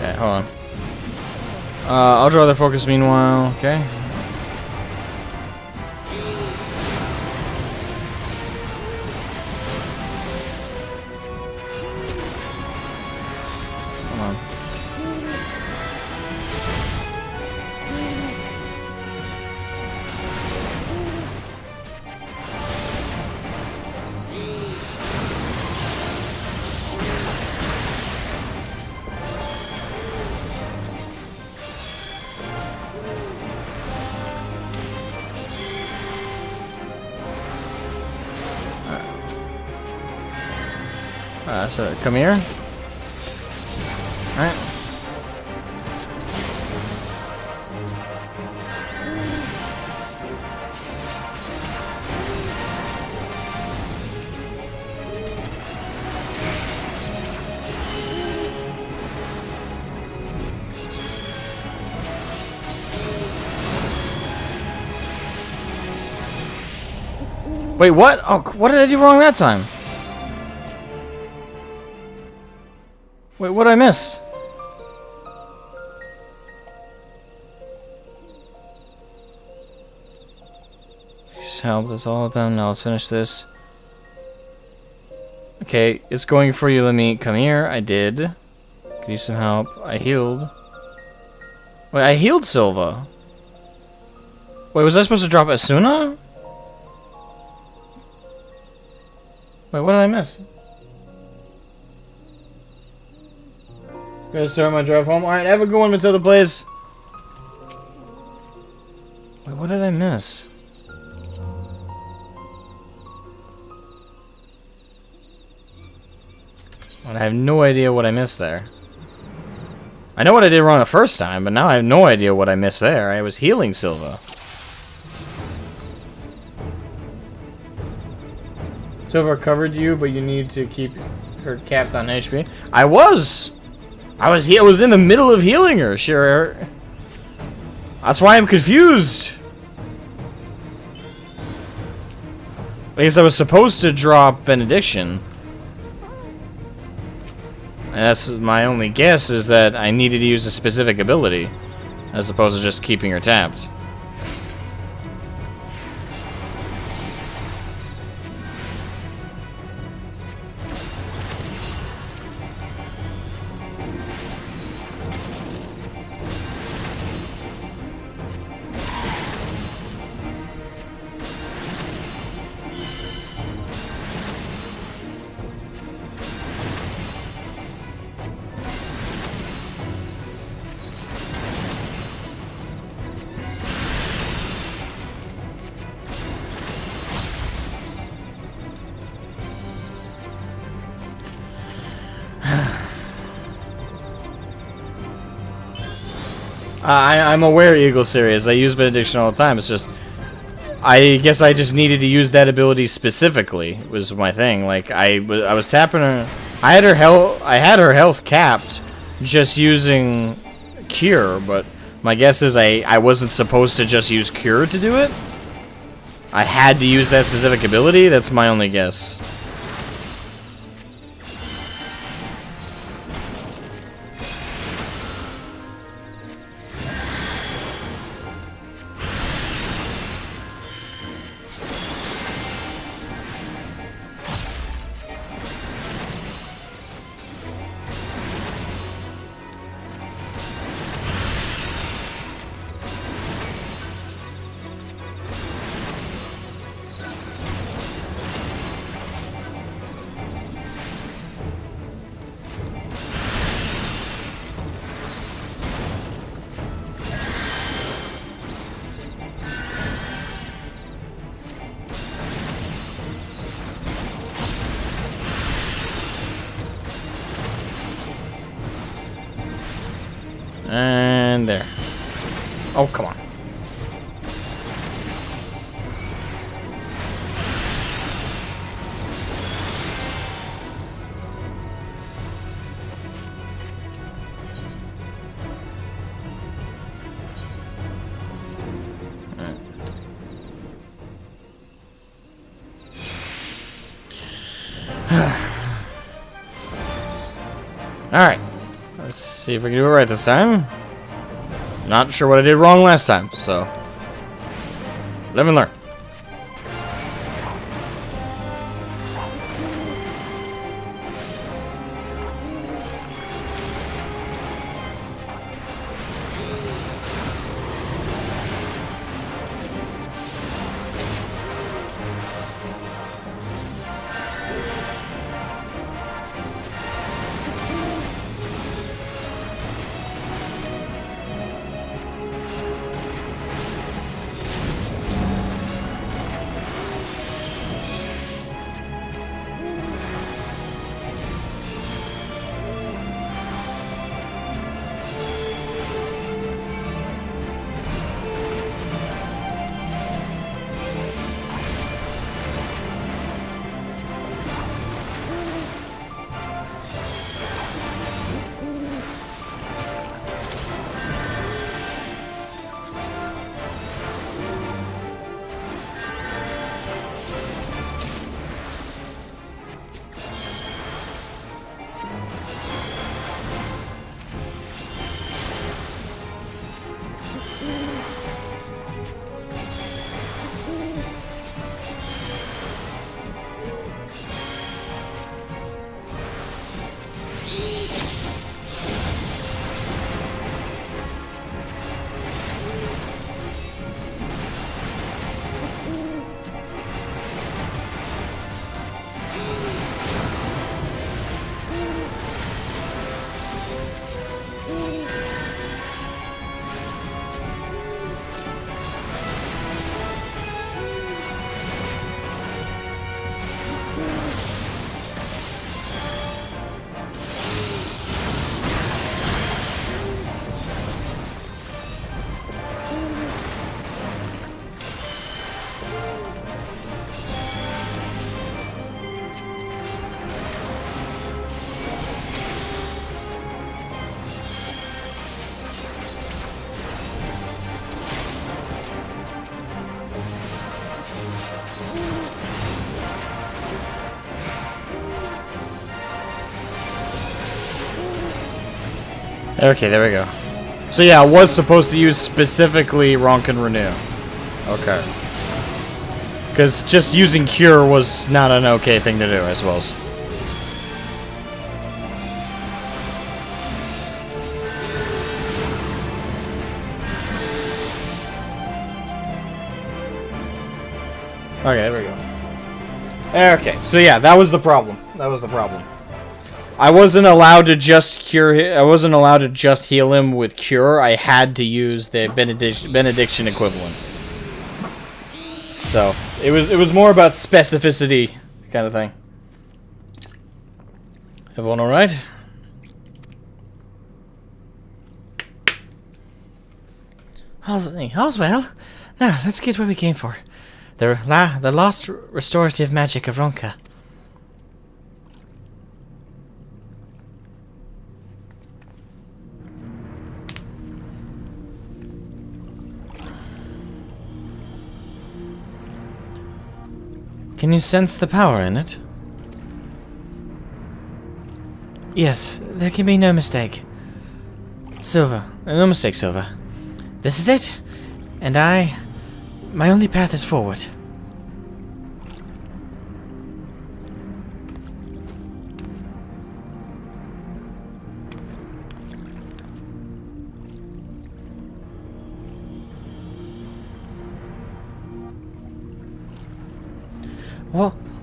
Okay, hold on. I'll draw the focus meanwhile, okay? Come on. So come here. Alright. Wait, what? Oh, what did I do wrong that time? Wait, what did I miss? Just help us all of them. Now let's finish this. Okay, it's going for you, Lamit. Come here. I did. Could use some help. I healed. Wait, I healed Silva. Wait, was I supposed to drop Asuna? Wait, what did I miss? Gonna start my drive home. Alright, have a good one, Matilda, please. Wait, what did I miss? I have no idea what I missed there. I know what I did wrong the first time, but now I have no idea what I missed there. I was healing Silva. Silva covered you, but you need to keep her capped on HP. I was in the middle of healing her, sure. That's why I'm confused. I guess I was supposed to drop Benediction. And that's my only guess, is that I needed to use a specific ability, as opposed to just keeping her tapped. I'm aware, Eagle Series. I use Benediction all the time. It's just, I guess I just needed to use that ability specifically. Was my thing. Like I was tapping her. I had her health capped just using Cure, but my guess is I wasn't supposed to just use Cure to do it. I had to use that specific ability. That's my only guess. And there. Oh, come on. Alright. Let's see if we can do it right this time. Not sure what I did wrong last time, so live and learn. Okay, there we go. So yeah, I was supposed to use specifically Ronkin Renew. Okay. Because just using Cure was not an okay thing to do, I suppose. Okay, there we go. Okay, so yeah, that was the problem. That was the problem. I wasn't allowed to just cure. I wasn't allowed to just heal him with Cure. I had to use the benediction equivalent. So it was more about specificity kind of thing. Everyone all right? All's well. Now let's get what we came for. The lost restorative magic of Ronka. Can you sense the power in it? Yes, there can be no mistake. Silva. No mistake, Silva. This is it. And my only path is forward.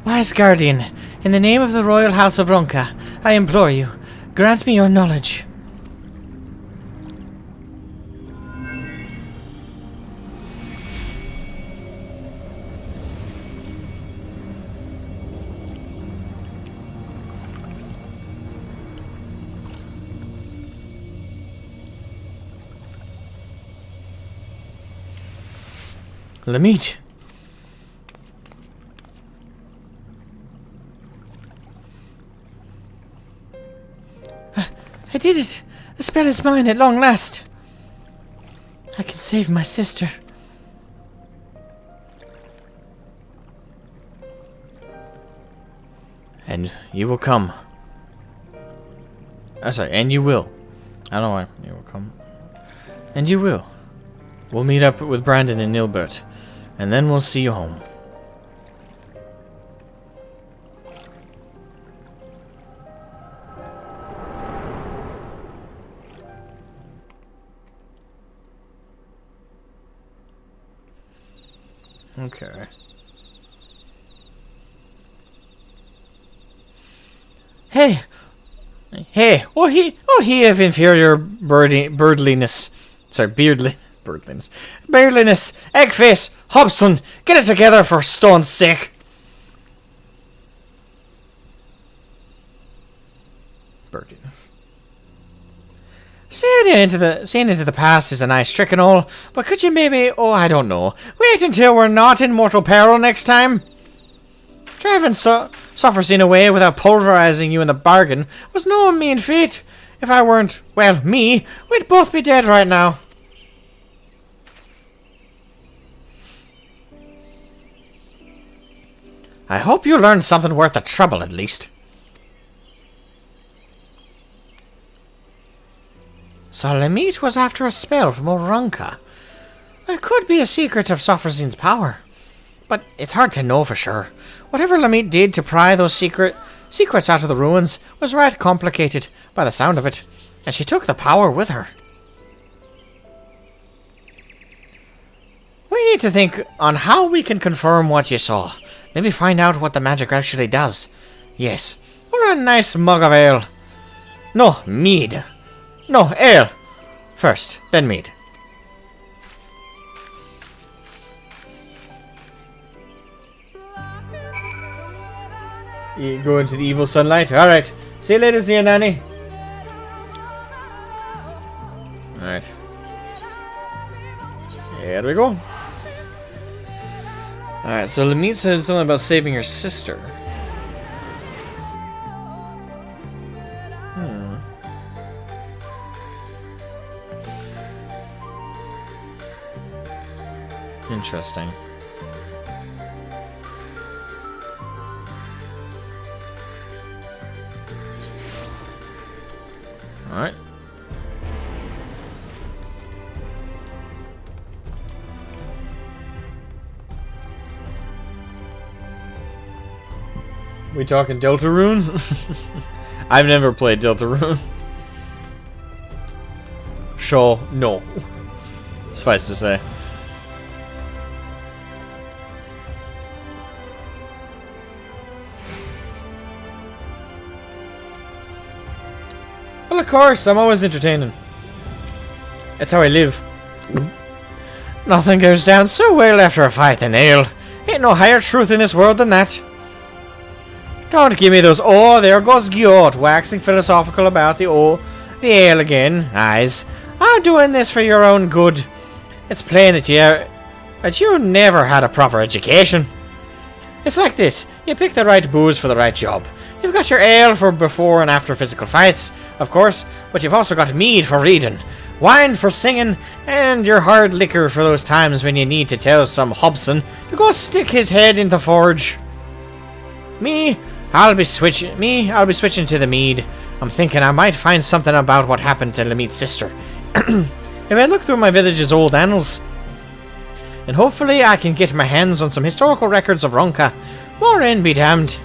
Wise Guardian, in the name of the Royal House of Ronka, I implore you, grant me your knowledge. Lamit. I did it! The spell is mine at long last! I can save my sister. And you will come. Sorry, and you will. I don't know why you will come. And you will. We'll meet up with Brandon and Nilbert, and then we'll see you home. Okay. Hey! Hey! Oh, he of inferior birdliness. Sorry, birdliness. Beardliness! Eggface! Hobson! Get it together for stone's sake! Birdliness. Seeing into the past is a nice trick and all, but could you maybe, I don't know, wait until we're not in mortal peril next time? Driving Soffersine away without pulverizing you in the bargain was no mean feat. If I weren't, well, me, we'd both be dead right now. I hope you learned something worth the trouble, at least. So Lamit was after a spell from Oranka. It could be a secret of Soffersine's power, but it's hard to know for sure. Whatever Lamit did to pry those secrets out of the ruins was right complicated by the sound of it, and she took the power with her. We need to think on how we can confirm what you saw. Maybe find out what the magic actually does. Yes, or a nice mug of ale. No, mead. No, ale. First, then mead. You go into the evil sunlight. Alright. See you later, Zia Nanny. Alright. Here we go. Alright, so Lamit said something about saving her sister. Interesting. Alright. We talking Deltarune? I've never played Deltarune. Sure, no. Suffice to say. Well, of course, I'm always entertaining. That's how I live. Nothing goes down so well after a fight than ale. Ain't no higher truth in this world than that. Don't give me those, there goes Gjord, waxing philosophical about the ale again. Eyes, I'm doing this for your own good. It's plain that you never had a proper education. It's like this, you pick the right booze for the right job. You've got your ale for before and after physical fights, of course, but you've also got mead for reading, wine for singing, and your hard liquor for those times when you need to tell some Hobson to go stick his head in the forge. I'll be switching to the mead. I'm thinking I might find something about what happened to Lamit's sister. If I look through my village's old annals, and hopefully I can get my hands on some historical records of Ronka. More in be damned.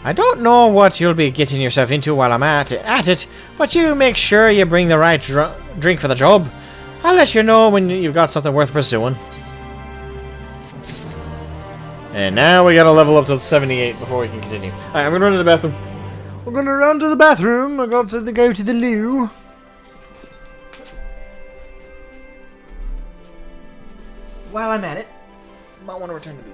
I don't know what you'll be getting yourself into while I'm at it, but you make sure you bring the right drink for the job. I'll let you know when you've got something worth pursuing. And now we gotta level up to 78 before we can continue. Alright, I'm gonna run to the bathroom. We're gonna run to the bathroom. I got to go to the loo. While I'm at it, might want to return the beam.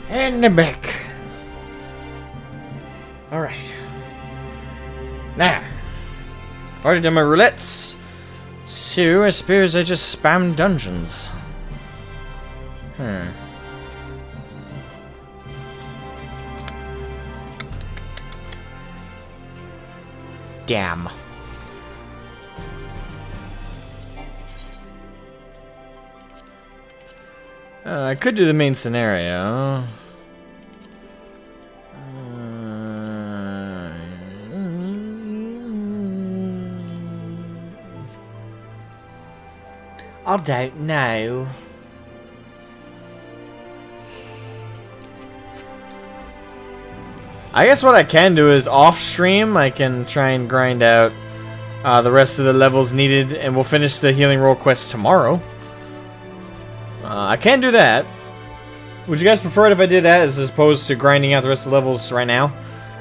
And I'm back. Alright. Now, I've already done my roulettes. So, I suppose I just spam dungeons. Damn. I could do the main scenario. I don't know. I guess what I can do is off stream, I can try and grind out the rest of the levels needed, and we'll finish the healing roll quest tomorrow. I can do that. Would you guys prefer it if I did that as opposed to grinding out the rest of the levels right now?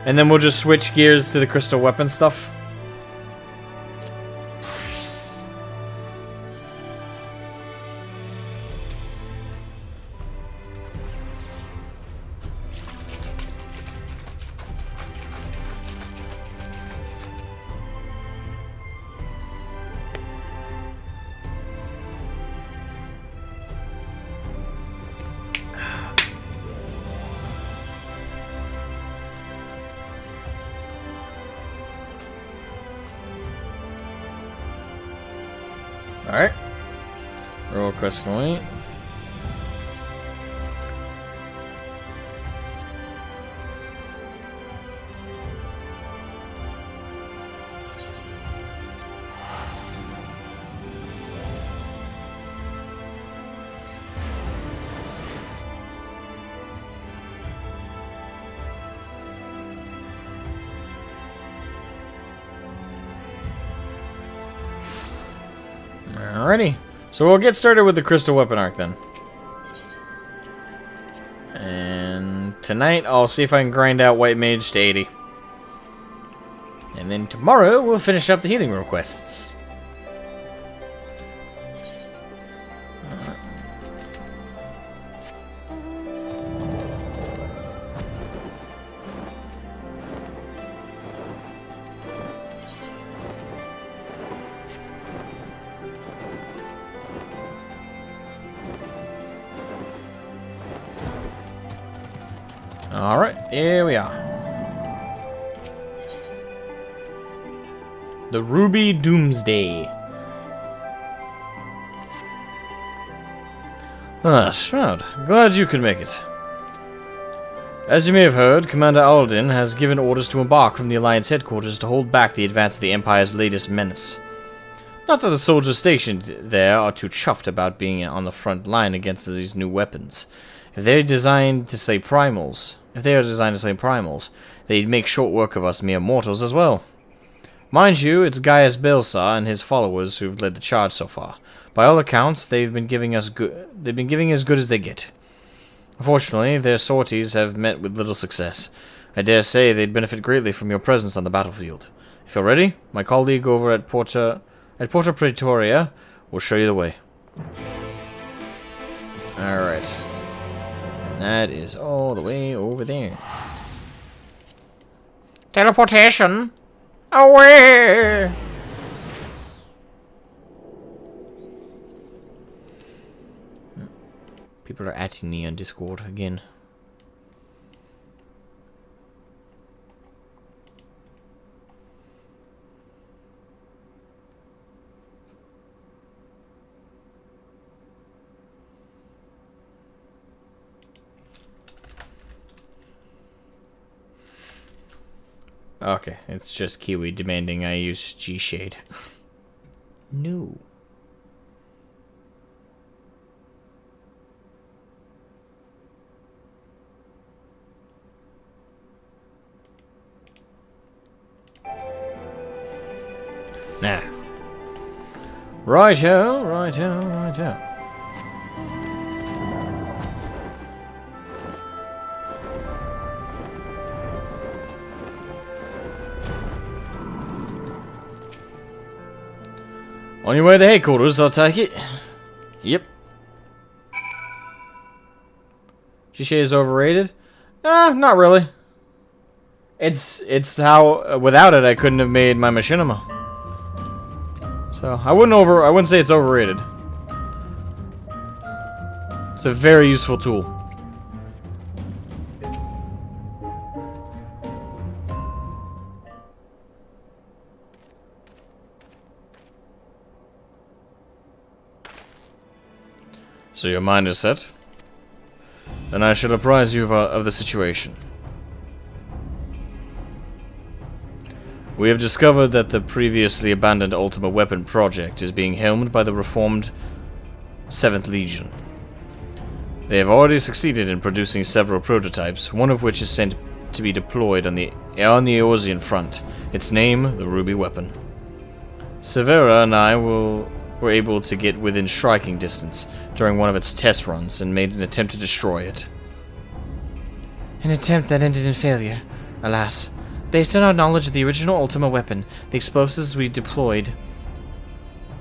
And then we'll just switch gears to the crystal weapon stuff? Alright. Roll quest point. Alrighty. So we'll get started with the crystal weapon arc then. And tonight I'll see if I can grind out white mage to 80. And then tomorrow we'll finish up the healing requests. Alright, here we are. The Ruby Doomsday. Ah, Shroud. Glad you could make it. As you may have heard, Commander Alden has given orders to embark from the Alliance headquarters to hold back the advance of the Empire's latest menace. Not that the soldiers stationed there are too chuffed about being on the front line against these new weapons. If they are designed to slay primals, they'd make short work of us mere mortals as well. Mind you, it's Gaius Balsar and his followers who've led the charge so far. By all accounts, they've been giving as good as they get. Unfortunately, their sorties have met with little success. I dare say they'd benefit greatly from your presence on the battlefield. If you're ready, my colleague over at Porta Praetoria will show you the way. Alright. That is all the way over there. Teleportation! Away! People are atting me on Discord again. Okay, it's just Kiwi demanding I use G-Shade. No. Nah. Righto, righto, righto. On your way to headquarters, I'll take it. Yep. G-Shade is overrated? Not really. It's how without it I couldn't have made my machinima. So I wouldn't say it's overrated. It's a very useful tool. So your mind is set? Then I shall apprise you of the situation. We have discovered that the previously abandoned Ultima Weapon project is being helmed by the reformed 7th Legion. They have already succeeded in producing several prototypes, one of which is sent to be deployed on the Eorzean front. Its name, the Ruby Weapon. Severa and I were able to get within striking distance during one of its test runs and made an attempt to destroy it. An attempt that ended in failure, alas. Based on our knowledge of the original Ultima weapon, the explosives we deployed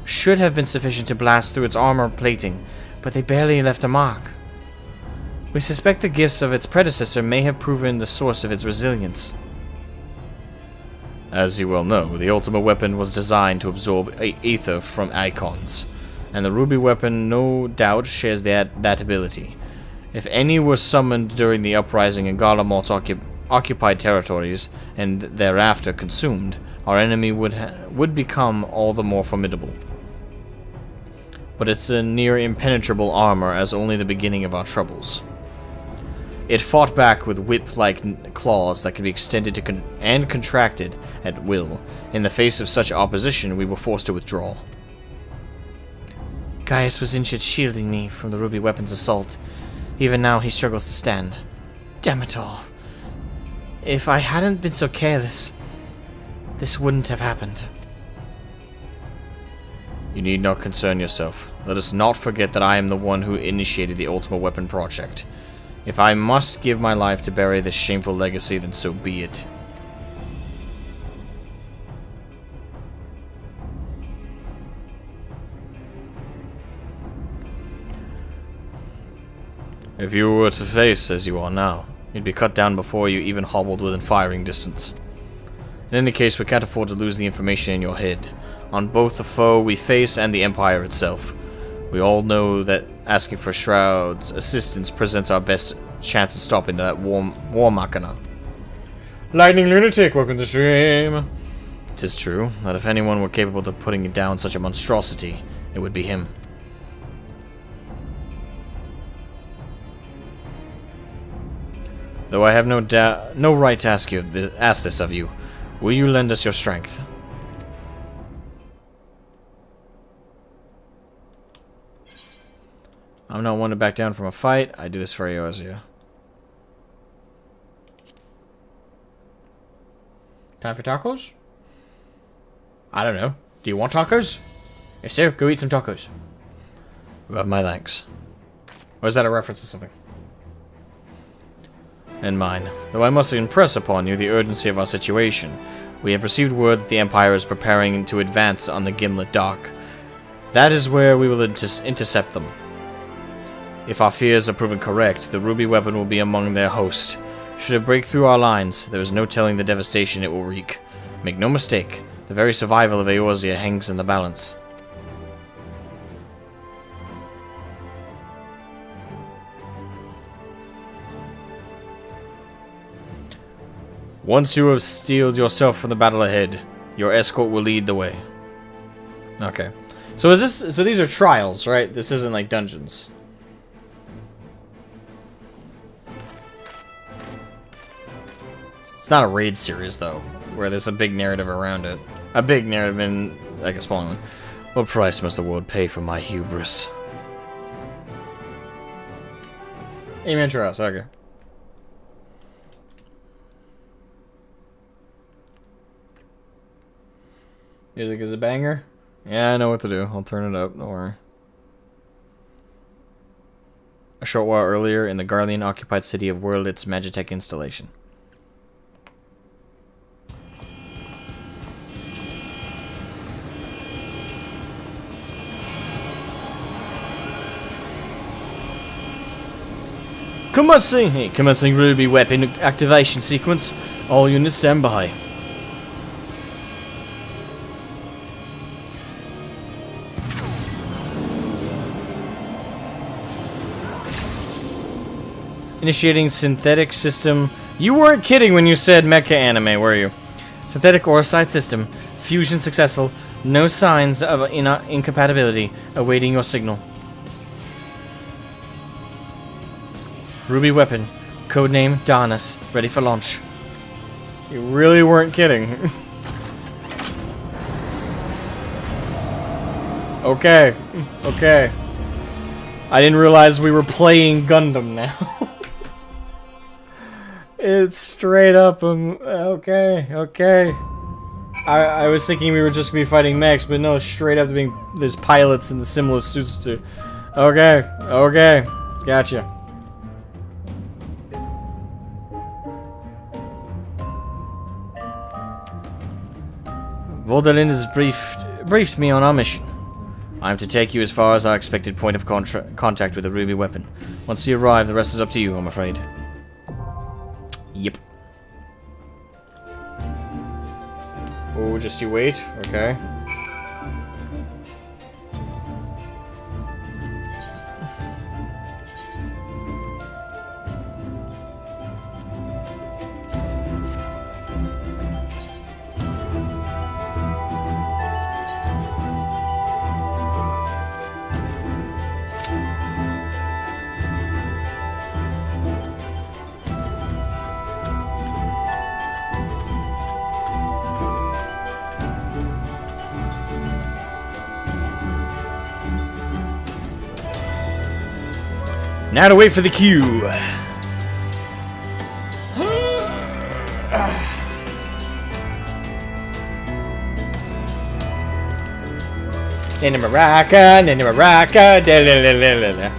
should have been sufficient to blast through its armor plating, but they barely left a mark. We suspect the gifts of its predecessor may have proven the source of its resilience. As you well know, the Ultima weapon was designed to absorb ether from icons, and the Ruby weapon no doubt shares that ability. If any were summoned during the uprising in Garlemald's occupied territories and thereafter consumed, our enemy would become all the more formidable. But it's a near impenetrable armor as only the beginning of our troubles. It fought back with whip-like claws that could be extended to and contracted at will. In the face of such opposition, we were forced to withdraw. Gaius was injured shielding me from the Ruby weapon's assault. Even now he struggles to stand. Damn it all. If I hadn't been so careless, this wouldn't have happened. You need not concern yourself. Let us not forget that I am the one who initiated the Ultima Weapon project. If I must give my life to bury this shameful legacy, then so be it. If you were to face as you are now, you'd be cut down before you even hobbled within firing distance. In any case, we can't afford to lose the information in your head, on both the foe we face and the Empire itself. We all know that asking for Shroud's assistance presents our best chance of stopping that war machina. Lightning Lunatic, welcome to the stream. It is true that if anyone were capable of putting down such a monstrosity, it would be him. Though I have no right to ask this of you, will you lend us your strength? I'm not one to back down from a fight. I do this for Eorzea. Time for tacos? I don't know. Do you want tacos? If so, go eat some tacos. Well, my thanks. Or is that a reference to something? And mine. Though I must impress upon you the urgency of our situation. We have received word that the Empire is preparing to advance on the Gimlet Dock. That is where we will intercept them. If our fears are proven correct, the ruby weapon will be among their host. Should it break through our lines, there is no telling the devastation it will wreak. Make no mistake, the very survival of Eorzea hangs in the balance. Once you have steeled yourself for the battle ahead, your escort will lead the way. Okay. So is this, so these are trials, right? This isn't like dungeons. It's not a raid series though, where there's a big narrative around it. A big narrative in like a small one. What price must the world pay for my hubris? Amen to us, okay. Music is a banger? Yeah, I know what to do. I'll turn it up, don't worry. A short while earlier, in the Garlean-occupied city of Wurlitz Magitech installation. Commencing ruby weapon activation sequence. All units stand by. Initiating synthetic system. You weren't kidding when you said mecha anime, were you? Synthetic Orsite system. Fusion successful. No signs of incompatibility. Awaiting your signal. Ruby weapon. Codename Darnus. Ready for launch. You really weren't kidding. Okay. Okay. I didn't realize we were playing Gundam now. It's straight up, okay, okay. I was thinking we were just gonna be fighting mechs, but no, straight up being, there's pilots in the similar suits too. Okay, okay, gotcha. Voldalin has briefed me on our mission. I am to take you as far as our expected point of contact with the ruby weapon. Once you arrive, the rest is up to you, I'm afraid. Yep. Oh, just you wait. Okay. Now to wait for the cue. Nana Maraca, Nana Maraca, da la la la la la.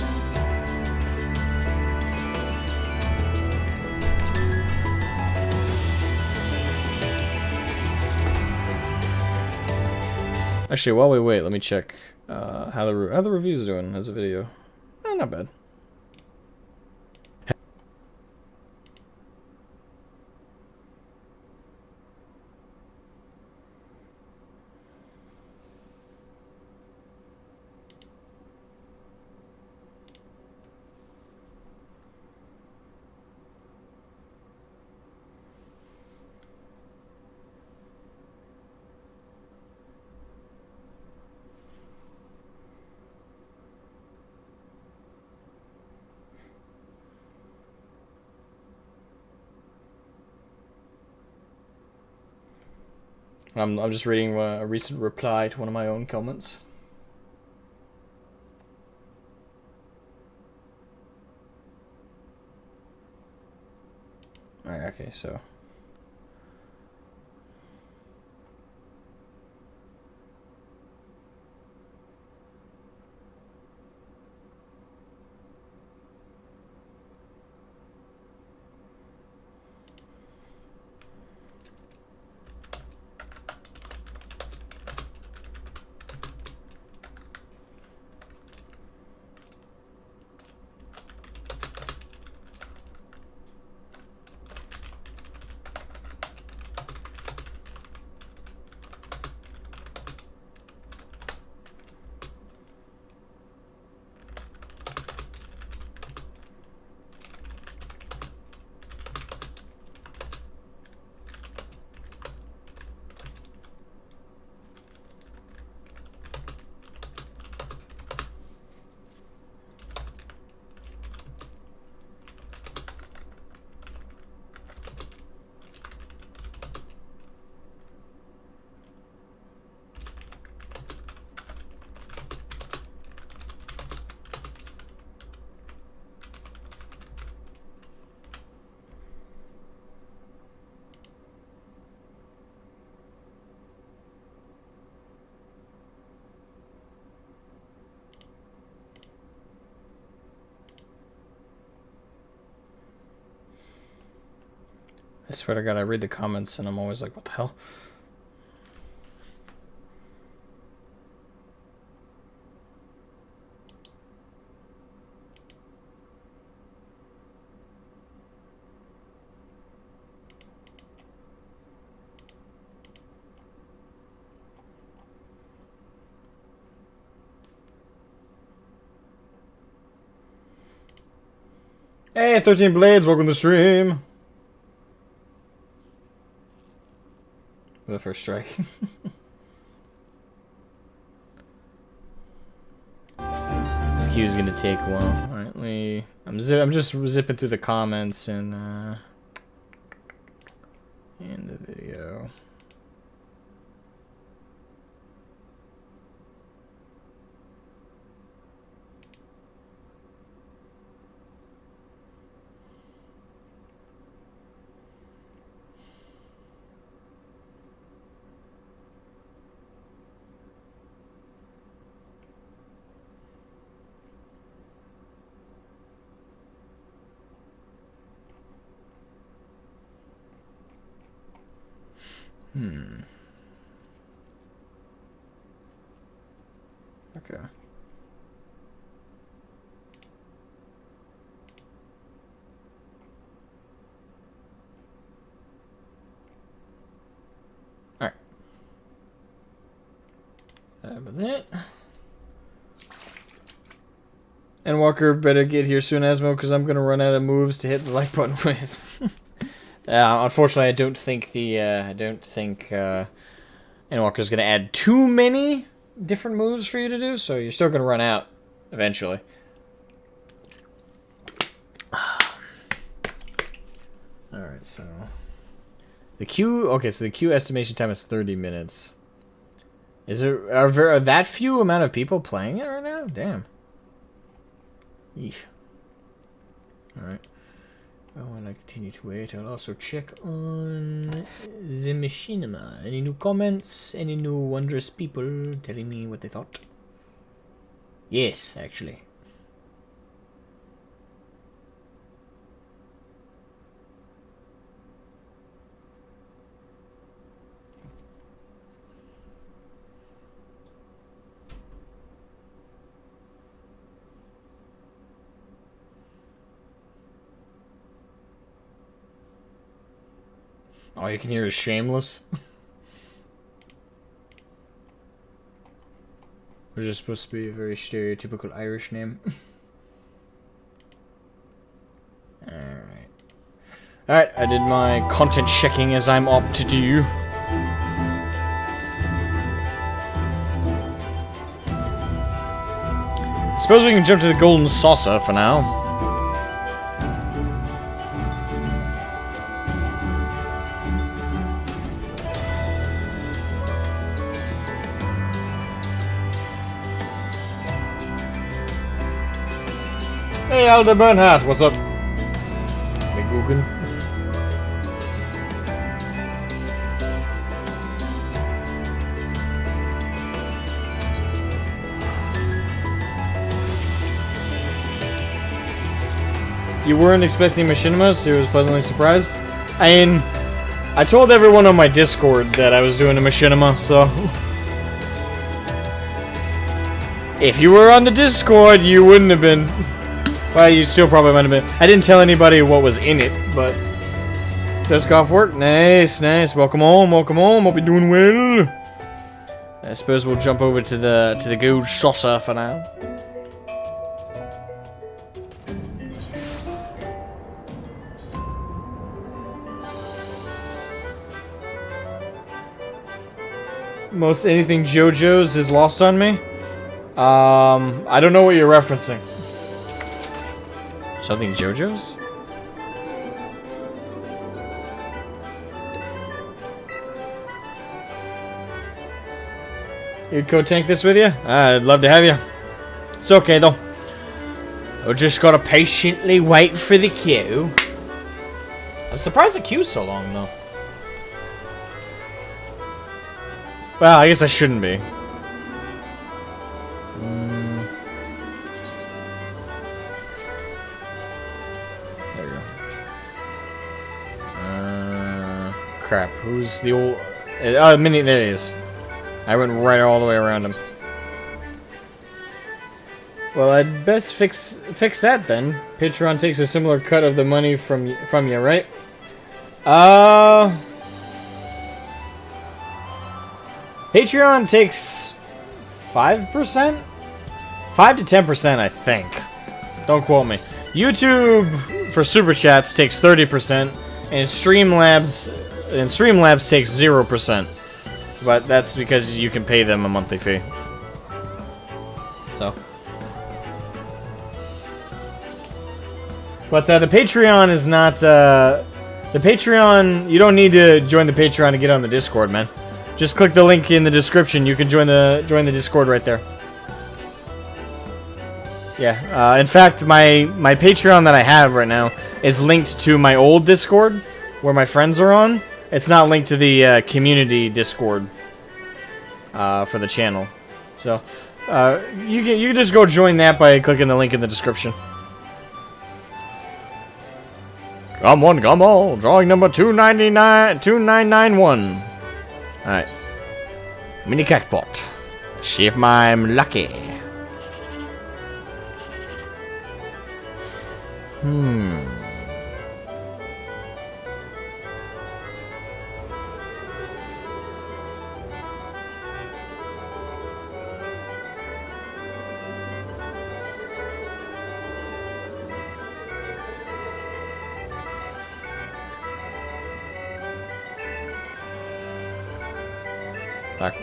Actually, while we wait, let me check how the reviews doing as a video. Not bad. I'm just reading a recent reply to one of my own comments. Alright, okay, so... I swear to God, I read the comments and I'm always like, what the hell? Hey, 13 Blades, welcome to the stream. The first strike. This queue is gonna take a while. Alright, I'm just zipping through the comments and the video. Okay. Alright. About that. And Walker better get here soon, Asmo, because I'm gonna run out of moves to hit the like button with. Unfortunately, I don't think Endwalker's gonna add too many different moves for you to do, so you're still gonna run out eventually. Alright, so the queue, okay, so the queue estimation time is 30 minutes. Are there that few amount of people playing it right now? Damn. Eesh. Alright. While I continue to wait, I'll also check on the machinima. Any new comments? Any new wondrous people telling me what they thought? Yes, actually. All you can hear is shameless. Which is supposed to be a very stereotypical Irish name. Alright. Alright, I did my content checking as I'm apt to do. I suppose we can jump to the golden saucer for now. Hey, Elder Bernhardt, what's up? Big Guggen. You weren't expecting machinimas, so you was pleasantly surprised? I mean, I told everyone on my Discord that I was doing a machinima, so... If you were on the Discord, you wouldn't have been. Well, you still probably might have been. I didn't tell anybody what was in it, but... Just got off work? Nice, nice. Welcome home, welcome home. Hope you're doing well. I suppose we'll jump over to the gold saucer for now. Most anything JoJo's is lost on me. I don't know what you're referencing. Something JoJo's? You'd co-tank this with you? I'd love to have you. It's okay though. I just gotta patiently wait for the queue. I'm surprised the queue's so long though. Well, I guess I shouldn't be. There we go. Crap. Who's the old... Oh, Mini, there he is. I went right all the way around him. Well, I'd best fix that then. Patreon takes a similar cut of the money from you, right? Patreon takes 5%? 5 to 10%, I think. Don't quote me. YouTube for Super Chats takes 30%, and Streamlabs takes 0%. But that's because you can pay them a monthly fee. So. But the Patreon is not, the Patreon, you don't need to join the Patreon to get on the Discord, man. Just click the link in the description. You can join the Discord right there. Yeah. In fact, my Patreon that I have right now is linked to my old Discord, where my friends are on. It's not linked to the community Discord for the channel. So you can just go join that by clicking the link in the description. Come on, come on. Drawing number 2991. Alright. Mini Catbot. See if I'm lucky. Back.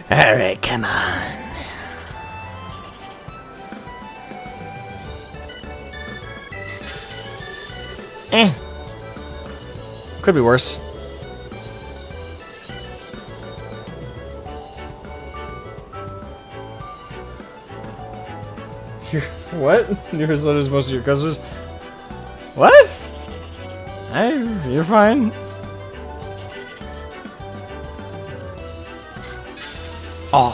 Alright, come on. Could be worse. What? You're as low as most of your customers? What? Hey, you're fine. Oh,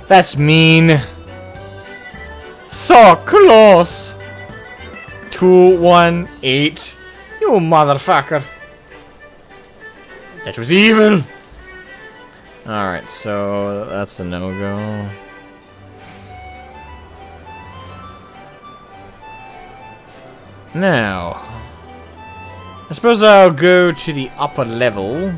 that's mean. So close. 218. You motherfucker. That was evil. Alright, so that's a no-go. Now, I suppose I'll go to the upper level.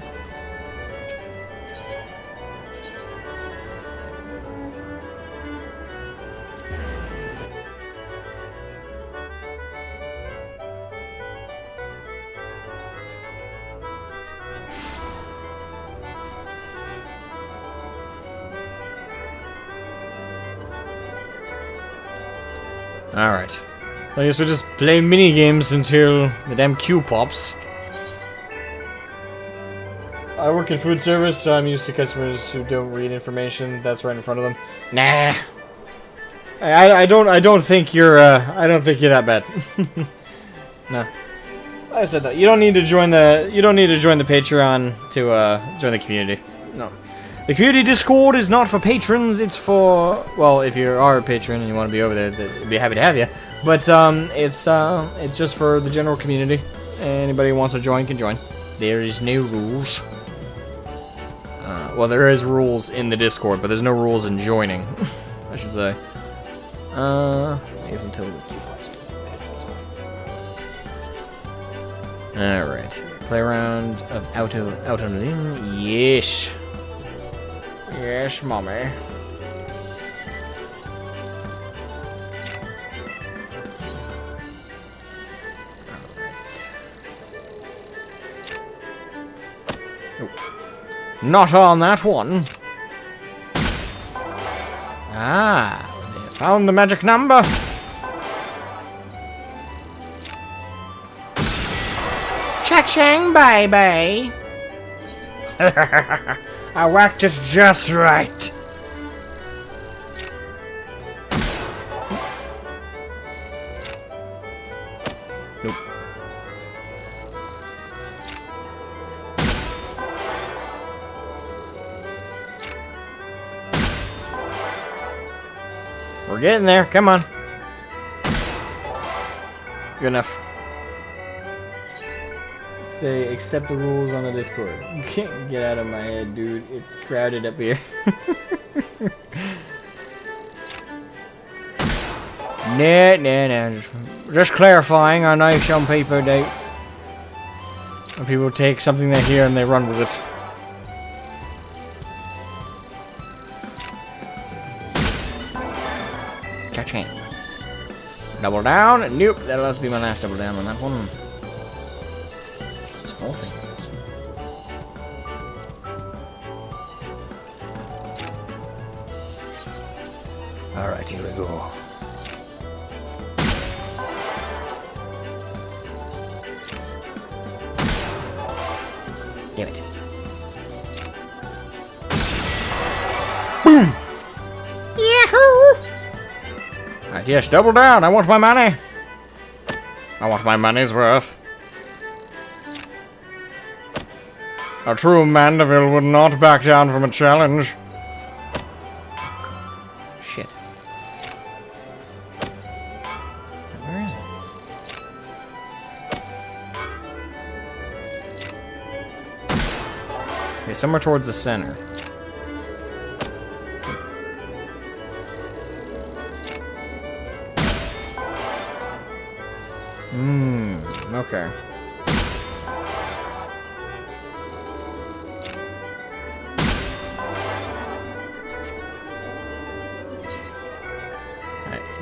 All right. I guess we'll just play mini games until the damn queue pops. I work in food service, so I'm used to customers who don't read information that's right in front of them. Nah. I don't think you're that bad. No. I said that. You don't need to join the Patreon to join the community. No. The community Discord is not for patrons, it's for, well, if you are a patron and you want to be over there, they'd be happy to have you. But it's just for the general community. Anybody who wants to join can join. There is no rules. Well, there is rules in the Discord, but there's no rules in joining, I should say. I guess until the queue pops. Alright. Play a round of Auto Lim. Yes. Yes, mommy. Not on that one. Ah, found the magic number. Cha-ching, baby. I whacked it just right. Nope. We're getting there. Come on. Good enough. Say, accept the rules on the Discord. Can't get out of my head, dude. It's crowded up here. Nah. Just clarifying. I know some people do. When people take something they hear and they run with it. Cha-ching. Double down. Nope, that'll have to be my last double down on that one. Small fingers. Alright, here we go. Damn it. Boom! Yahoo! Alright, yes, double down. I want my money. I want my money's worth. A true Mandeville would not back down from a challenge. Shit. Where is it? Okay, somewhere towards the center. Okay.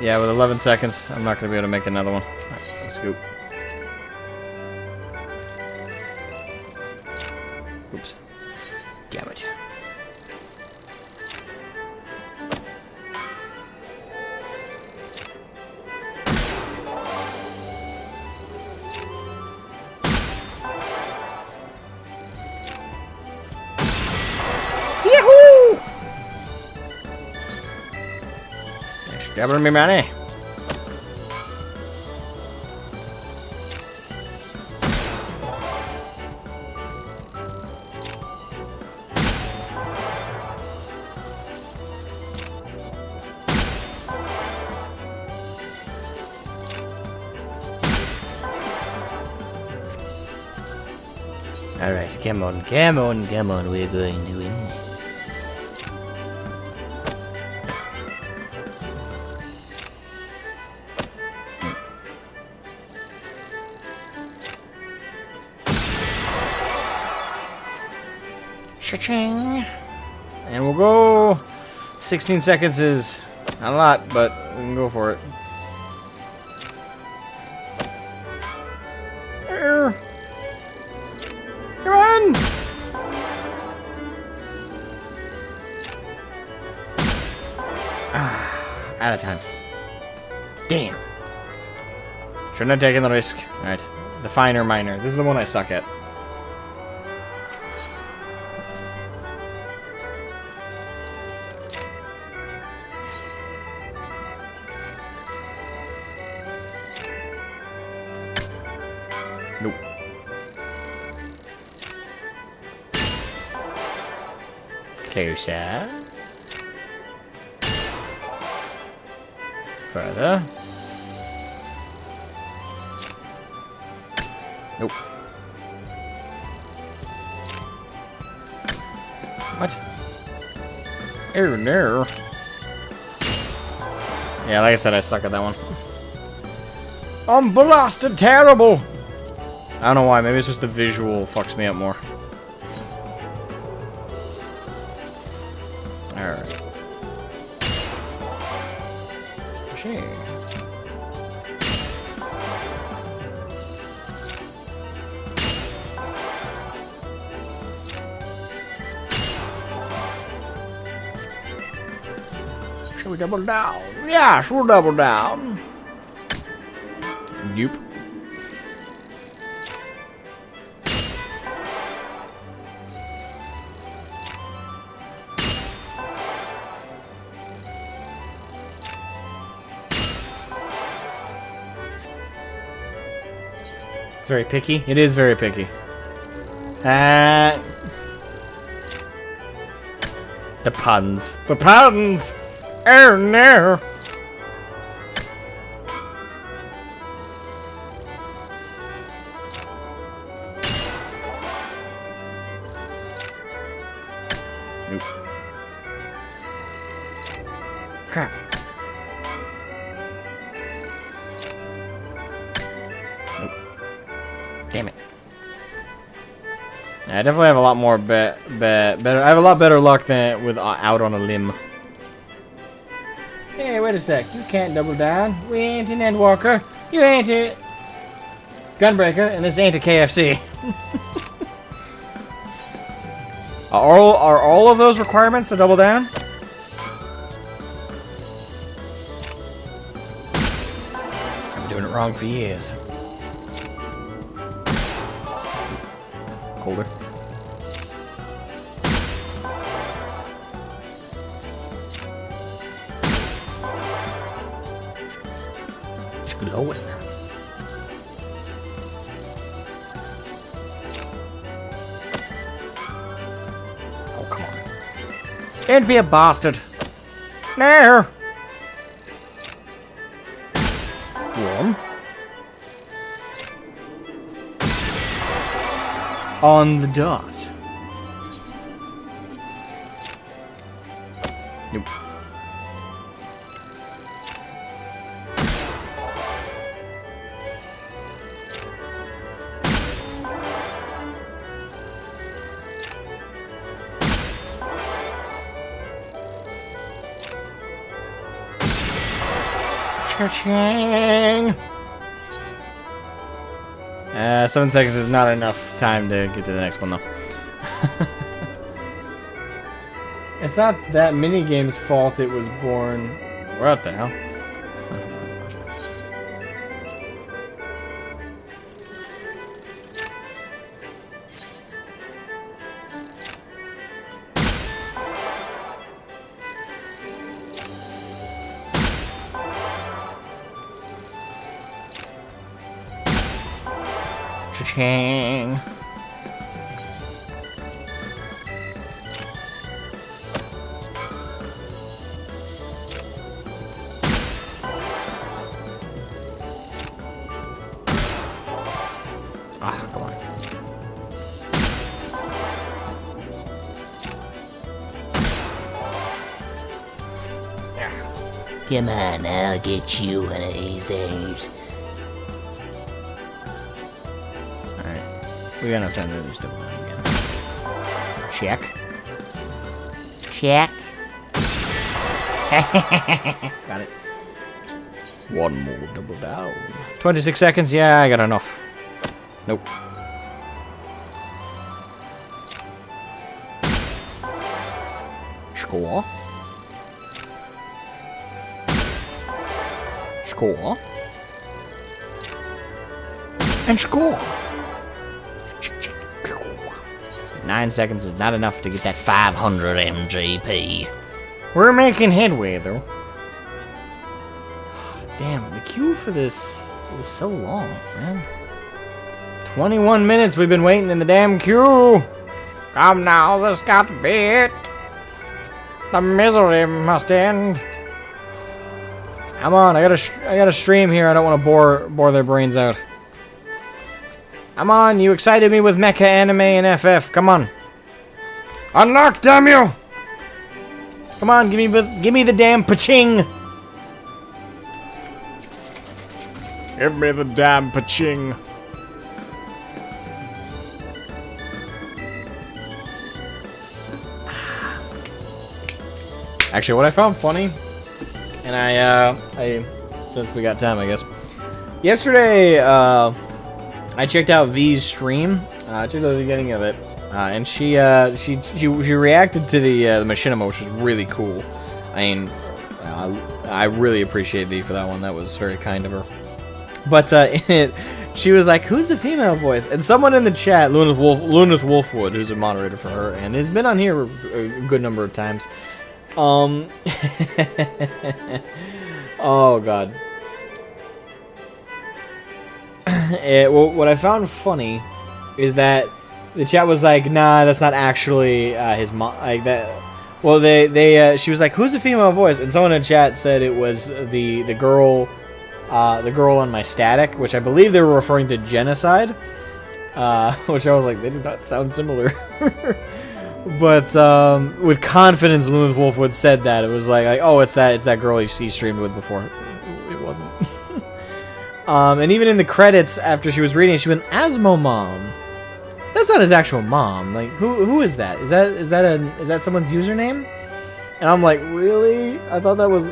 Yeah, with 11 seconds, I'm not going to be able to make another one. Alright, let's scoop. Oops. Damn it. Yahoo! Double me money. Alright, come on, we're going to win. Cha-ching! And we'll go. 16 seconds is not a lot, but we can go for it. Come on! Out of time. Damn. Shouldn't have taken the risk. Alright. The finer minor. This is the one I suck at. Nope. Closer. Further. Nope. What? Oh no. Yeah, like I said, I suck at that one. I'm blasted terrible! I don't know why, maybe it's just the visual fucks me up more. Alright. Sure. Should we double down? Yeah, we'll double down. Nope. It's very picky. It is very picky. The puns. The puns! Oh no! Nope. Crap. Nope. Damn it. I definitely have a lot more better. I have a lot better luck than with out on a limb. Hey, wait a sec. You can't double down. We ain't an Endwalker. You ain't a Gunbreaker, and this ain't a KFC. Are all of those requirements to double down? I've been doing it wrong for years. Colder. It's glowing. Oh, come on. Don't be a bastard. No. Warm. On the dot. Nope. Cha-ching. 7 seconds is not enough time to get to the next one, though. It's not that minigame's fault it was born. What the hell? Cha-ching. Ah, come on. Come on, I'll get you one of these days. We got enough time to just double down again. Check. Check. Got it. One more double down. 26 seconds? Yeah, I got enough. Nope. Score. Score. and score. 9 seconds is not enough to get that 500 MGP. We're making headway, though. Damn, the queue for this is so long, man. 21 minutes we've been waiting in the damn queue. Come now, this got to be it. The misery must end. Come on, I gotta stream here. I don't want to bore their brains out. Come on, you excited me with mecha anime and FF. Come on. Unlock, damn you! Come on, give me the damn paching. Give me the damn paching. Actually, what I found funny, and I since we got time, I guess. Yesterday, I checked out V's stream. I checked out the beginning of it, and she reacted to the machinima, which was really cool. I mean, I really appreciate V for that one. That was very kind of her. But in it, she was like, "Who's the female voice?" And someone in the chat, Lunith Wolfwood, who's a moderator for her, and has been on here a good number of times. Oh god. Well, what I found funny is that the chat was like, "Nah, that's not actually his mom." Like that. Well, she was like, "Who's the female voice?" And someone in the chat said it was the girl on my static, which I believe they were referring to Genocide. Which I was like, they do not sound similar. But with confidence, Lunith Wolfwood said that. It was like, oh, it's that girl he streamed with before. It wasn't. And even in the credits, after she was reading, she went, "Asmo mom." That's not his actual mom. Like, who is that? Is that someone's username? And I'm like, really? I thought that was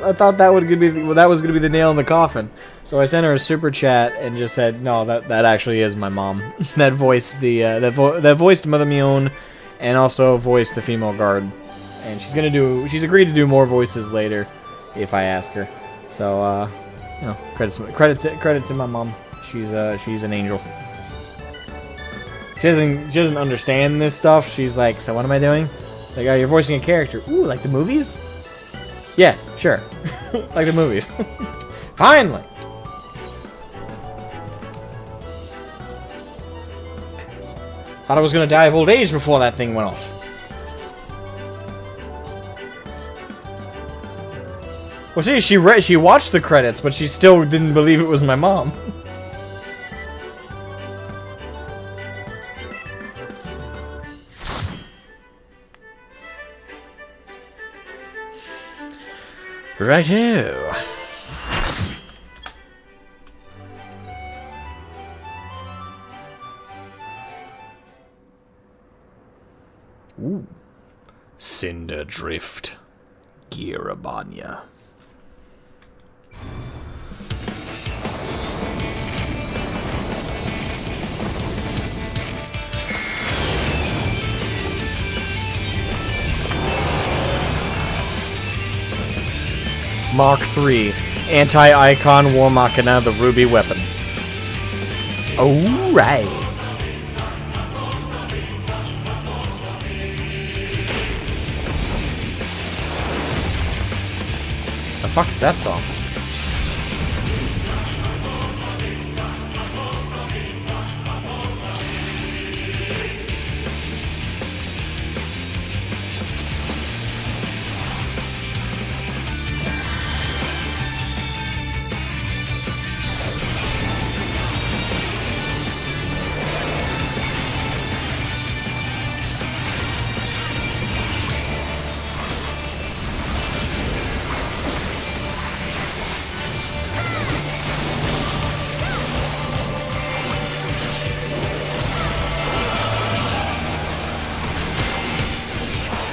gonna be the nail in the coffin. So I sent her a super chat and just said, no, that actually is my mom. That voiced that voiced Mother Mion, and also voiced the female guard. And she's agreed to do more voices later if I ask her. So you know, credit to my mom. She's an angel. She doesn't understand this stuff. She's like, so what am I doing? Like, oh, you're voicing a character. Ooh, like the movies? Yes, sure. Like the movies. Finally! Thought I was gonna die of old age before that thing went off. Well, she watched the credits, but she still didn't believe it was my mom. Righto. Ooh. Cinder Drift. Girabanya. Mark III. Anti-Icon War Machina, the Ruby Weapon. Alright. The fuck is that song?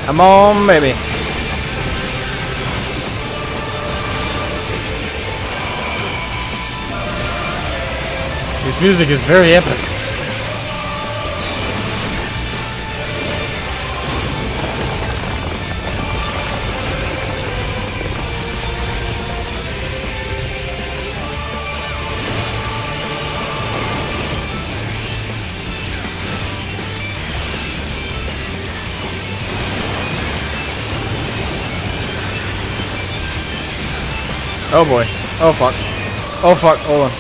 Come on, baby. This music is very epic. Oh boy. Oh fuck. Oh fuck. Hold on.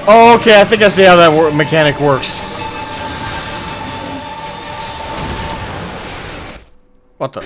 Oh, okay. I think I see how that mechanic works. What the?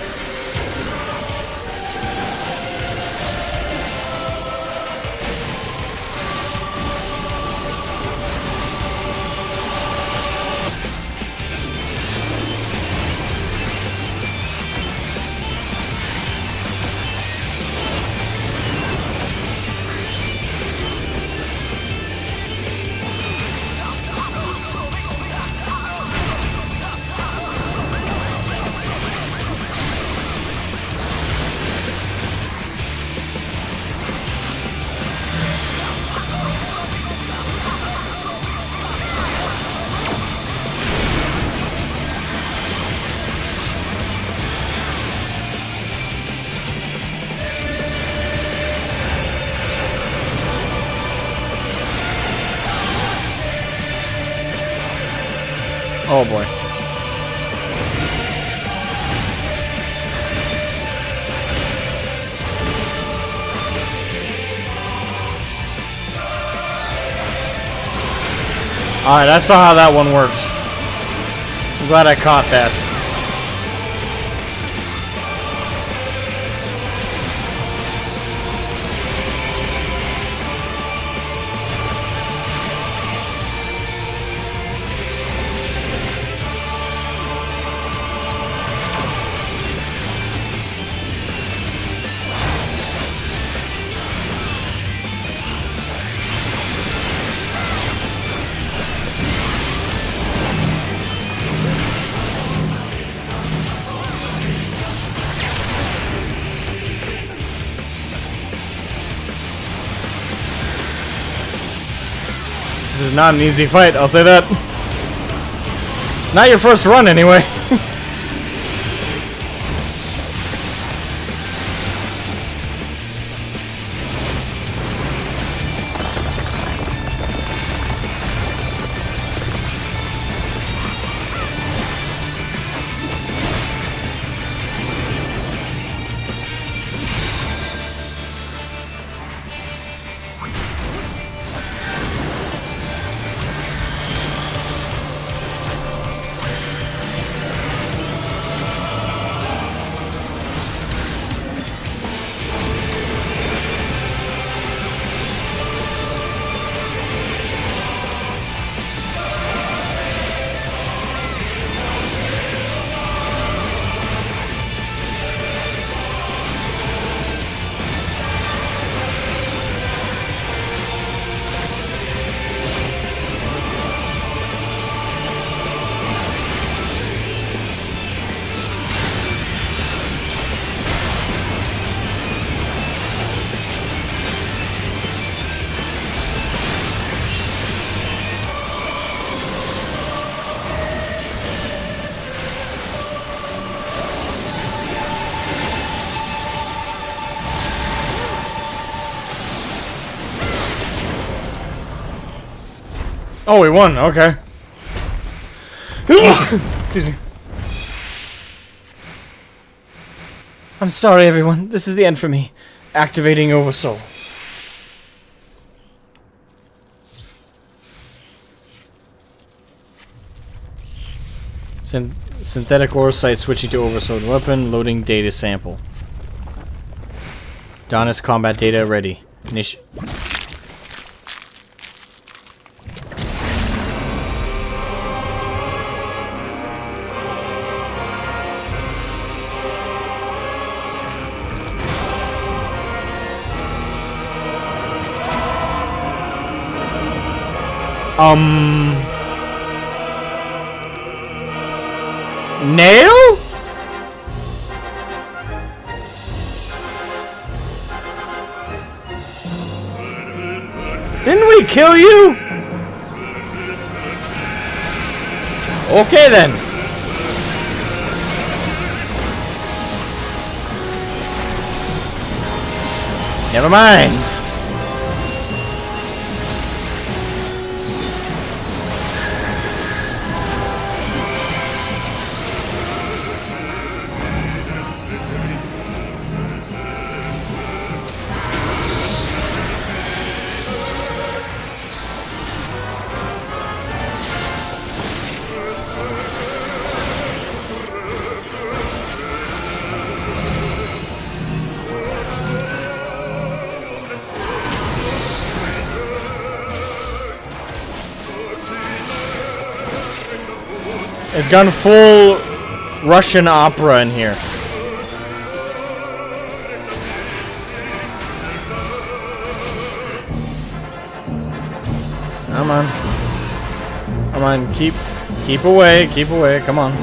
Oh boy. Alright, I saw how that one works. I'm glad I caught that. This is not an easy fight, I'll say that. Not your first run, anyway. Oh, we won. Okay. Excuse me. I'm sorry, everyone. This is the end for me. Activating Oversoul. Synthetic ore site switching to Oversoul weapon. Loading data sample. Donna's combat data ready. Nail? Didn't we kill you? Okay then. Never mind. It's gone full Russian opera in here. Come on. Come on, keep away, come on.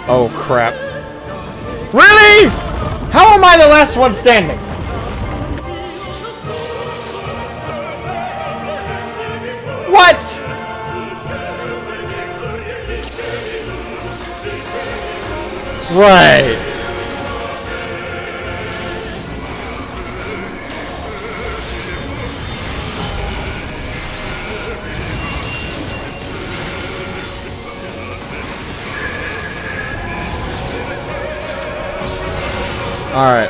Oh crap. Really? How am I the last one standing? What? Right. All right.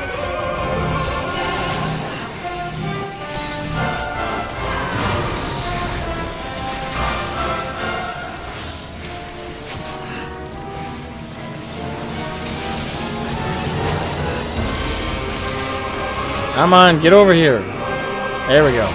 Come on, get over here. There we go.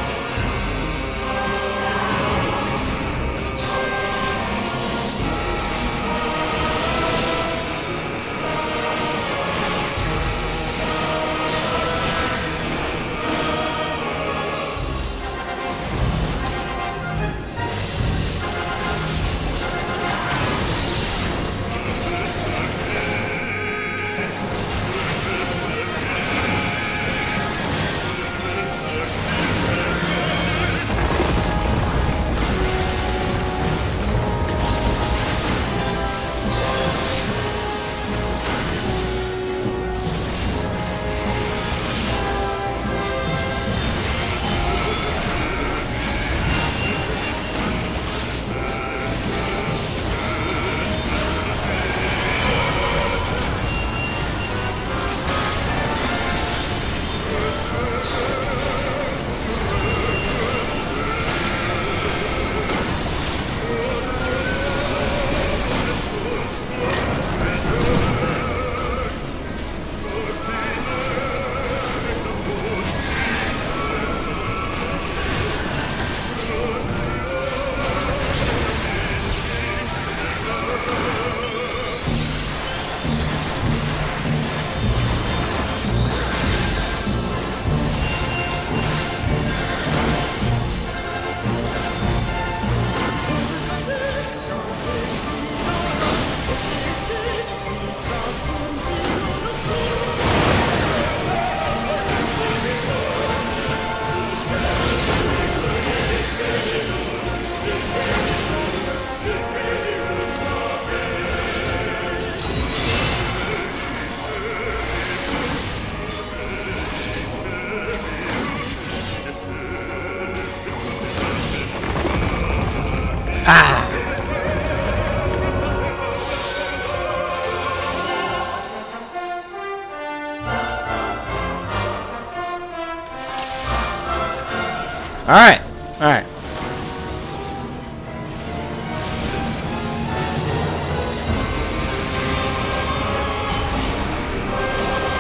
Alright. Alright.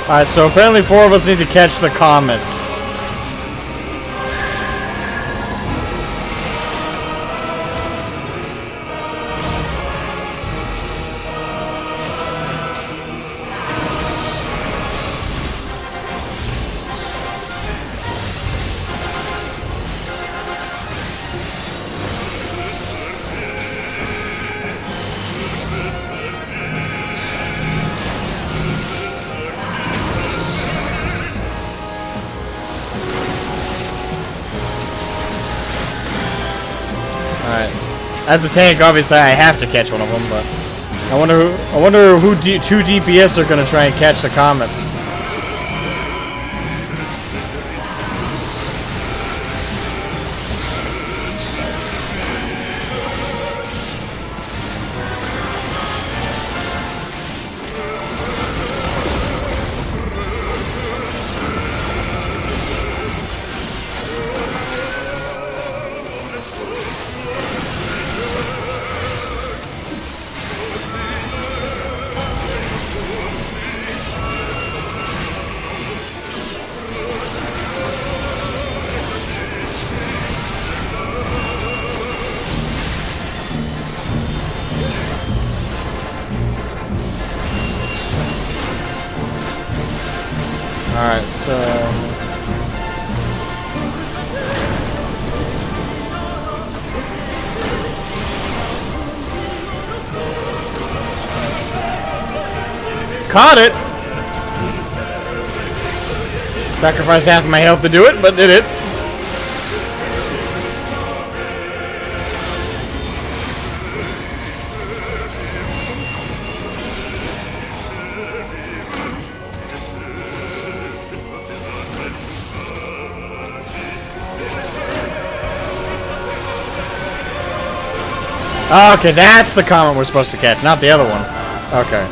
Alright, so apparently 4 of us need to catch the comets. As a tank, obviously, I have to catch one of them, but I wonder who 2 DPS are gonna try and catch the comets. Alright, so... Caught it! Sacrificed half of my health to do it, but did it. Okay, that's the comment we're supposed to catch, not the other one. Okay.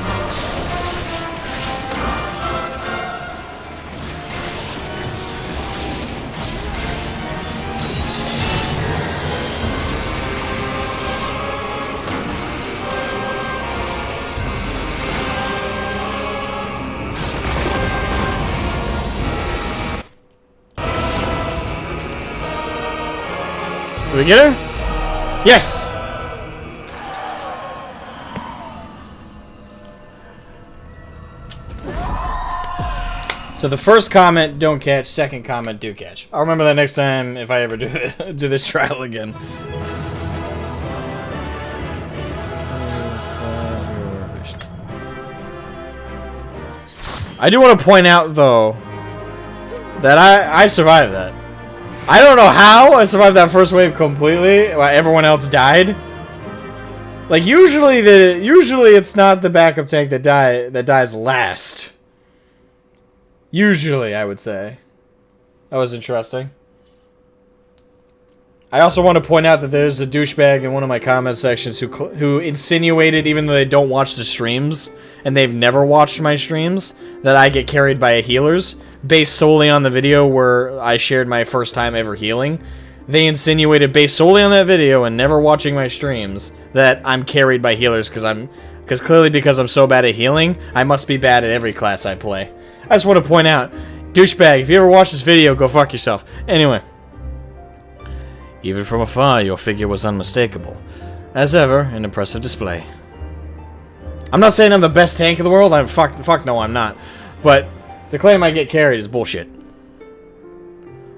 Did we get her? Yes! So the first comment, don't catch. Second comment, do catch. I'll remember that next time if I ever do this trial again. I do want to point out, though, that I survived that. I don't know how I survived that first wave completely while everyone else died. Like usually it's not the backup tank that dies last. Usually, I would say. That was interesting. I also want to point out that there's a douchebag in one of my comment sections who insinuated, even though they don't watch the streams and they've never watched my streams, that I get carried by healers. Based solely on the video where I shared my first time ever healing. They insinuated, based solely on that video and never watching my streams, that I'm carried by healers because clearly because I'm so bad at healing, I must be bad at every class I play. I just want to point out, douchebag, if you ever watch this video, go fuck yourself. Anyway. Even from afar, your figure was unmistakable. As ever, an impressive display. I'm not saying I'm the best tank in the world. Fuck no, I'm not. But the claim I get carried is bullshit.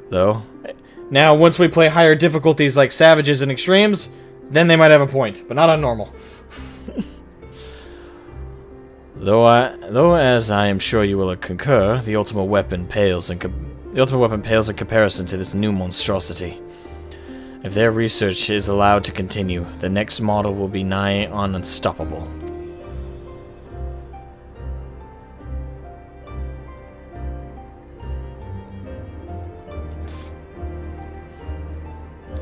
Though, now once we play higher difficulties like Savages and Extremes, then they might have a point, but not on normal. Though, as I am sure you will concur, the ultimate weapon pales in comparison to this new monstrosity. If their research is allowed to continue, the next model will be nigh unstoppable.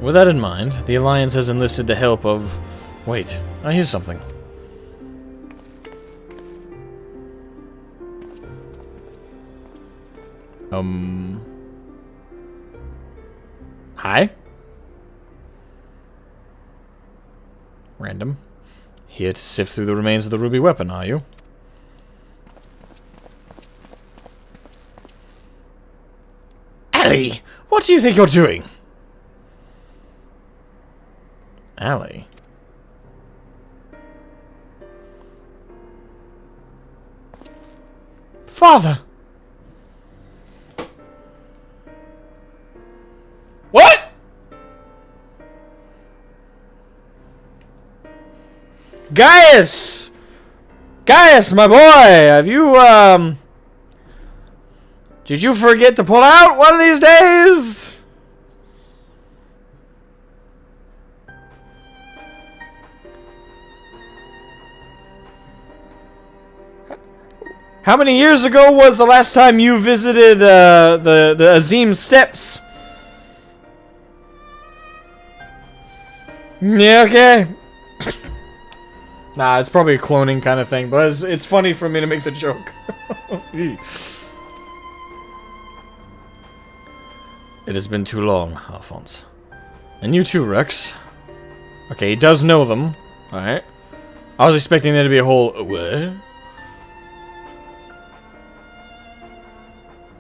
With that in mind, the Alliance has enlisted the help of... Wait, I hear something. Hi? Random. Here to sift through the remains of the ruby weapon, are you? Ellie! What do you think you're doing? Allie. Father! What? Gaius! Gaius, my boy! Have you, did you forget to pull out one of these days? How many years ago was the last time you visited the Azim Steppes? Yeah, okay. Nah, it's probably a cloning kind of thing, but it's funny for me to make the joke. It has been too long, Alphonse. And you too, Rex. Okay, he does know them. Alright. I was expecting there to be a whole... What?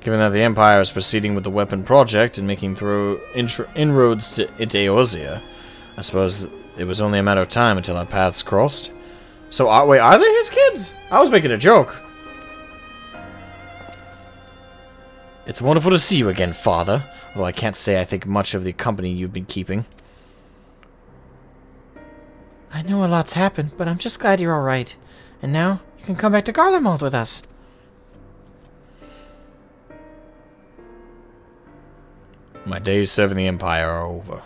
Given that the Empire is proceeding with the weapon project and making inroads into Eorzea, I suppose it was only a matter of time until our paths crossed. So, wait, are they his kids? I was making a joke. It's wonderful to see you again, Father. Although I can't say I think much of the company you've been keeping. I know a lot's happened, but I'm just glad you're alright. And now, you can come back to Garlemald with us. My days serving the Empire are over.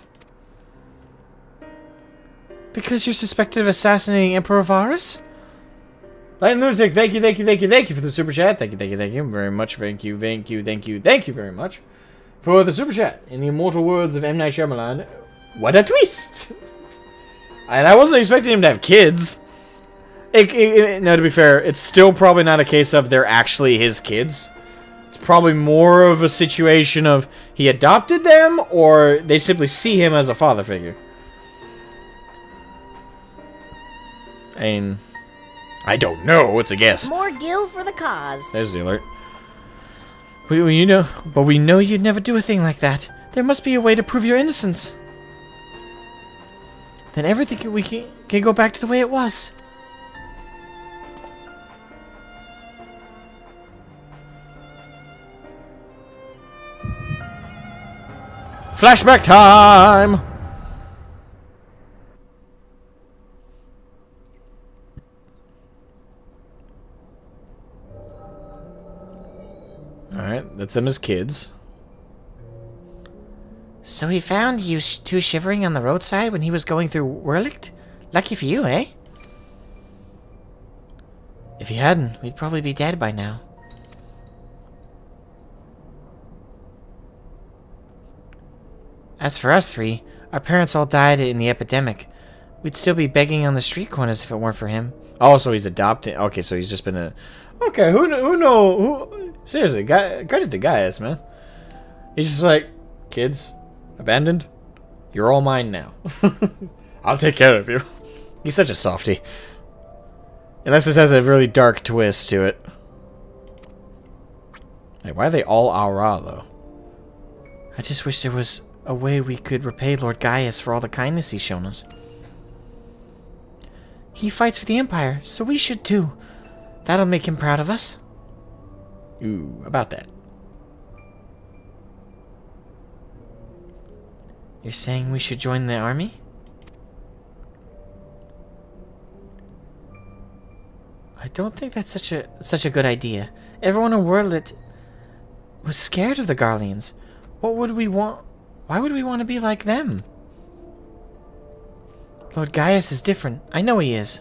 Because you're suspected of assassinating Emperor Varus? Light Lunatic, thank you for the super chat. Thank you very much. Thank you very much for the super chat. In the immortal words of M. Night Shyamalan, what a twist! And I wasn't expecting him to have kids. No, to be fair, it's still probably not a case of they're actually his kids. It's probably more of a situation of he adopted them, or they simply see him as a father figure. I don't know. It's a guess. More gil for the cause. There's the alert. But we know you'd never do a thing like that. There must be a way to prove your innocence. Then everything we can go back to the way it was. Flashback time! Alright, that's them as kids. So he found you two shivering on the roadside when he was going through Wurlicht? Lucky for you, eh? If he hadn't, we'd probably be dead by now. As for us three, our parents all died in the epidemic. We'd still be begging on the street corners if it weren't for him. Oh, so he's adopted. Okay, so he's just been a... Okay, seriously, credit to Gaius, man. He's just like, kids, abandoned, you're all mine now. I'll take care of you. He's such a softie. Unless this has a really dark twist to it. Hey, why are they all Aura, though? I just wish there was a way we could repay Lord Gaius for all the kindness he's shown us. He fights for the Empire, so we should too. That'll make him proud of us. Ooh, about that. You're saying we should join the army? I don't think that's such a good idea. Everyone in Wurlicht was scared of the Garleans. What would we want? Why would we want to be like them? Lord Gaius is different. I know he is.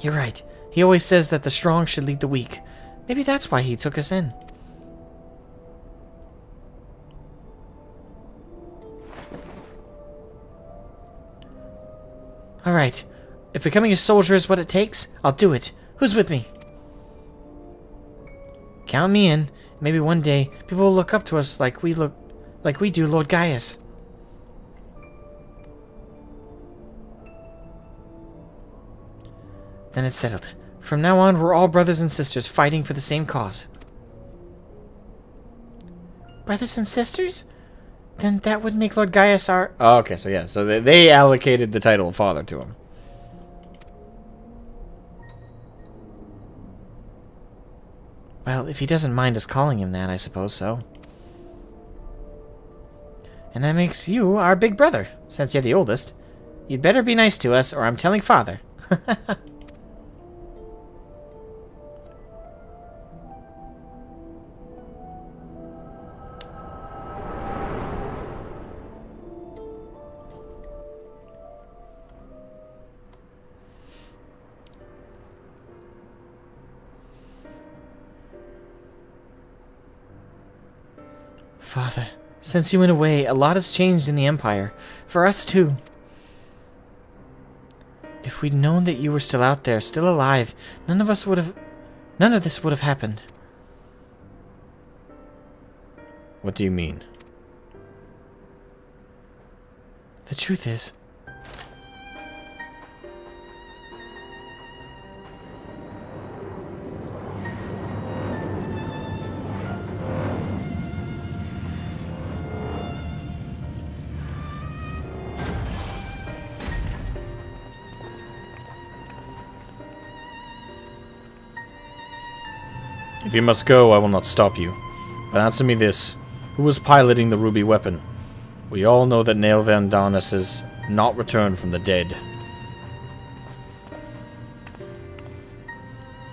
You're right. He always says that the strong should lead the weak. Maybe that's why he took us in. Alright. If becoming a soldier is what it takes, I'll do it. Who's with me? Count me in. Maybe one day people will look up to us like we do Lord Gaius. Then it's settled. From now on, we're all brothers and sisters fighting for the same cause. Brothers and sisters? Then that would make Lord Gaius our... Oh, okay, so yeah, so they allocated the title of father to him. Well, if he doesn't mind us calling him that, I suppose so. And that makes you our big brother, since you're the oldest. You'd better be nice to us, or I'm telling father. Father, since you went away, a lot has changed in the Empire. For us, too. If we'd known that you were still out there, still alive, none of this would have happened. What do you mean? The truth is... If you must go, I will not stop you. But answer me this. Who was piloting the ruby weapon? We all know that Nail Van Darnus has not returned from the dead.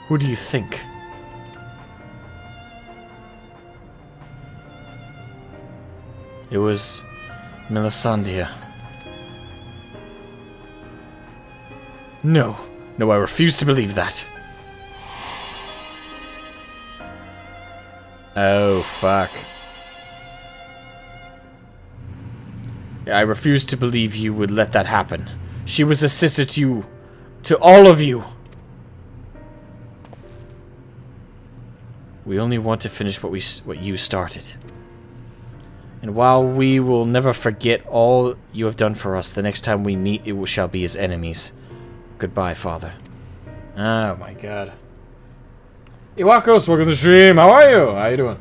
Who do you think? It was Melisandre. No. No, I refuse to believe that. Oh, fuck. Yeah, I refuse to believe you would let that happen. She was a sister to you. To all of you. We only want to finish what you started. And while we will never forget all you have done for us, the next time we meet, it shall be as enemies. Goodbye, Father. Oh my god. Iwakos, welcome to the stream. How are you? How you doing?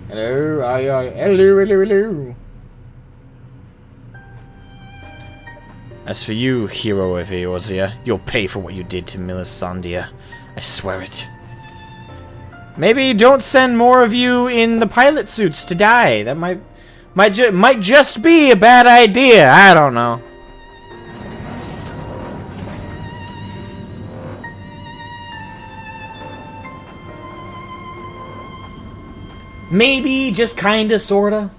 Hello, hello. As for you, hero of Eorzea, you'll pay for what you did to Melisandre. I swear it. Maybe don't send more of you in the pilot suits to die. That might just be a bad idea. I don't know. Maybe, just kinda, sorta.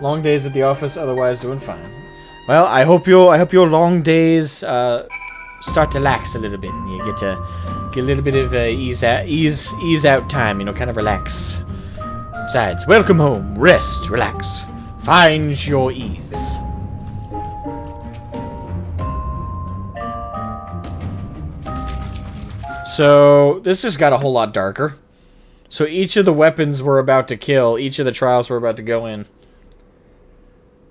Long days at the office, otherwise doing fine. Well, I hope your long days start to lax a little bit, and you get a little bit of ease out time. You know, kind of relax. Besides, welcome home. Rest, relax, find your ease. So this just got a whole lot darker. So each of the weapons we're about to kill, each of the trials we're about to go in,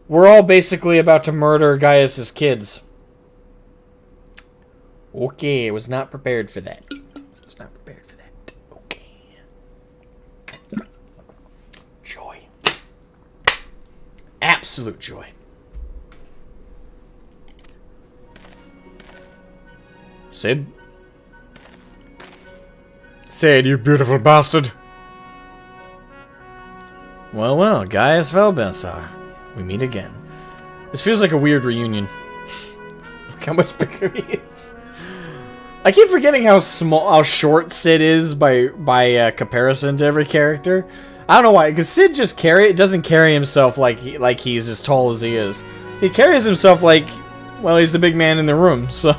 we're all basically about to murder Gaius's kids. Okay, I was not prepared for that. Was not prepared for that. Okay. Joy. Absolute joy. Sid? Sid, you beautiful bastard. Well, well, Gaius Valbensar. We meet again. This feels like a weird reunion. Look how much bigger he is. I keep forgetting how short Sid is by comparison to every character. I don't know why, because Sid just doesn't carry himself like he's as tall as he is. He carries himself like, well, he's the big man in the room, so.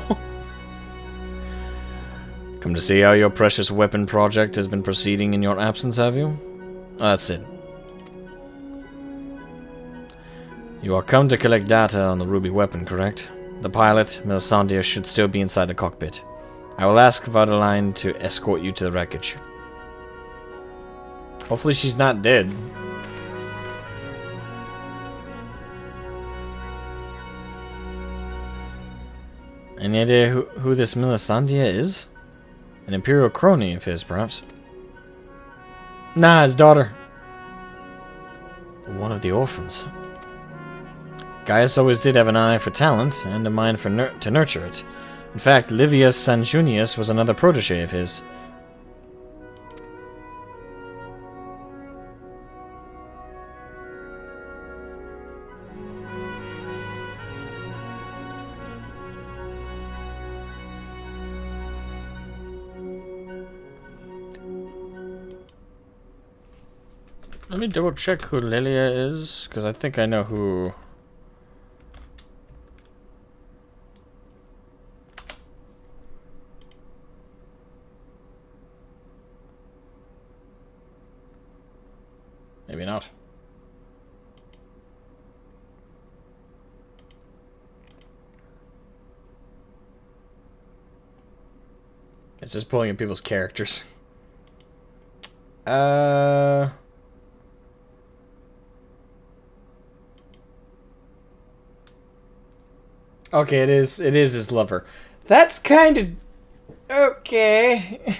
Come to see how your precious weapon project has been proceeding in your absence, have you? Oh, that's it. You are come to collect data on the ruby weapon, correct? The pilot, Melisandre, should still be inside the cockpit. I will ask Vardaline to escort you to the wreckage. Hopefully she's not dead. Any idea who this Melisandre is? An Imperial crony of his, perhaps? Nah, his daughter. One of the orphans. Gaius always did have an eye for talent, and a mind for to nurture it. In fact, Livius Sanjunius was another protege of his. Let me double check who Lilia is, because I think I know who... Maybe not. It's just pulling in people's characters. Okay, it is his lover. That's kind of okay.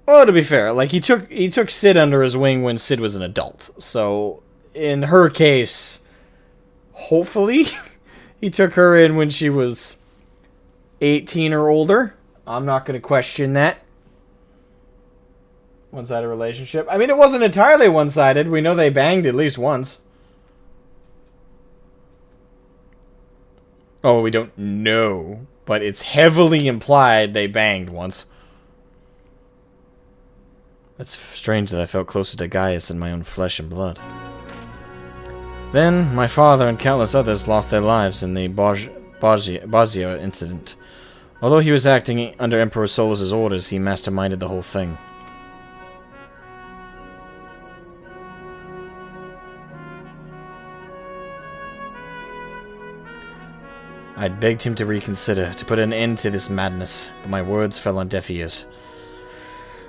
Oh, to be fair, like he took Sid under his wing when Sid was an adult. So, in her case, hopefully, he took her in when she was 18 or older. I'm not going to question that. one-sided relationship. I mean, it wasn't entirely one-sided. We know they banged at least once. Oh, we don't know, but it's heavily implied they banged once. It's strange that I felt closer to Gaius than my own flesh and blood. Then, my father and countless others lost their lives in the Bosio incident. Although he was acting under Emperor Solus' orders, he masterminded the whole thing. I'd begged him to reconsider, to put an end to this madness, but my words fell on deaf ears.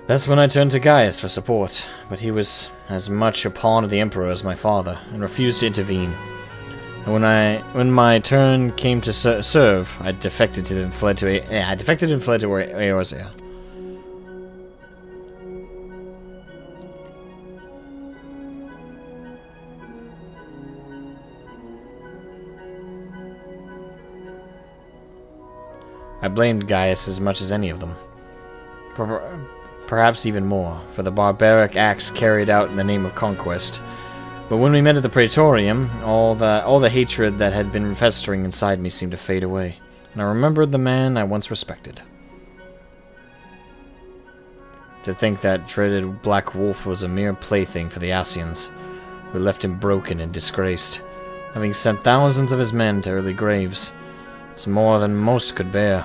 That's when I turned to Gaius for support, but he was as much a pawn of the Emperor as my father, and refused to intervene. And when my turn came to serve, I defected and fled to Eorzea. I blamed Gaius as much as any of them. Perhaps even more, for the barbaric acts carried out in the name of conquest. But when we met at the Praetorium, all the hatred that had been festering inside me seemed to fade away, and I remembered the man I once respected. To think that dreaded Black Wolf was a mere plaything for the Asians, who left him broken and disgraced, having sent thousands of his men to early graves. It's more than most could bear,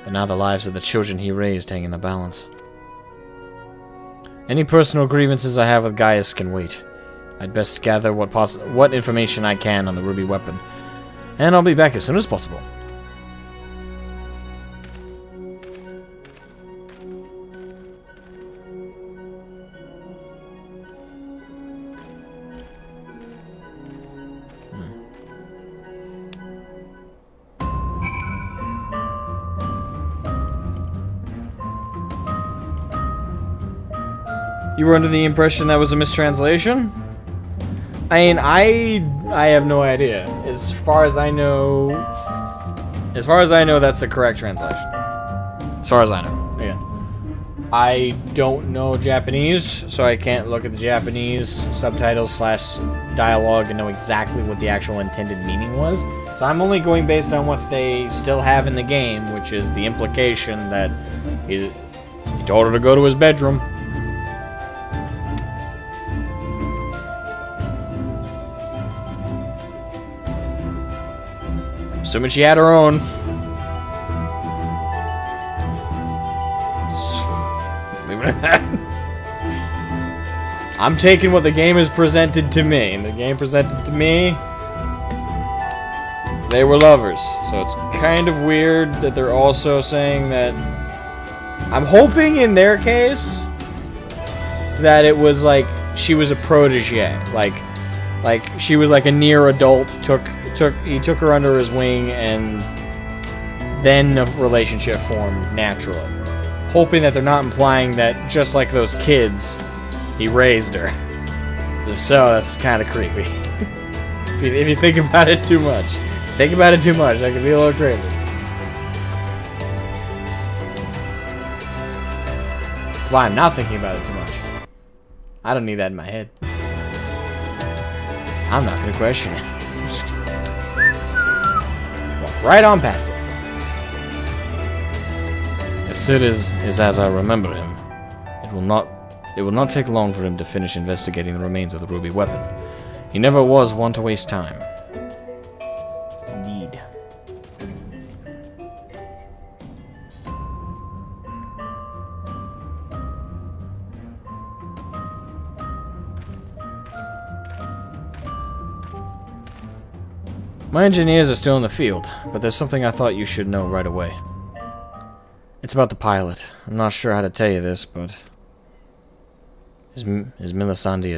but now the lives of the children he raised hang in the balance. Any personal grievances I have with Gaius can wait. I'd best gather what information I can on the ruby weapon, and I'll be back as soon as possible. You were under the impression that was a mistranslation? I mean, I have no idea. As far as I know, that's the correct translation. As far as I know, again. I don't know Japanese, so I can't look at the Japanese subtitles / dialogue and know exactly what the actual intended meaning was. So I'm only going based on what they still have in the game, which is the implication that he told her to go to his bedroom. Assuming she had her own. Leave it at that. I'm taking what the game has presented to me. And the game presented to me, they were lovers. So it's kind of weird that they're also saying that... I'm hoping in their case that it was like she was a protege. Like she was like a near adult, he took her under his wing, and then the relationship formed naturally. Hoping that they're not implying that, just like those kids, he raised her. So that's kind of creepy. If you think about it too much. Think about it too much, that can be a little creepy. That's why I'm not thinking about it too much. I don't need that in my head. I'm not going to question it. Right on past it. As Sid is as I remember him, it will not take long for him to finish investigating the remains of the ruby weapon. He never was one to waste time. Indeed. My engineers are still in the field, but there's something I thought you should know right away. It's about the pilot. I'm not sure how to tell you this, but... If Melisande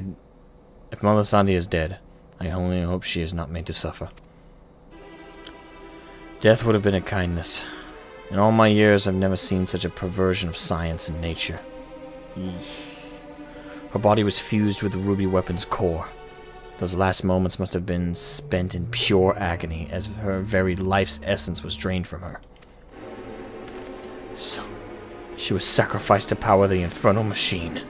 is dead, I only hope she is not made to suffer. Death would have been a kindness. In all my years, I've never seen such a perversion of science and nature. Her body was fused with the ruby weapon's core. Those last moments must have been spent in pure agony, as her very life's essence was drained from her. She was sacrificed to power the infernal machine.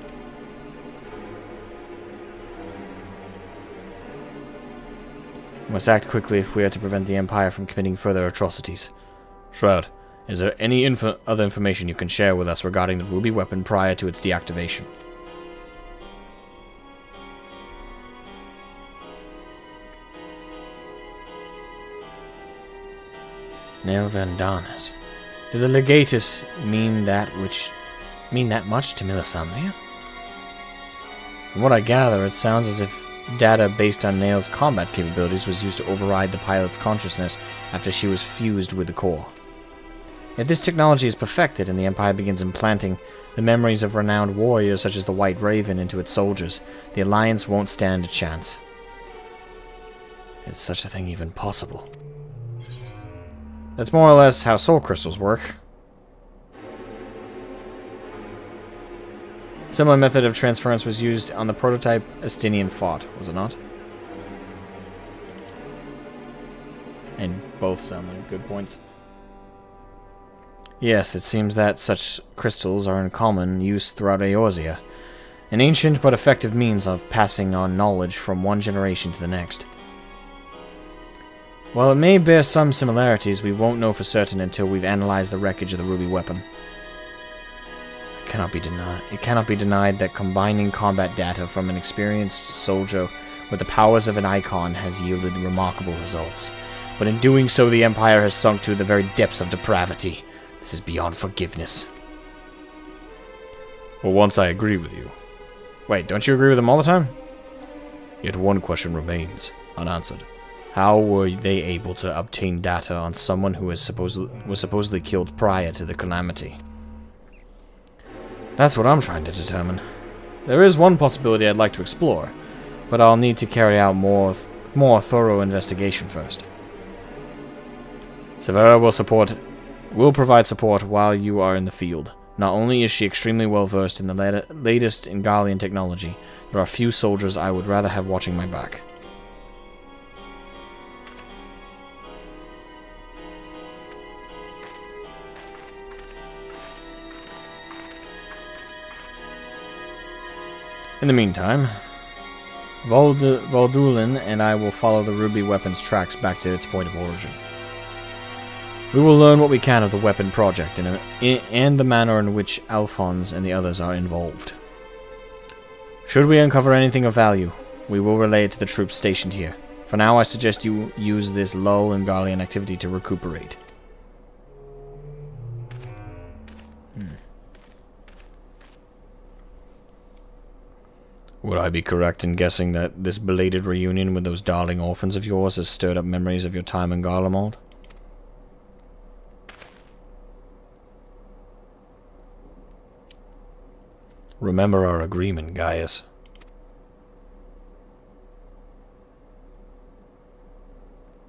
We must act quickly if we are to prevent the Empire from committing further atrocities. Shroud, is there any other information you can share with us regarding the ruby weapon prior to its deactivation? Nail Vandanas. Did the legatus mean that much to Melisandre? From what I gather, it sounds as if data based on Nail's combat capabilities was used to override the pilot's consciousness after she was fused with the core. If this technology is perfected and the Empire begins implanting the memories of renowned warriors such as the White Raven into its soldiers, the Alliance won't stand a chance. Is such a thing even possible? That's more or less how soul crystals work. Similar method of transference was used on the prototype Estinian fought, was it not? And both sound like good points. Yes, it seems that such crystals are in common use throughout Eorzea, an ancient but effective means of passing on knowledge from one generation to the next. While it may bear some similarities, we won't know for certain until we've analyzed the wreckage of the ruby weapon. It cannot be denied that combining combat data from an experienced soldier with the powers of an icon has yielded remarkable results. But in doing so, the Empire has sunk to the very depths of depravity. This is beyond forgiveness. Well, once I agree with you. Wait, don't you agree with him all the time? Yet one question remains unanswered. How were they able to obtain data on someone who was supposedly killed prior to the calamity? That's what I'm trying to determine. There is one possibility I'd like to explore, but I'll need to carry out more thorough investigation first. Severa will provide support while you are in the field. Not only is she extremely well versed in the latest in Garlean technology, there are few soldiers I would rather have watching my back. In the meantime, Voldulin and I will follow the ruby weapon's tracks back to its point of origin. We will learn what we can of the weapon project and the manner in which Alphonse and the others are involved. Should we uncover anything of value, we will relay it to the troops stationed here. For now, I suggest you use this lull in Garlean activity to recuperate. Would I be correct in guessing that this belated reunion with those darling orphans of yours has stirred up memories of your time in Garlemald? Remember our agreement, Gaius.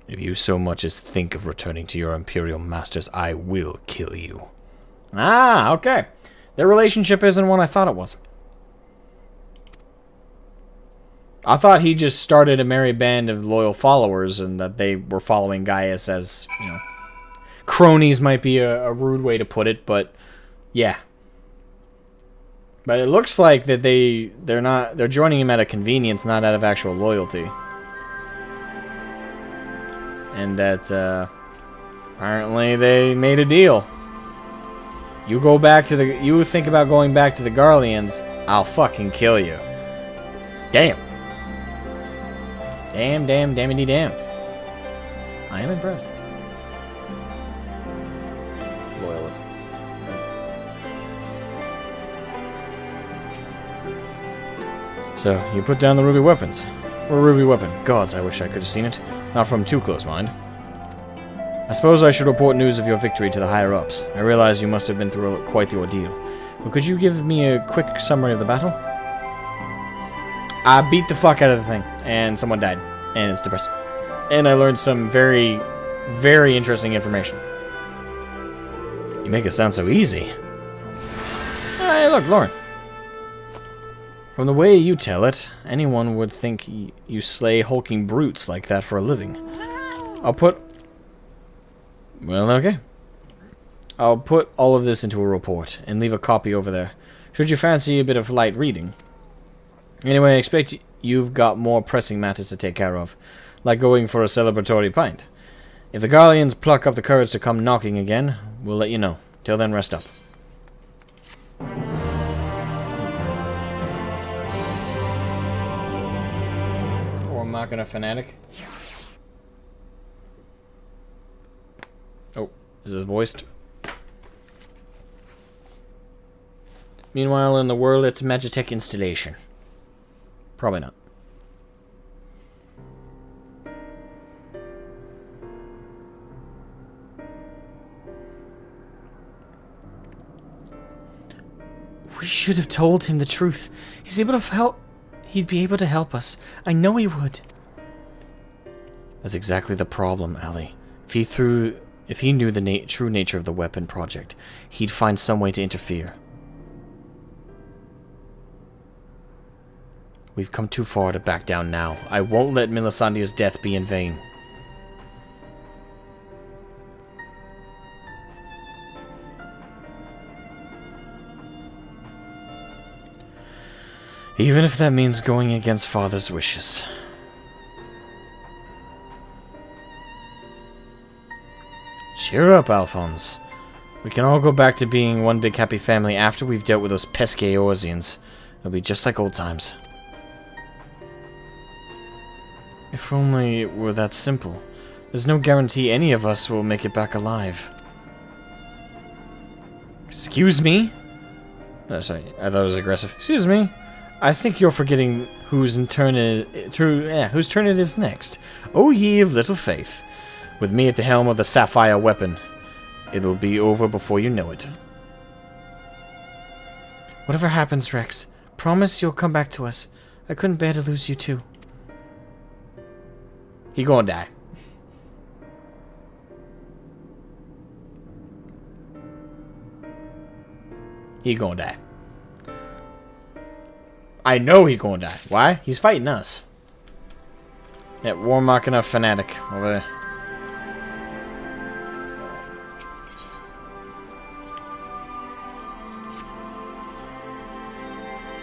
If you so much as think of returning to your Imperial masters, I will kill you. Ah, okay. Their relationship isn't what I thought it was. I thought he just started a merry band of loyal followers and that they were following Gaius as, you know, cronies might be a rude way to put it, but yeah. But it looks like that they're joining him out of convenience, not out of actual loyalty. And that apparently they made a deal. You think about going back to the Garleans, I'll fucking kill you. Damn. Dammity damn. I am impressed. Loyalists. So, you put down the ruby weapons. Or ruby weapon. Gods, I wish I could have seen it. Not from too close, mind. I suppose I should report news of your victory to the higher-ups. I realize you must have been through quite the ordeal. But could you give me a quick summary of the battle? I beat the fuck out of the thing, and someone died, and it's depressing. And I learned some very, very interesting information. You make it sound so easy. Hey, look, Lauren. From the way you tell it, anyone would think you slay hulking brutes like that for a living. Well, okay. I'll put all of this into a report and leave a copy over there, should you fancy a bit of light reading. Anyway, I expect you've got more pressing matters to take care of, like going for a celebratory pint. If the Garleans pluck up the courage to come knocking again, we'll let you know. Till then, rest up. Or Machina Fanatic. Oh, is this voiced? Meanwhile, in the world, it's Magitech installation. Probably not. We should have told him the truth. He's able to help. He'd be able to help us. I know he would. That's exactly the problem, Ali. If he knew the true nature of the weapon project, he'd find some way to interfere. We've come too far to back down now. I won't let Milisandia's death be in vain. Even if that means going against Father's wishes. Cheer up, Alphonse. We can all go back to being one big happy family after we've dealt with those pesky Eorzeans. It'll be just like old times. If only it were that simple. There's no guarantee any of us will make it back alive. Excuse me? Oh, sorry, I thought it was aggressive. Excuse me? I think you're forgetting whose turn it is next. O ye of little faith. With me at the helm of the sapphire weapon, it'll be over before you know it. Whatever happens, Rex, promise you'll come back to us. I couldn't bear to lose you too. He gonna die. He gonna die. I know he gonna die. Why? He's fighting us. Yeah, War Machina Fanatic over there.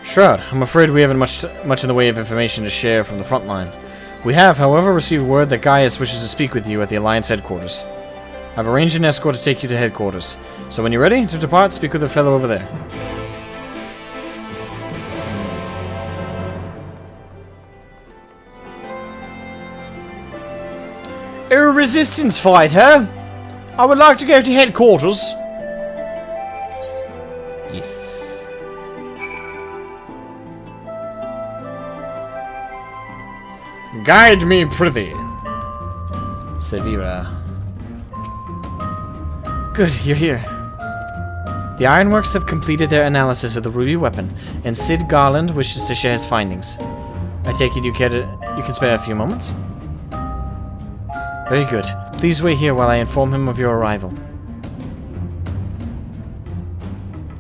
Shroud, I'm afraid we haven't much in the way of information to share from the front line. We have, however, received word that Gaius wishes to speak with you at the Alliance headquarters. I've arranged an escort to take you to headquarters, so when you're ready to depart, speak with the fellow over there. A resistance fighter? I would like to go to headquarters. Yes. Guide me, prithee. Severa. Good, you're here. The Ironworks have completed their analysis of the ruby weapon, and Sid Garland wishes to share his findings. I take it you can spare a few moments? Very good. Please wait here while I inform him of your arrival.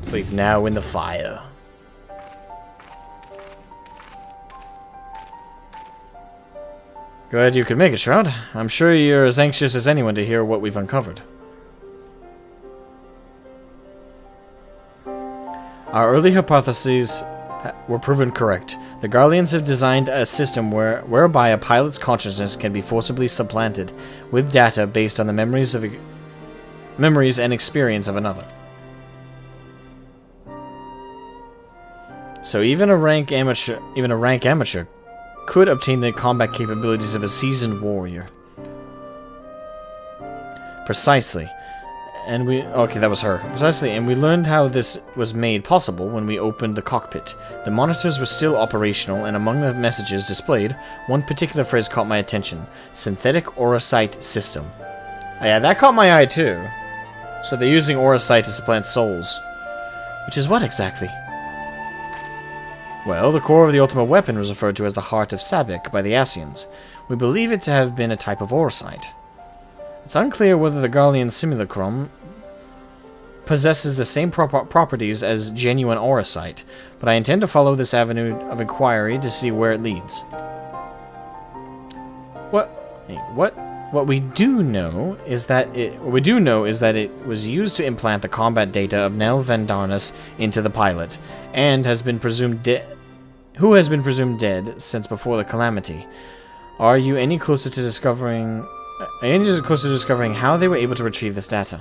Sleep now in the fire. Glad you could make it, Shroud. I'm sure you're as anxious as anyone to hear what we've uncovered. Our early hypotheses were proven correct. The Garleans have designed a system whereby a pilot's consciousness can be forcibly supplanted with data based on the memories and experience of another. So even a rank amateur could obtain the combat capabilities of a seasoned warrior. Precisely. And that was her. Precisely, and we learned how this was made possible when we opened the cockpit. The monitors were still operational, and among the messages displayed, one particular phrase caught my attention. Synthetic Aurosite system. Oh, yeah, that caught my eye too. So they're using Aurosite to supplant souls. Which is what exactly? Well, the core of the ultimate weapon was referred to as the Heart of Sabik by the Asians. We believe it to have been a type of Aurosite. It's unclear whether the Garlean simulacrum possesses the same properties as genuine Aurosite, but I intend to follow this avenue of inquiry to see where it leads. What? Hey, what? What we do know is that it was used to implant the combat data of Nell Vandarnus into the pilot, and has been presumed dead. Who has been presumed dead since before the calamity. Are you any closer to discovering how they were able to retrieve this data?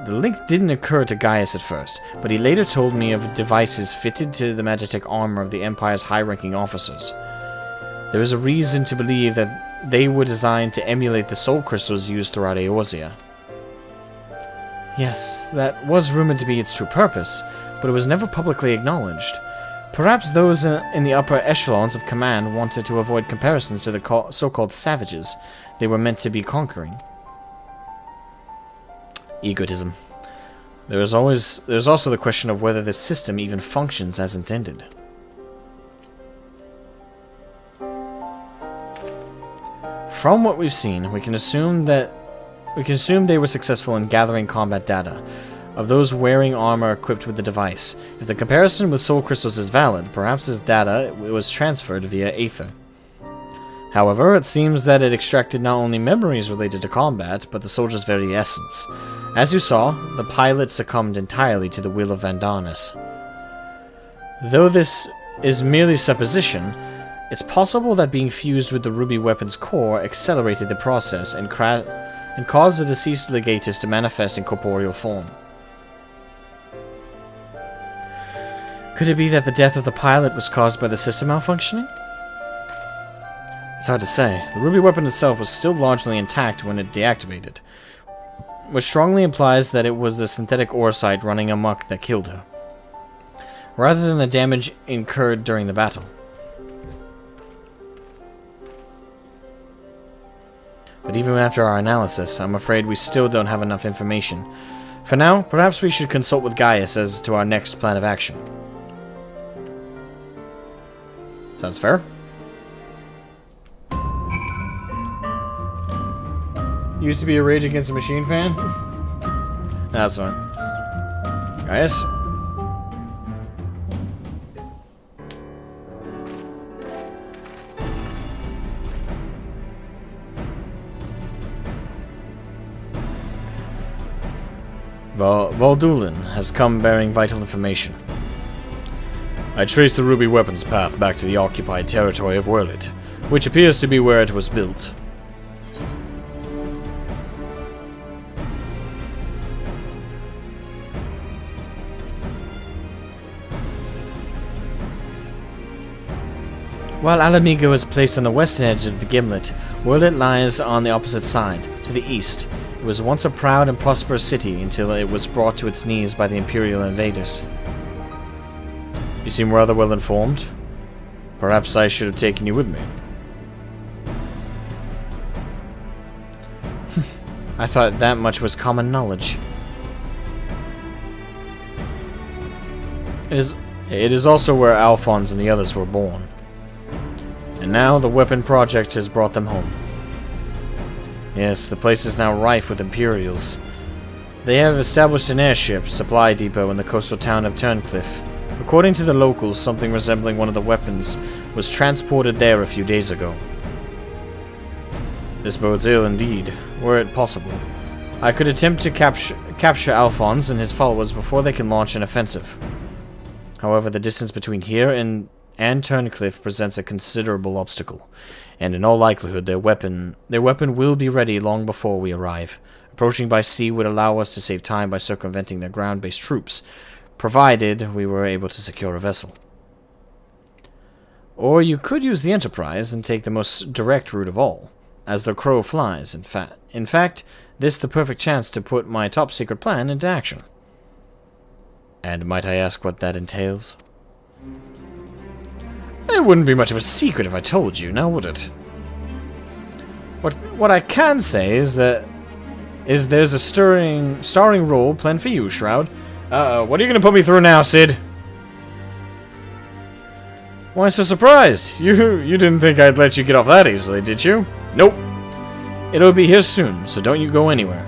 The link didn't occur to Gaius at first, but he later told me of devices fitted to the magitech armor of the Empire's high-ranking officers. There is a reason to believe that they were designed to emulate the soul crystals used throughout Eorzea. Yes, that was rumored to be its true purpose, but it was never publicly acknowledged. Perhaps those in the upper echelons of command wanted to avoid comparisons to the so-called savages they were meant to be conquering. Egotism. There's also the question of whether this system even functions as intended. From what we've seen, we can assume they were successful in gathering combat data of those wearing armor equipped with the device. If the comparison with soul crystals is valid, perhaps this data was transferred via Aether. However, it seems that it extracted not only memories related to combat, but the soldier's very essence. As you saw, the pilot succumbed entirely to the will of Vandarnus. Though this is merely supposition, it's possible that being fused with the ruby weapon's core accelerated the process and caused the deceased legatus to manifest in corporeal form. Could it be that the death of the pilot was caused by the system malfunctioning? It's hard to say. The ruby weapon itself was still largely intact when it deactivated, which strongly implies that it was the synthetic Orsite running amok that killed her, rather than the damage incurred during the battle. But even after our analysis, I'm afraid we still don't have enough information. For now, perhaps we should consult with Gaius as to our next plan of action. Sounds fair. Used to be a Rage Against the Machine fan? That's fine. Gaius? Valdulin has come bearing vital information. I traced the ruby weapon's path back to the occupied territory of Werlit, which appears to be where it was built. While Alamigo was placed on the western edge of the Gimlet, Werlit lies on the opposite side, to the east. It was once a proud and prosperous city until it was brought to its knees by the Imperial invaders. You seem rather well informed. Perhaps I should have taken you with me. I thought that much was common knowledge. It is also where Alphonse and the others were born. And now the weapon project has brought them home. Yes, the place is now rife with Imperials. They have established an airship supply depot in the coastal town of Turncliffe. According to the locals, something resembling one of the weapons was transported there a few days ago. This bodes ill indeed, were it possible. I could attempt to capture Alphonse and his followers before they can launch an offensive. However, the distance between here and Turncliffe presents a considerable obstacle, and in all likelihood their weapon will be ready long before we arrive. Approaching by sea would allow us to save time by circumventing their ground-based troops, provided we were able to secure a vessel. Or you could use the Enterprise and take the most direct route of all, as the crow flies, in fact, this the perfect chance to put my top-secret plan into action. And might I ask what that entails? It wouldn't be much of a secret if I told you, now would it? What I can say is that there's a starring role planned for you, Shroud. What are you gonna put me through now, Sid? Why so surprised? You didn't think I'd let you get off that easily, did you? Nope. It'll be here soon, so don't you go anywhere.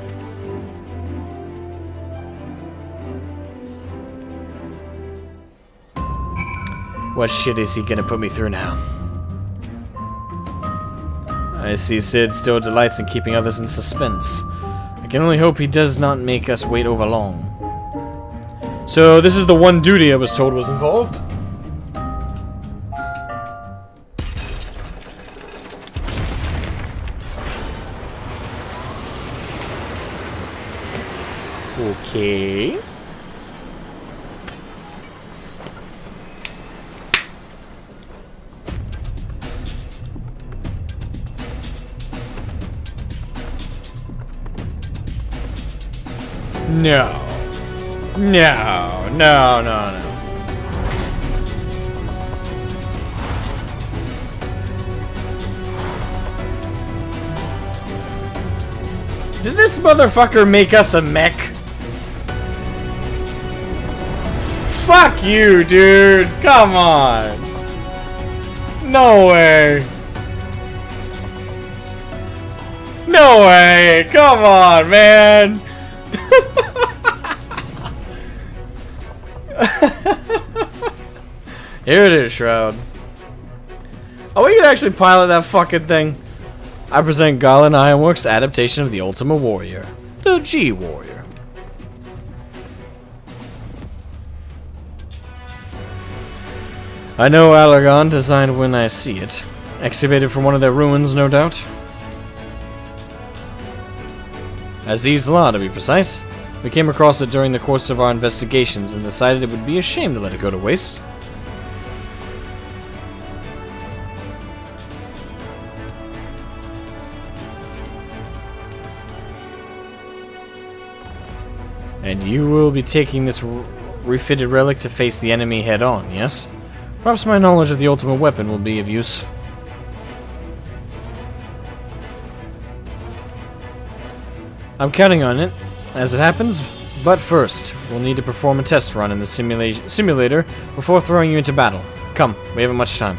What shit is he gonna put me through now? I see Sid still delights in keeping others in suspense. I can only hope he does not make us wait over long. So, this is the one duty I was told was involved. Okay. No. No, no, no, no. Did this motherfucker make us a mech? Fuck you, dude. Come on. No way. No way. Come on, man. Here it is, Shroud. Oh, we can actually pilot that fucking thing. I present Garland Ironworks' adaptation of the Ultima Warrior. The G-Warrior. I know Allergon designed when I see it. Excavated from one of their ruins, no doubt. Aziz La, to be precise. We came across it during the course of our investigations and decided it would be a shame to let it go to waste. And you will be taking this refitted relic to face the enemy head-on, yes? Perhaps my knowledge of the ultimate weapon will be of use. I'm counting on it, as it happens, but first, we'll need to perform a test run in the simulator before throwing you into battle. Come, we haven't much time.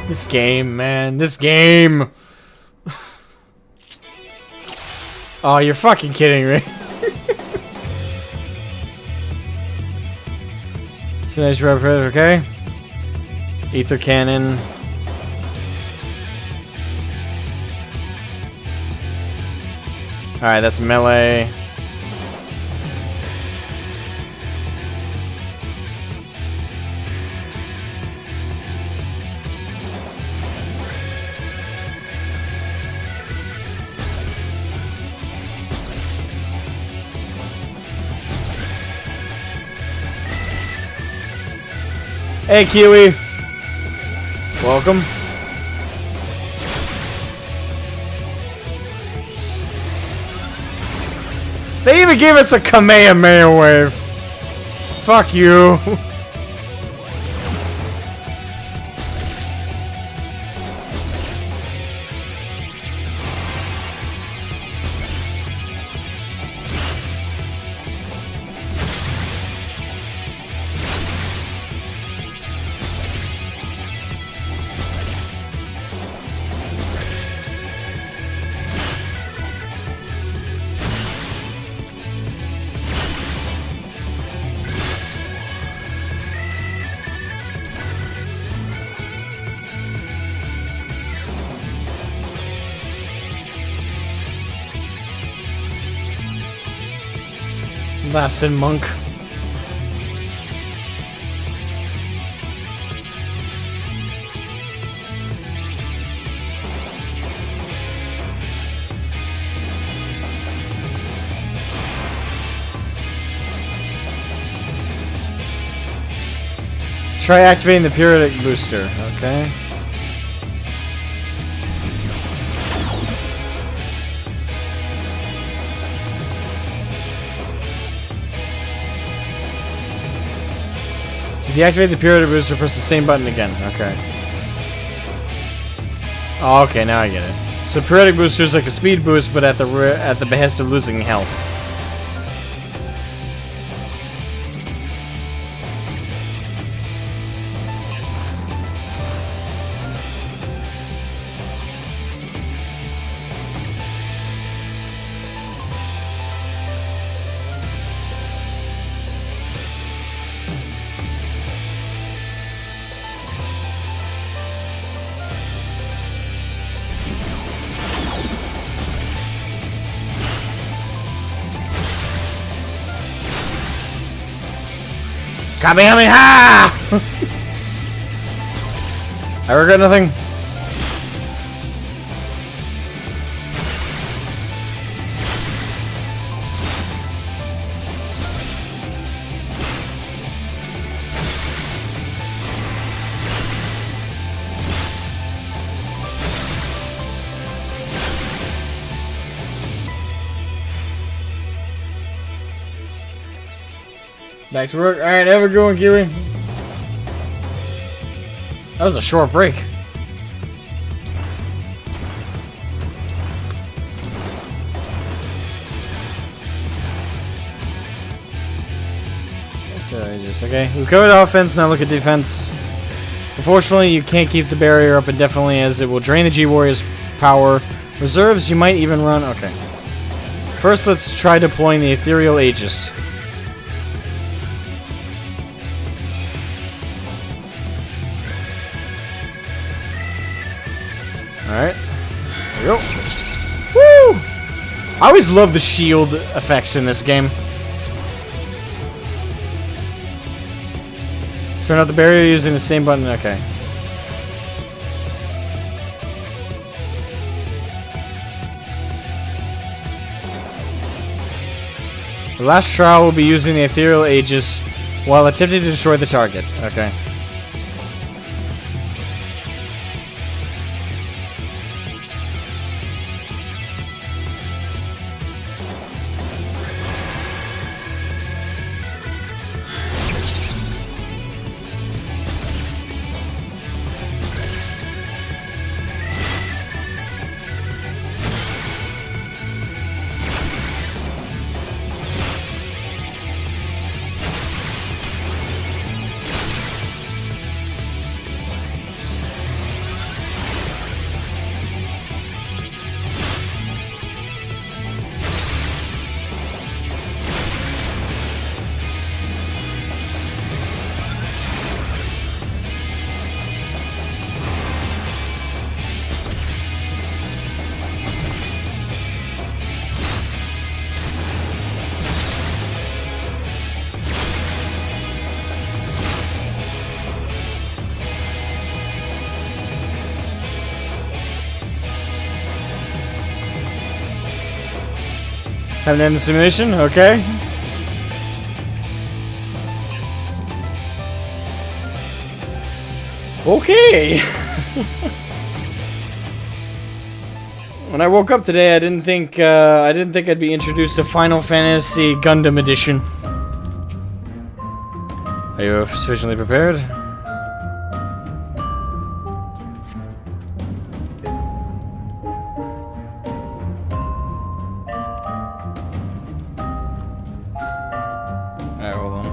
This game, man. This game. Oh, you're fucking kidding me. Simulation repetitive, okay. Ether cannon. Alright, that's melee. Hey, Kiwi. Welcome. They even gave us a Kamehameha wave. Fuck you. Laughs in monk. Try activating the periodic booster, okay? To deactivate the periodic booster, press the same button again. Okay. Oh, okay, now I get it. So periodic booster is like a speed boost, but at the behest of losing health. Kamehameha! I regret nothing. Back to work. Alright, have a good one, Kiwi. That was a short break. Okay, we've covered offense, now look at defense. Unfortunately, you can't keep the barrier up indefinitely as it will drain the G-Warrior's power. Reserves, you might even run... Okay. First, let's try deploying the Ethereal Aegis. Alright. There we go. Woo! I always love the shield effects in this game. Turn out the barrier using the same button. Okay. The last trial will be using the Ethereal Aegis while attempting to destroy the target. Okay. Haven't ended the simulation? Okay. Okay. When I woke up today, I didn't think I'd be introduced to Final Fantasy Gundam Edition. Are you sufficiently prepared? Alright, hold on.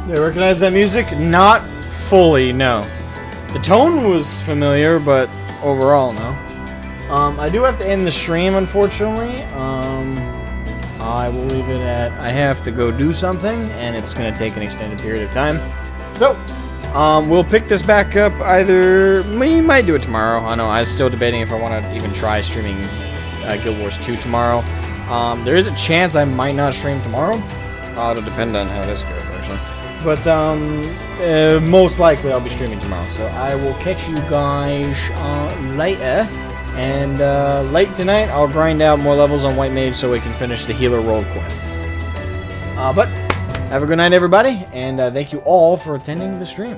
They recognize that music? Not fully, no. The tone was familiar, but overall, no. I do have to end the stream, unfortunately. I will leave it at I have to go do something, and it's going to take an extended period of time. So, we'll pick this back up either... We might do it tomorrow. I know, I was still debating if I want to even try streaming Guild Wars 2 tomorrow. There is a chance I might not stream tomorrow. It'll depend on how this goes, actually. But, most likely I'll be streaming tomorrow. So I will catch you guys later. And late tonight, I'll grind out more levels on White Mage so we can finish the healer role quests. But, have a good night, everybody. And thank you all for attending the stream.